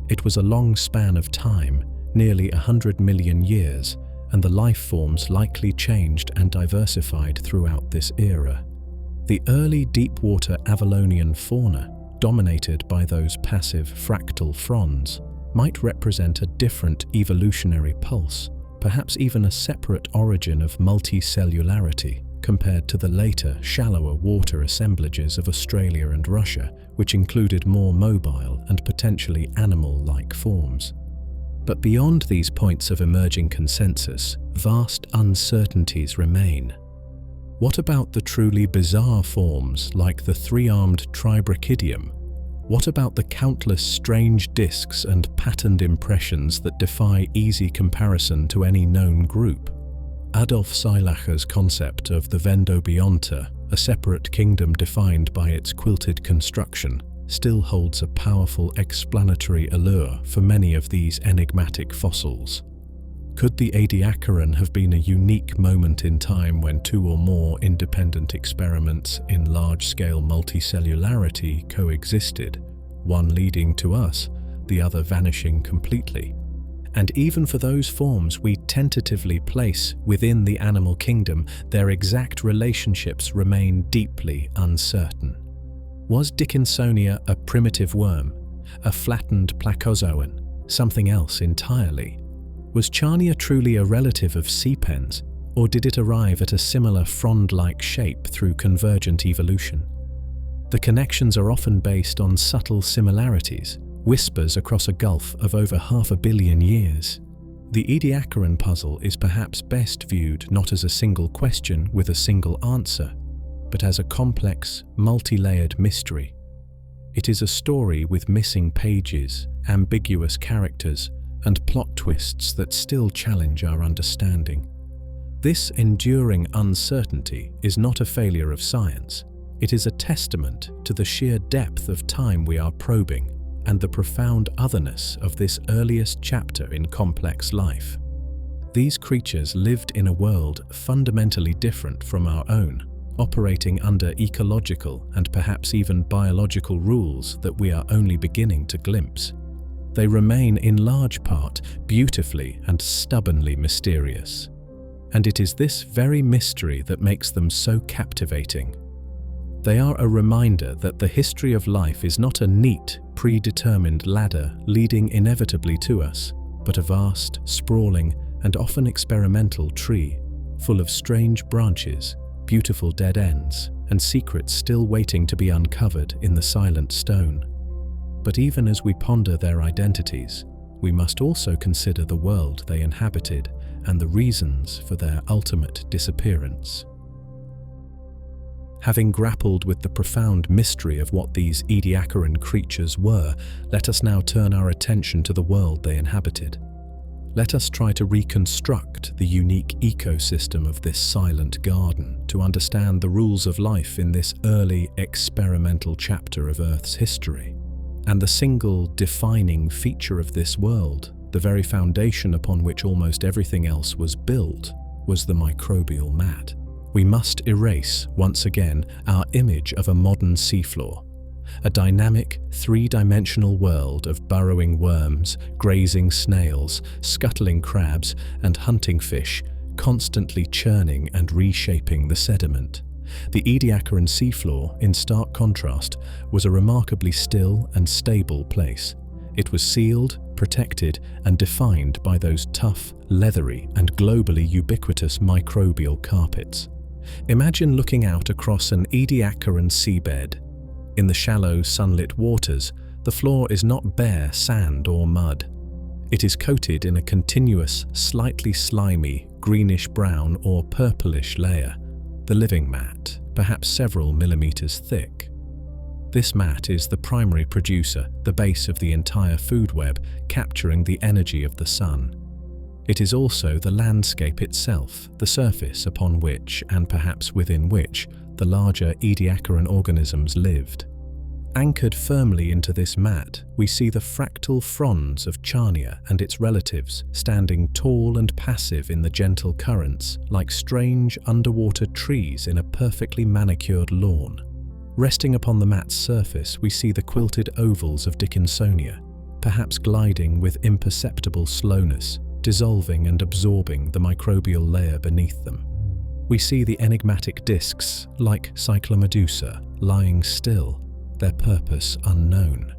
It was a long span of time, nearly 100 million years, and the life forms likely changed and diversified throughout this era. The early deep-water Avalonian fauna, dominated by those passive fractal fronds, might represent a different evolutionary pulse, perhaps even a separate origin of multicellularity compared to the later, shallower water assemblages of Australia and Russia, which included more mobile and potentially animal-like forms. But beyond these points of emerging consensus, vast uncertainties remain. What about the truly bizarre forms like the three-armed tribrachidium? What about the countless strange discs and patterned impressions that defy easy comparison to any known group? Adolf Seilacher's concept of the vendobiont, a separate kingdom defined by its quilted construction, still holds a powerful explanatory allure for many of these enigmatic fossils. Could the Ediacaran have been a unique moment in time when two or more independent experiments in large-scale multicellularity coexisted, one leading to us, the other vanishing completely? And even for those forms we tentatively place within the animal kingdom, their exact relationships remain deeply uncertain. Was Dickinsonia a primitive worm, a flattened placozoan, something else entirely? Was Charnia truly a relative of seapens, or did it arrive at a similar frond-like shape through convergent evolution? The connections are often based on subtle similarities, whispers across a gulf of over 500 million years. The Ediacaran puzzle is perhaps best viewed not as a single question with a single answer, but as a complex, multi-layered mystery. It is a story with missing pages, ambiguous characters, and plot twists that still challenge our understanding. This enduring uncertainty is not a failure of science. It is a testament to the sheer depth of time we are probing and the profound otherness of this earliest chapter in complex life. These creatures lived in a world fundamentally different from our own, operating under ecological and perhaps even biological rules that we are only beginning to glimpse. They remain in large part beautifully and stubbornly mysterious. And it is this very mystery that makes them so captivating. They are a reminder that the history of life is not a neat, predetermined ladder leading inevitably to us, but a vast, sprawling, and often experimental tree, full of strange branches, beautiful dead ends, and secrets still waiting to be uncovered in the silent stone. But even as we ponder their identities, we must also consider the world they inhabited and the reasons for their ultimate disappearance. Having grappled with the profound mystery of what these Ediacaran creatures were, let us now turn our attention to the world they inhabited. Let us try to reconstruct the unique ecosystem of this silent garden to understand the rules of life in this early experimental chapter of Earth's history. And the single defining feature of this world, the very foundation upon which almost everything else was built, was the microbial mat. We must erase, once again, our image of a modern seafloor, a dynamic, three-dimensional world of burrowing worms, grazing snails, scuttling crabs, and hunting fish, constantly churning and reshaping the sediment. The Ediacaran seafloor, in stark contrast, was a remarkably still and stable place. It was sealed, protected, and defined by those tough, leathery, and globally ubiquitous microbial carpets. Imagine looking out across an Ediacaran seabed. In the shallow, sunlit waters, the floor is not bare sand or mud. It is coated in a continuous, slightly slimy, greenish-brown or purplish layer, the living mat, perhaps several millimeters thick. This mat is the primary producer, the base of the entire food web, capturing the energy of the sun. It is also the landscape itself, the surface upon which, and perhaps within which, the larger Ediacaran organisms lived. Anchored firmly into this mat, we see the fractal fronds of Charnia and its relatives, standing tall and passive in the gentle currents, like strange underwater trees in a perfectly manicured lawn. Resting upon the mat's surface, we see the quilted ovals of Dickinsonia, perhaps gliding with imperceptible slowness, dissolving and absorbing the microbial layer beneath them. We see the enigmatic discs, like Cyclomedusa, lying still, their purpose unknown.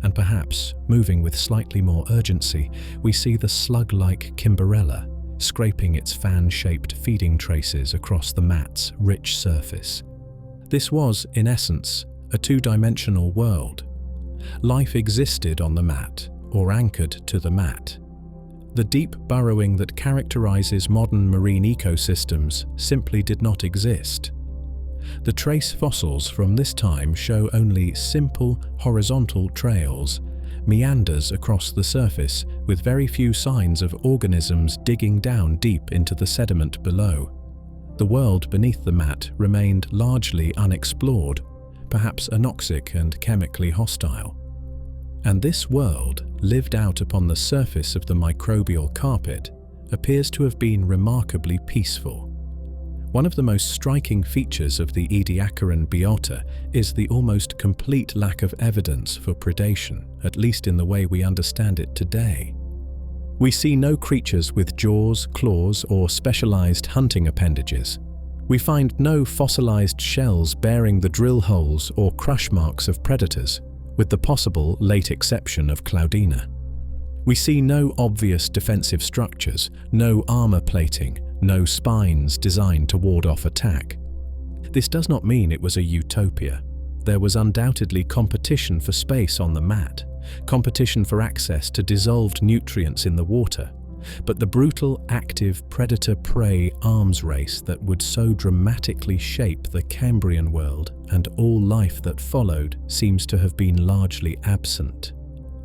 And perhaps, moving with slightly more urgency, we see the slug-like Kimberella scraping its fan-shaped feeding traces across the mat's rich surface. This was, in essence, a two-dimensional world. Life existed on the mat, or anchored to the mat. The deep burrowing that characterizes modern marine ecosystems simply did not exist. The trace fossils from this time show only simple horizontal trails, meanders across the surface with very few signs of organisms digging down deep into the sediment below. The world beneath the mat remained largely unexplored, perhaps anoxic and chemically hostile. And this world, lived out upon the surface of the microbial carpet, appears to have been remarkably peaceful. One of the most striking features of the Ediacaran biota is the almost complete lack of evidence for predation, at least in the way we understand it today. We see no creatures with jaws, claws, or specialized hunting appendages. We find no fossilized shells bearing the drill holes or crush marks of predators, with the possible late exception of Cloudina. We see no obvious defensive structures, no armor plating, no spines designed to ward off attack. This does not mean it was a utopia. There was undoubtedly competition for space on the mat, competition for access to dissolved nutrients in the water, but the brutal, active predator-prey arms race that would so dramatically shape the Cambrian world and all life that followed seems to have been largely absent.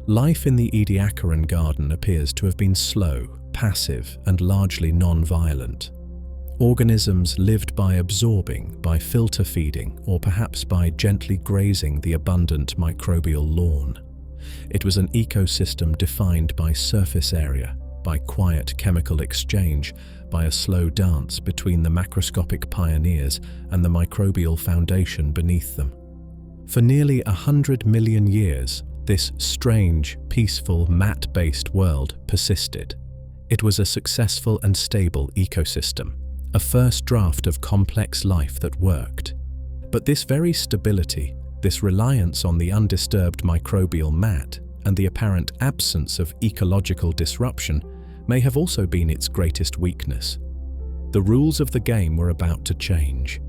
Life in the Ediacaran garden appears to have been slow, passive, and largely non-violent. Organisms lived by absorbing, by filter feeding, or perhaps by gently grazing the abundant microbial lawn. It was an ecosystem defined by surface area, by quiet chemical exchange, by a slow dance between the macroscopic pioneers and the microbial foundation beneath them. For nearly 100 million years, this strange, peaceful, mat-based world persisted. It was a successful and stable ecosystem, a first draft of complex life that worked. But this very stability, this reliance on the undisturbed microbial mat, and the apparent absence of ecological disruption may have also been its greatest weakness. The rules of the game were about to change.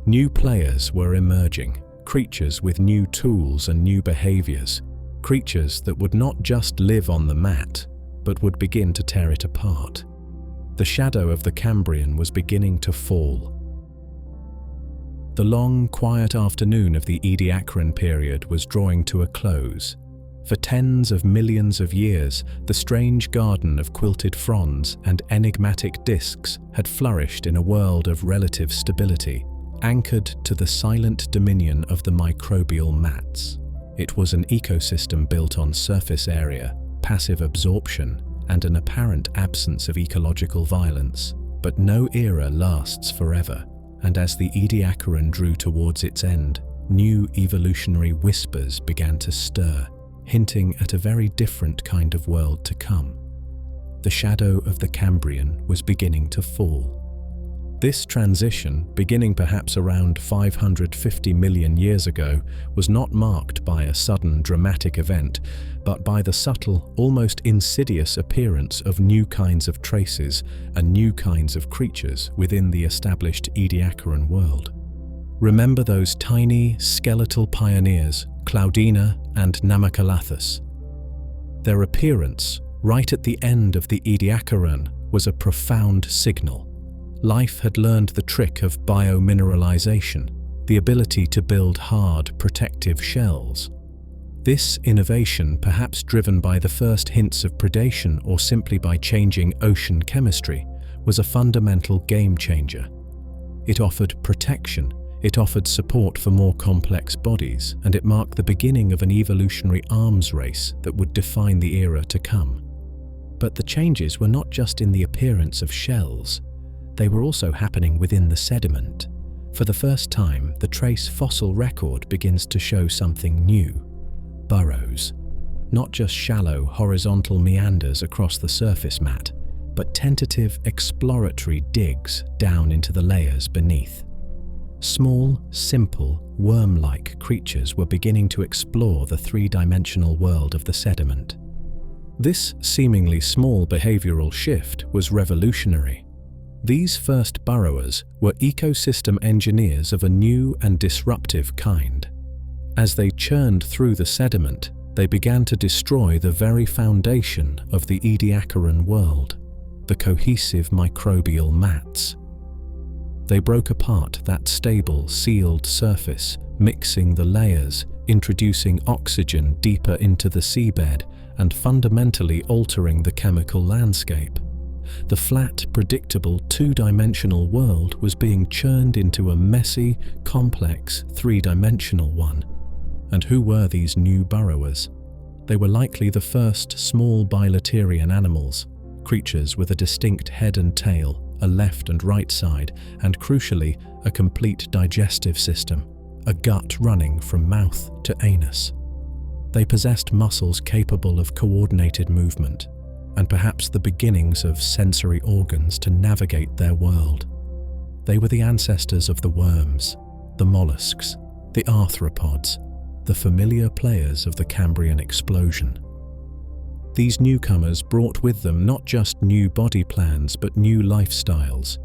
New players were emerging, creatures with new tools and new behaviors, creatures that would not just live on the mat, but would begin to tear it apart. The shadow of the Cambrian was beginning to fall. The long, quiet afternoon of the Ediacaran period was drawing to a close. For tens of millions of years, the strange garden of quilted fronds and enigmatic discs had flourished in a world of relative stability, anchored to the silent dominion of the microbial mats. It was an ecosystem built on surface area, passive absorption, and an apparent absence of ecological violence. But no era lasts forever, and as the Ediacaran drew towards its end, new evolutionary whispers began to stir, hinting at a very different kind of world to come. The shadow of the Cambrian was beginning to fall. This transition, beginning perhaps around 550 million years ago, was not marked by a sudden dramatic event, but by the subtle, almost insidious appearance of new kinds of traces and new kinds of creatures within the established Ediacaran world. Remember those tiny, skeletal pioneers, Cloudina and Namacalathus. Their appearance, right at the end of the Ediacaran, was a profound signal. Life had learned the trick of biomineralization, the ability to build hard, protective shells. This innovation, perhaps driven by the first hints of predation or simply by changing ocean chemistry, was a fundamental game changer. It offered protection, it offered support for more complex bodies, and it marked the beginning of an evolutionary arms race that would define the era to come. But the changes were not just in the appearance of shells. They were also happening within the sediment. For the first time, the trace fossil record begins to show something new. Burrows. Not just shallow, horizontal meanders across the surface mat, but tentative, exploratory digs down into the layers beneath. Small, simple, worm-like creatures were beginning to explore the three-dimensional world of the sediment. This seemingly small behavioral shift was revolutionary. These first burrowers were ecosystem engineers of a new and disruptive kind. As they churned through the sediment, they began to destroy the very foundation of the Ediacaran world, the cohesive microbial mats. They broke apart that stable, sealed surface, mixing the layers, introducing oxygen deeper into the seabed, and fundamentally altering the chemical landscape. The flat, predictable, two-dimensional world was being churned into a messy, complex, three-dimensional one. And who were these new burrowers? They were likely the first small bilaterian animals, creatures with a distinct head and tail, a left and right side, and crucially, a complete digestive system, a gut running from mouth to anus. They possessed muscles capable of coordinated movement, and perhaps the beginnings of sensory organs to navigate their world. They were the ancestors of the worms, the mollusks, the arthropods, the familiar players of the Cambrian explosion. These newcomers brought with them not just new body plans but new lifestyles.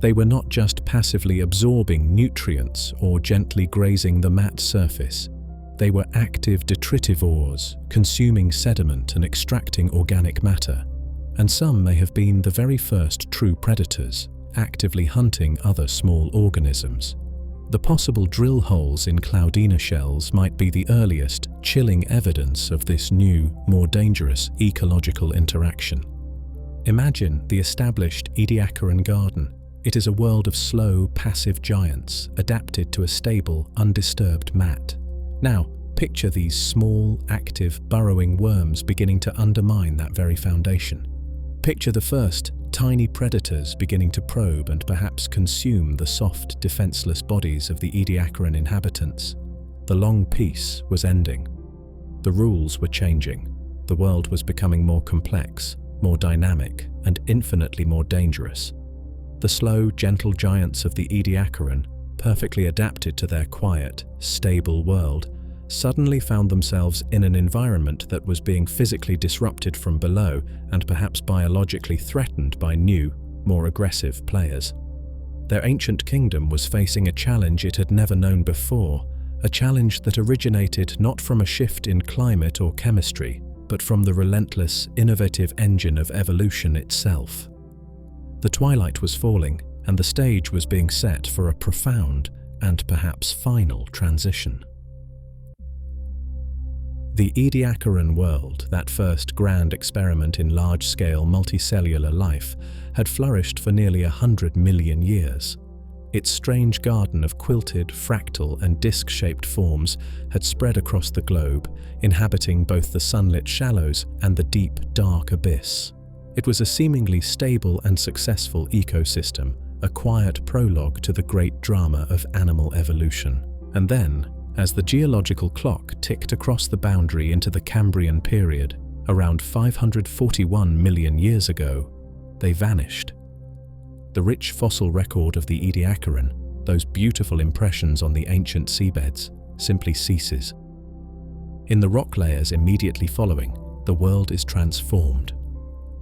They were not just passively absorbing nutrients or gently grazing the mat surface. They were active detritivores, consuming sediment and extracting organic matter. And some may have been the very first true predators, actively hunting other small organisms. The possible drill holes in Cloudina shells might be the earliest, chilling evidence of this new, more dangerous ecological interaction. Imagine the established Ediacaran garden. It is a world of slow, passive giants, adapted to a stable, undisturbed mat. Now, picture these small, active, burrowing worms beginning to undermine that very foundation. Picture the first, tiny predators beginning to probe and perhaps consume the soft, defenseless bodies of the Ediacaran inhabitants. The long peace was ending. The rules were changing. The world was becoming more complex, more dynamic, and infinitely more dangerous. The slow, gentle giants of the Ediacaran, perfectly adapted to their quiet, stable world, suddenly found themselves in an environment that was being physically disrupted from below and perhaps biologically threatened by new, more aggressive players. Their ancient kingdom was facing a challenge it had never known before, a challenge that originated not from a shift in climate or chemistry, but from the relentless, innovative engine of evolution itself. The twilight was falling, and the stage was being set for a profound and perhaps final transition. The Ediacaran world, that first grand experiment in large-scale multicellular life, had flourished for nearly 100 million years. Its strange garden of quilted, fractal and disc-shaped forms had spread across the globe, inhabiting both the sunlit shallows and the deep, dark abyss. It was a seemingly stable and successful ecosystem, a quiet prologue to the great drama of animal evolution. And then, as the geological clock ticked across the boundary into the Cambrian period, around 541 million years ago, they vanished. The rich fossil record of the Ediacaran, those beautiful impressions on the ancient seabeds, simply ceases. In the rock layers immediately following, the world is transformed.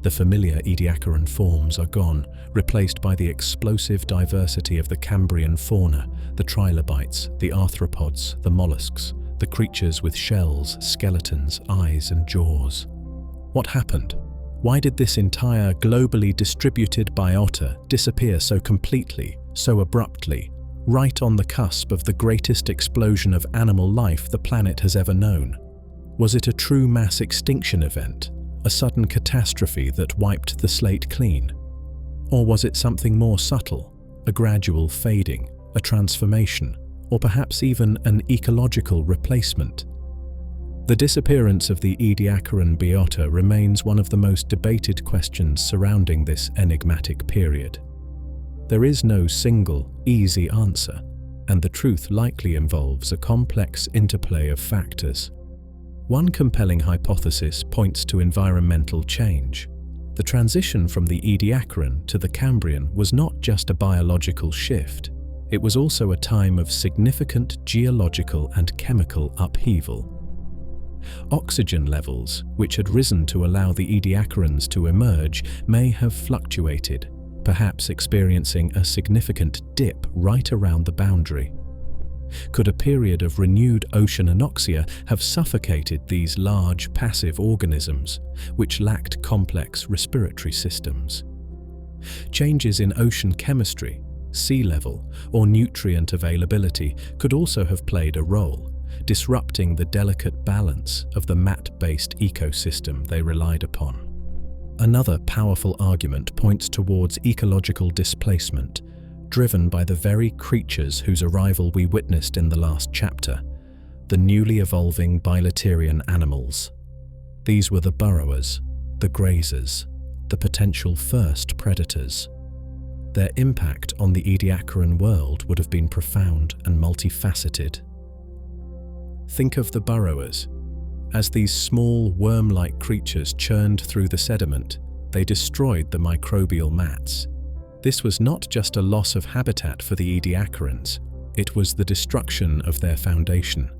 The familiar Ediacaran forms are gone, replaced by the explosive diversity of the Cambrian fauna, the trilobites, the arthropods, the mollusks, the creatures with shells, skeletons, eyes and jaws. What happened? Why did this entire globally distributed biota disappear so completely, so abruptly, right on the cusp of the greatest explosion of animal life the planet has ever known? Was it a true mass extinction event? A sudden catastrophe that wiped the slate clean? Or was it something more subtle, a gradual fading, a transformation, or perhaps even an ecological replacement? The disappearance of the Ediacaran biota remains one of the most debated questions surrounding this enigmatic period. There is no single, easy answer, and the truth likely involves a complex interplay of factors. One compelling hypothesis points to environmental change. The transition from the Ediacaran to the Cambrian was not just a biological shift. it was also a time of significant geological and chemical upheaval. Oxygen levels, which had risen to allow the Ediacarans to emerge, may have fluctuated, perhaps experiencing a significant dip right around the boundary. Could a period of renewed ocean anoxia have suffocated these large passive organisms, which lacked complex respiratory systems? Changes in ocean chemistry, sea level, or nutrient availability could also have played a role, disrupting the delicate balance of the mat-based ecosystem they relied upon. Another powerful argument points towards ecological displacement, driven by the very creatures whose arrival we witnessed in the last chapter, the newly evolving bilaterian animals. These were the burrowers, the grazers, the potential first predators. Their impact on the Ediacaran world would have been profound and multifaceted. Think of the burrowers. As these small, worm-like creatures churned through the sediment, they destroyed the microbial mats. This was not just a loss of habitat for the Ediacarans, it was the destruction of their foundation.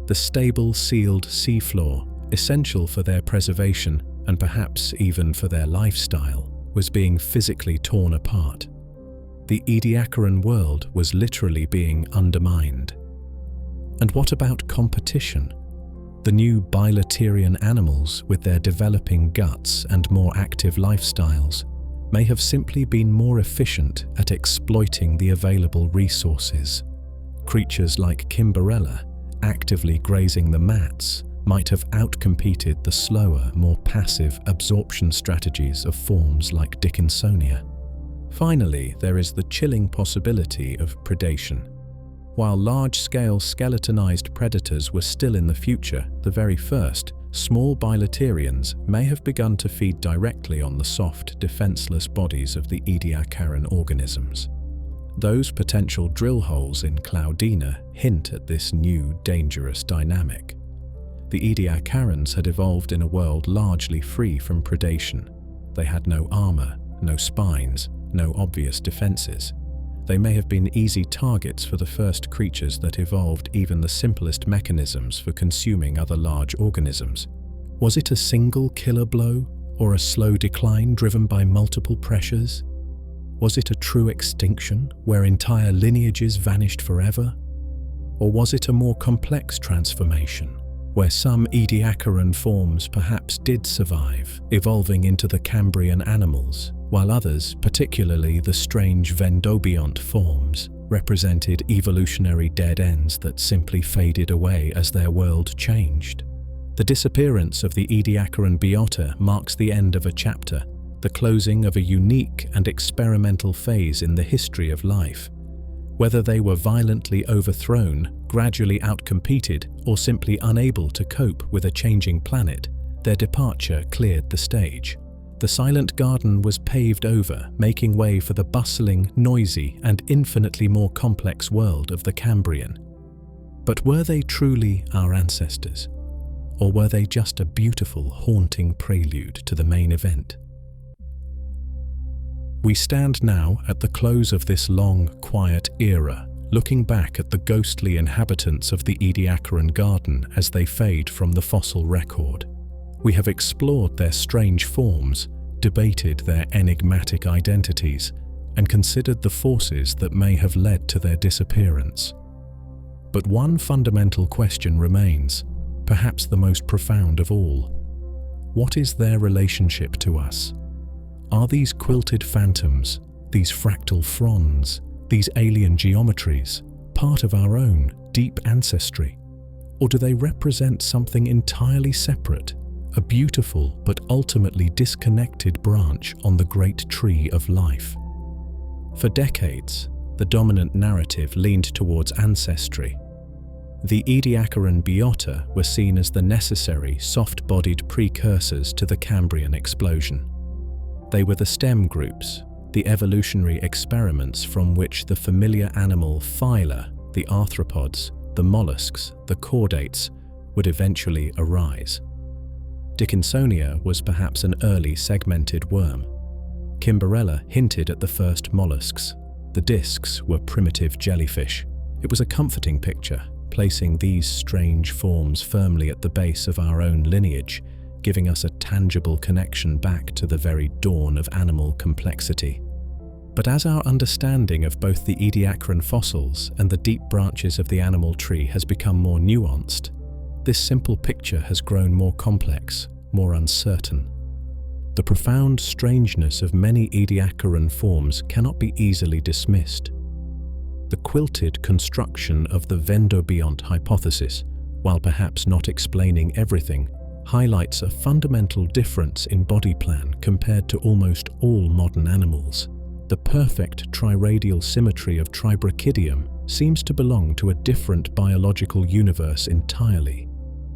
The stable, sealed seafloor, essential for their preservation and perhaps even for their lifestyle, was being physically torn apart. The Ediacaran world was literally being undermined. And what about competition? The new bilaterian animals, with their developing guts and more active lifestyles, may have simply been more efficient at exploiting the available resources. Creatures like Kimberella, actively grazing the mats, might have outcompeted the slower, more passive absorption strategies of forms like Dickinsonia. Finally, there is the chilling possibility of predation. While large-scale skeletonized predators were still in the future, the very first, small bilaterians may have begun to feed directly on the soft, defenseless bodies of the Ediacaran organisms. Those potential drill holes in Cloudina hint at this new, dangerous dynamic. The Ediacarans had evolved in a world largely free from predation. They had no armor, no spines, no obvious defenses. They may have been easy targets for the first creatures that evolved even the simplest mechanisms for consuming other large organisms. Was it a single killer blow, or a slow decline driven by multiple pressures? Was it a true extinction, where entire lineages vanished forever? Or was it a more complex transformation, where some Ediacaran forms perhaps did survive, evolving into the Cambrian animals, while others, particularly the strange vendobiont forms, represented evolutionary dead ends that simply faded away as their world changed? The disappearance of the Ediacaran biota marks the end of a chapter, the closing of a unique and experimental phase in the history of life. Whether they were violently overthrown, gradually outcompeted, or simply unable to cope with a changing planet, their departure cleared the stage. The silent garden was paved over, making way for the bustling, noisy, and infinitely more complex world of the Cambrian. But were they truly our ancestors? Or were they just a beautiful, haunting prelude to the main event? We stand now at the close of this long, quiet era, looking back at the ghostly inhabitants of the Ediacaran garden as they fade from the fossil record. We have explored their strange forms, debated their enigmatic identities, and considered the forces that may have led to their disappearance. But one fundamental question remains, perhaps the most profound of all. What is their relationship to us? Are these quilted phantoms, these fractal fronds, these alien geometries, part of our own deep ancestry? Or do they represent something entirely separate, a beautiful but ultimately disconnected branch on the great tree of life? For decades, the dominant narrative leaned towards ancestry. The Ediacaran biota were seen as the necessary, soft-bodied precursors to the Cambrian explosion. They were the stem groups, the evolutionary experiments from which the familiar animal phyla, the arthropods, the mollusks, the chordates, would eventually arise. Dickinsonia was perhaps an early segmented worm. Kimberella hinted at the first mollusks. The discs were primitive jellyfish. It was a comforting picture, placing these strange forms firmly at the base of our own lineage, giving us a tangible connection back to the very dawn of animal complexity. But as our understanding of both the Ediacaran fossils and the deep branches of the animal tree has become more nuanced, this simple picture has grown more complex, more uncertain. The profound strangeness of many Ediacaran forms cannot be easily dismissed. The quilted construction of the vendobiont hypothesis, while perhaps not explaining everything, highlights a fundamental difference in body plan compared to almost all modern animals. The perfect triradial symmetry of Tribrachidium seems to belong to a different biological universe entirely.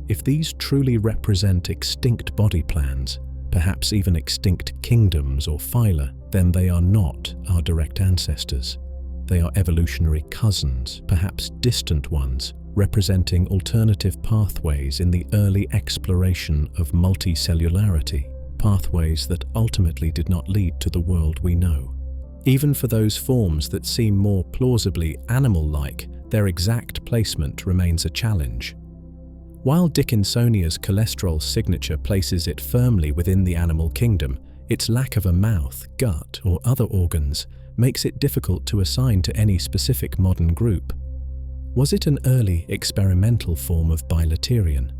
If these truly represent extinct body plans, perhaps even extinct kingdoms or phyla, then they are not our direct ancestors. They are evolutionary cousins, perhaps distant ones, representing alternative pathways in the early exploration of multicellularity, pathways that ultimately did not lead to the world we know. Even for those forms that seem more plausibly animal-like, their exact placement remains a challenge. While Dickinsonia's cholesterol signature places it firmly within the animal kingdom, its lack of a mouth, gut, or other organs makes it difficult to assign to any specific modern group. Was it an early experimental form of bilaterian?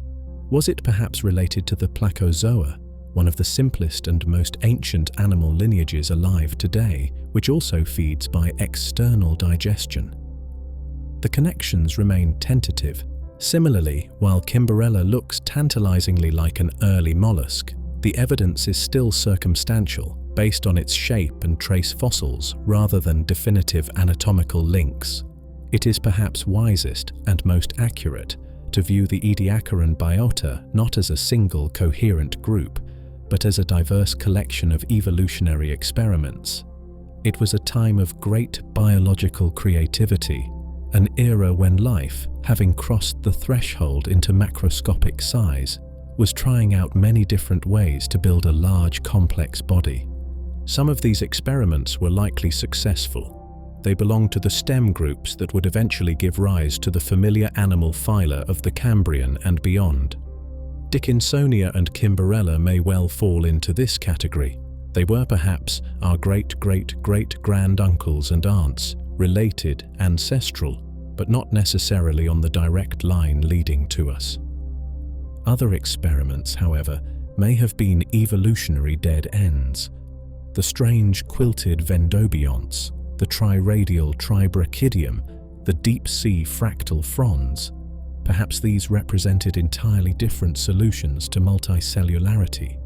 Was it perhaps related to the Placozoa, one of the simplest and most ancient animal lineages alive today, which also feeds by external digestion? The connections remain tentative. Similarly, while Kimberella looks tantalizingly like an early mollusk, the evidence is still circumstantial, based on its shape and trace fossils rather than definitive anatomical links. It is perhaps wisest and most accurate to view the Ediacaran biota not as a single coherent group, but as a diverse collection of evolutionary experiments. It was a time of great biological creativity, an era when life, having crossed the threshold into macroscopic size, was trying out many different ways to build a large, complex body. Some of these experiments were likely successful. They belonged to the stem groups that would eventually give rise to the familiar animal phyla of the Cambrian and beyond. Dickinsonia and Kimberella may well fall into this category. They were perhaps our great-great-great-granduncles and aunts, related, ancestral, but not necessarily on the direct line leading to us. Other experiments, however, may have been evolutionary dead ends. The strange quilted vendobionts, the triradial Tribrachidium, the deep-sea fractal fronds. Perhaps these represented entirely different solutions to multicellularity,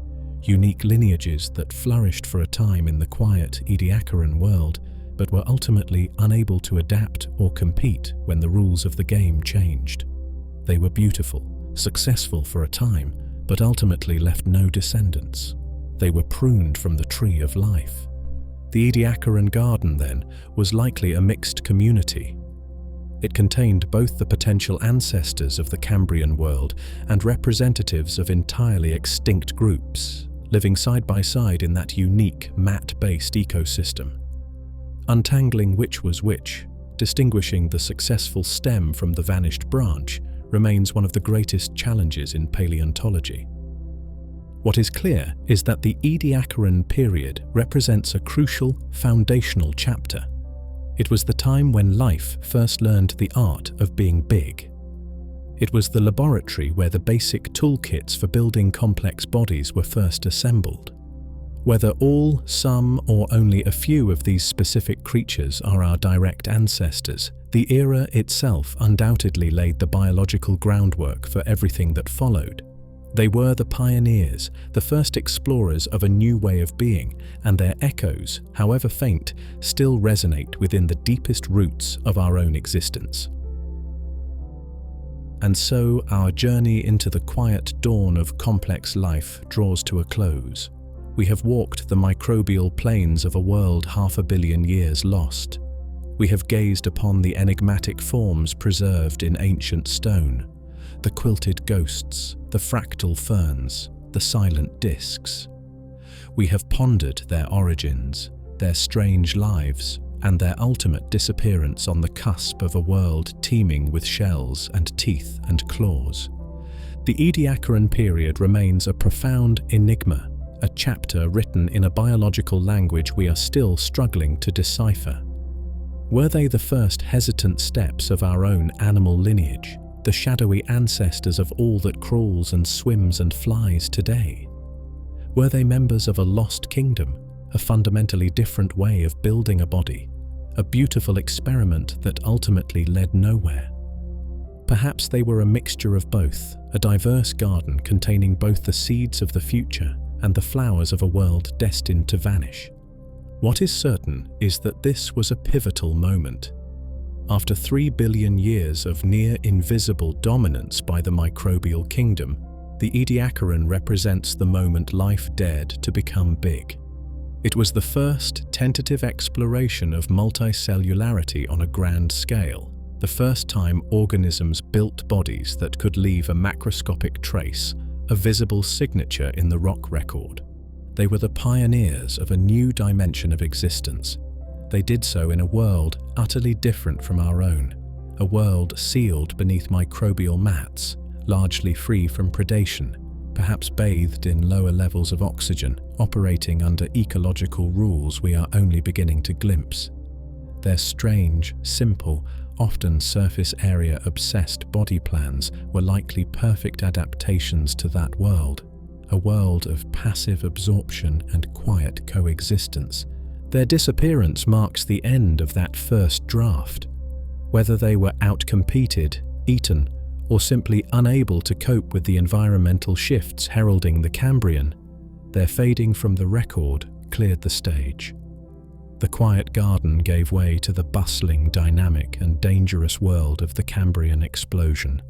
unique lineages that flourished for a time in the quiet Ediacaran world, but were ultimately unable to adapt or compete when the rules of the game changed. They were beautiful, successful for a time, but ultimately left no descendants. They were pruned from the tree of life. The Ediacaran garden, then, was likely a mixed community. It contained both the potential ancestors of the Cambrian world and representatives of entirely extinct groups, living side by side in that unique, mat-based ecosystem. Untangling which was which, distinguishing the successful stem from the vanished branch, remains one of the greatest challenges in paleontology. What is clear is that the Ediacaran period represents a crucial, foundational chapter. It was the time when life first learned the art of being big. It was the laboratory where the basic toolkits for building complex bodies were first assembled. Whether all, some, or only a few of these specific creatures are our direct ancestors, the era itself undoubtedly laid the biological groundwork for everything that followed. They were the pioneers, the first explorers of a new way of being, and their echoes, however faint, still resonate within the deepest roots of our own existence. And so our journey into the quiet dawn of complex life draws to a close. We have walked the microbial plains of a world 500 million years lost. We have gazed upon the enigmatic forms preserved in ancient stone, the quilted ghosts, the fractal ferns, the silent discs. We have pondered their origins, their strange lives, and their ultimate disappearance on the cusp of a world teeming with shells and teeth and claws. The Ediacaran period remains a profound enigma, a chapter written in a biological language we are still struggling to decipher. Were they the first hesitant steps of our own animal lineage, the shadowy ancestors of all that crawls and swims and flies today? Were they members of a lost kingdom, a fundamentally different way of building a body, a beautiful experiment that ultimately led nowhere? Perhaps they were a mixture of both, a diverse garden containing both the seeds of the future and the flowers of a world destined to vanish. What is certain is that this was a pivotal moment. After 3 billion years of near-invisible dominance by the microbial kingdom, the Ediacaran represents the moment life dared to become big. It was the first tentative exploration of multicellularity on a grand scale, the first time organisms built bodies that could leave a macroscopic trace, a visible signature in the rock record. They were the pioneers of a new dimension of existence. They did so in a world utterly different from our own, a world sealed beneath microbial mats, largely free from predation, perhaps bathed in lower levels of oxygen, operating under ecological rules we are only beginning to glimpse. Their strange, simple, often surface area obsessed body plans were likely perfect adaptations to that world, a world of passive absorption and quiet coexistence. Their disappearance marks the end of that first draft. Whether they were outcompeted, eaten, or simply unable to cope with the environmental shifts heralding the Cambrian, their fading from the record cleared the stage. The quiet garden gave way to the bustling, dynamic, and dangerous world of the Cambrian explosion,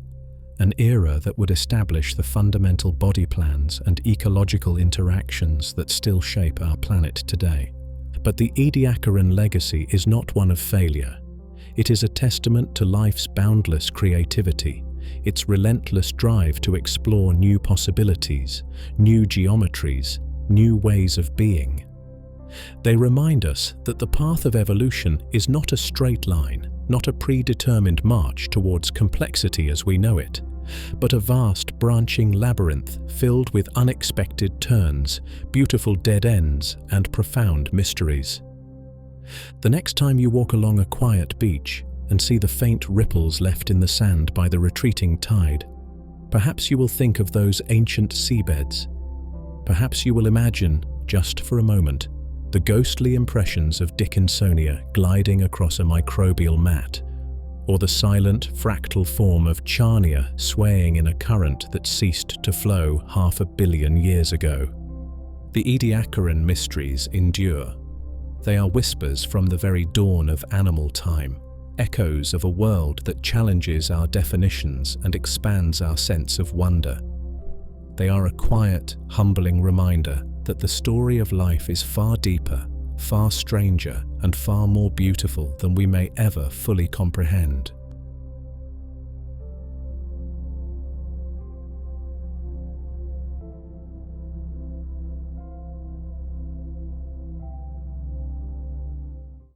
an era that would establish the fundamental body plans and ecological interactions that still shape our planet today. But the Ediacaran legacy is not one of failure. It is a testament to life's boundless creativity, its relentless drive to explore new possibilities, new geometries, new ways of being. They remind us that the path of evolution is not a straight line, not a predetermined march towards complexity as we know it, but a vast branching labyrinth filled with unexpected turns, beautiful dead ends, and profound mysteries. The next time you walk along a quiet beach and see the faint ripples left in the sand by the retreating tide, perhaps you will think of those ancient seabeds. Perhaps you will imagine, just for a moment, the ghostly impressions of Dickinsonia gliding across a microbial mat, or the silent fractal form of Charnia swaying in a current that ceased to flow 500 million years ago. The Ediacaran mysteries endure. They are whispers from the very dawn of animal time, echoes of a world that challenges our definitions and expands our sense of wonder. They are a quiet, humbling reminder that the story of life is far deeper, far stranger, and far more beautiful than we may ever fully comprehend.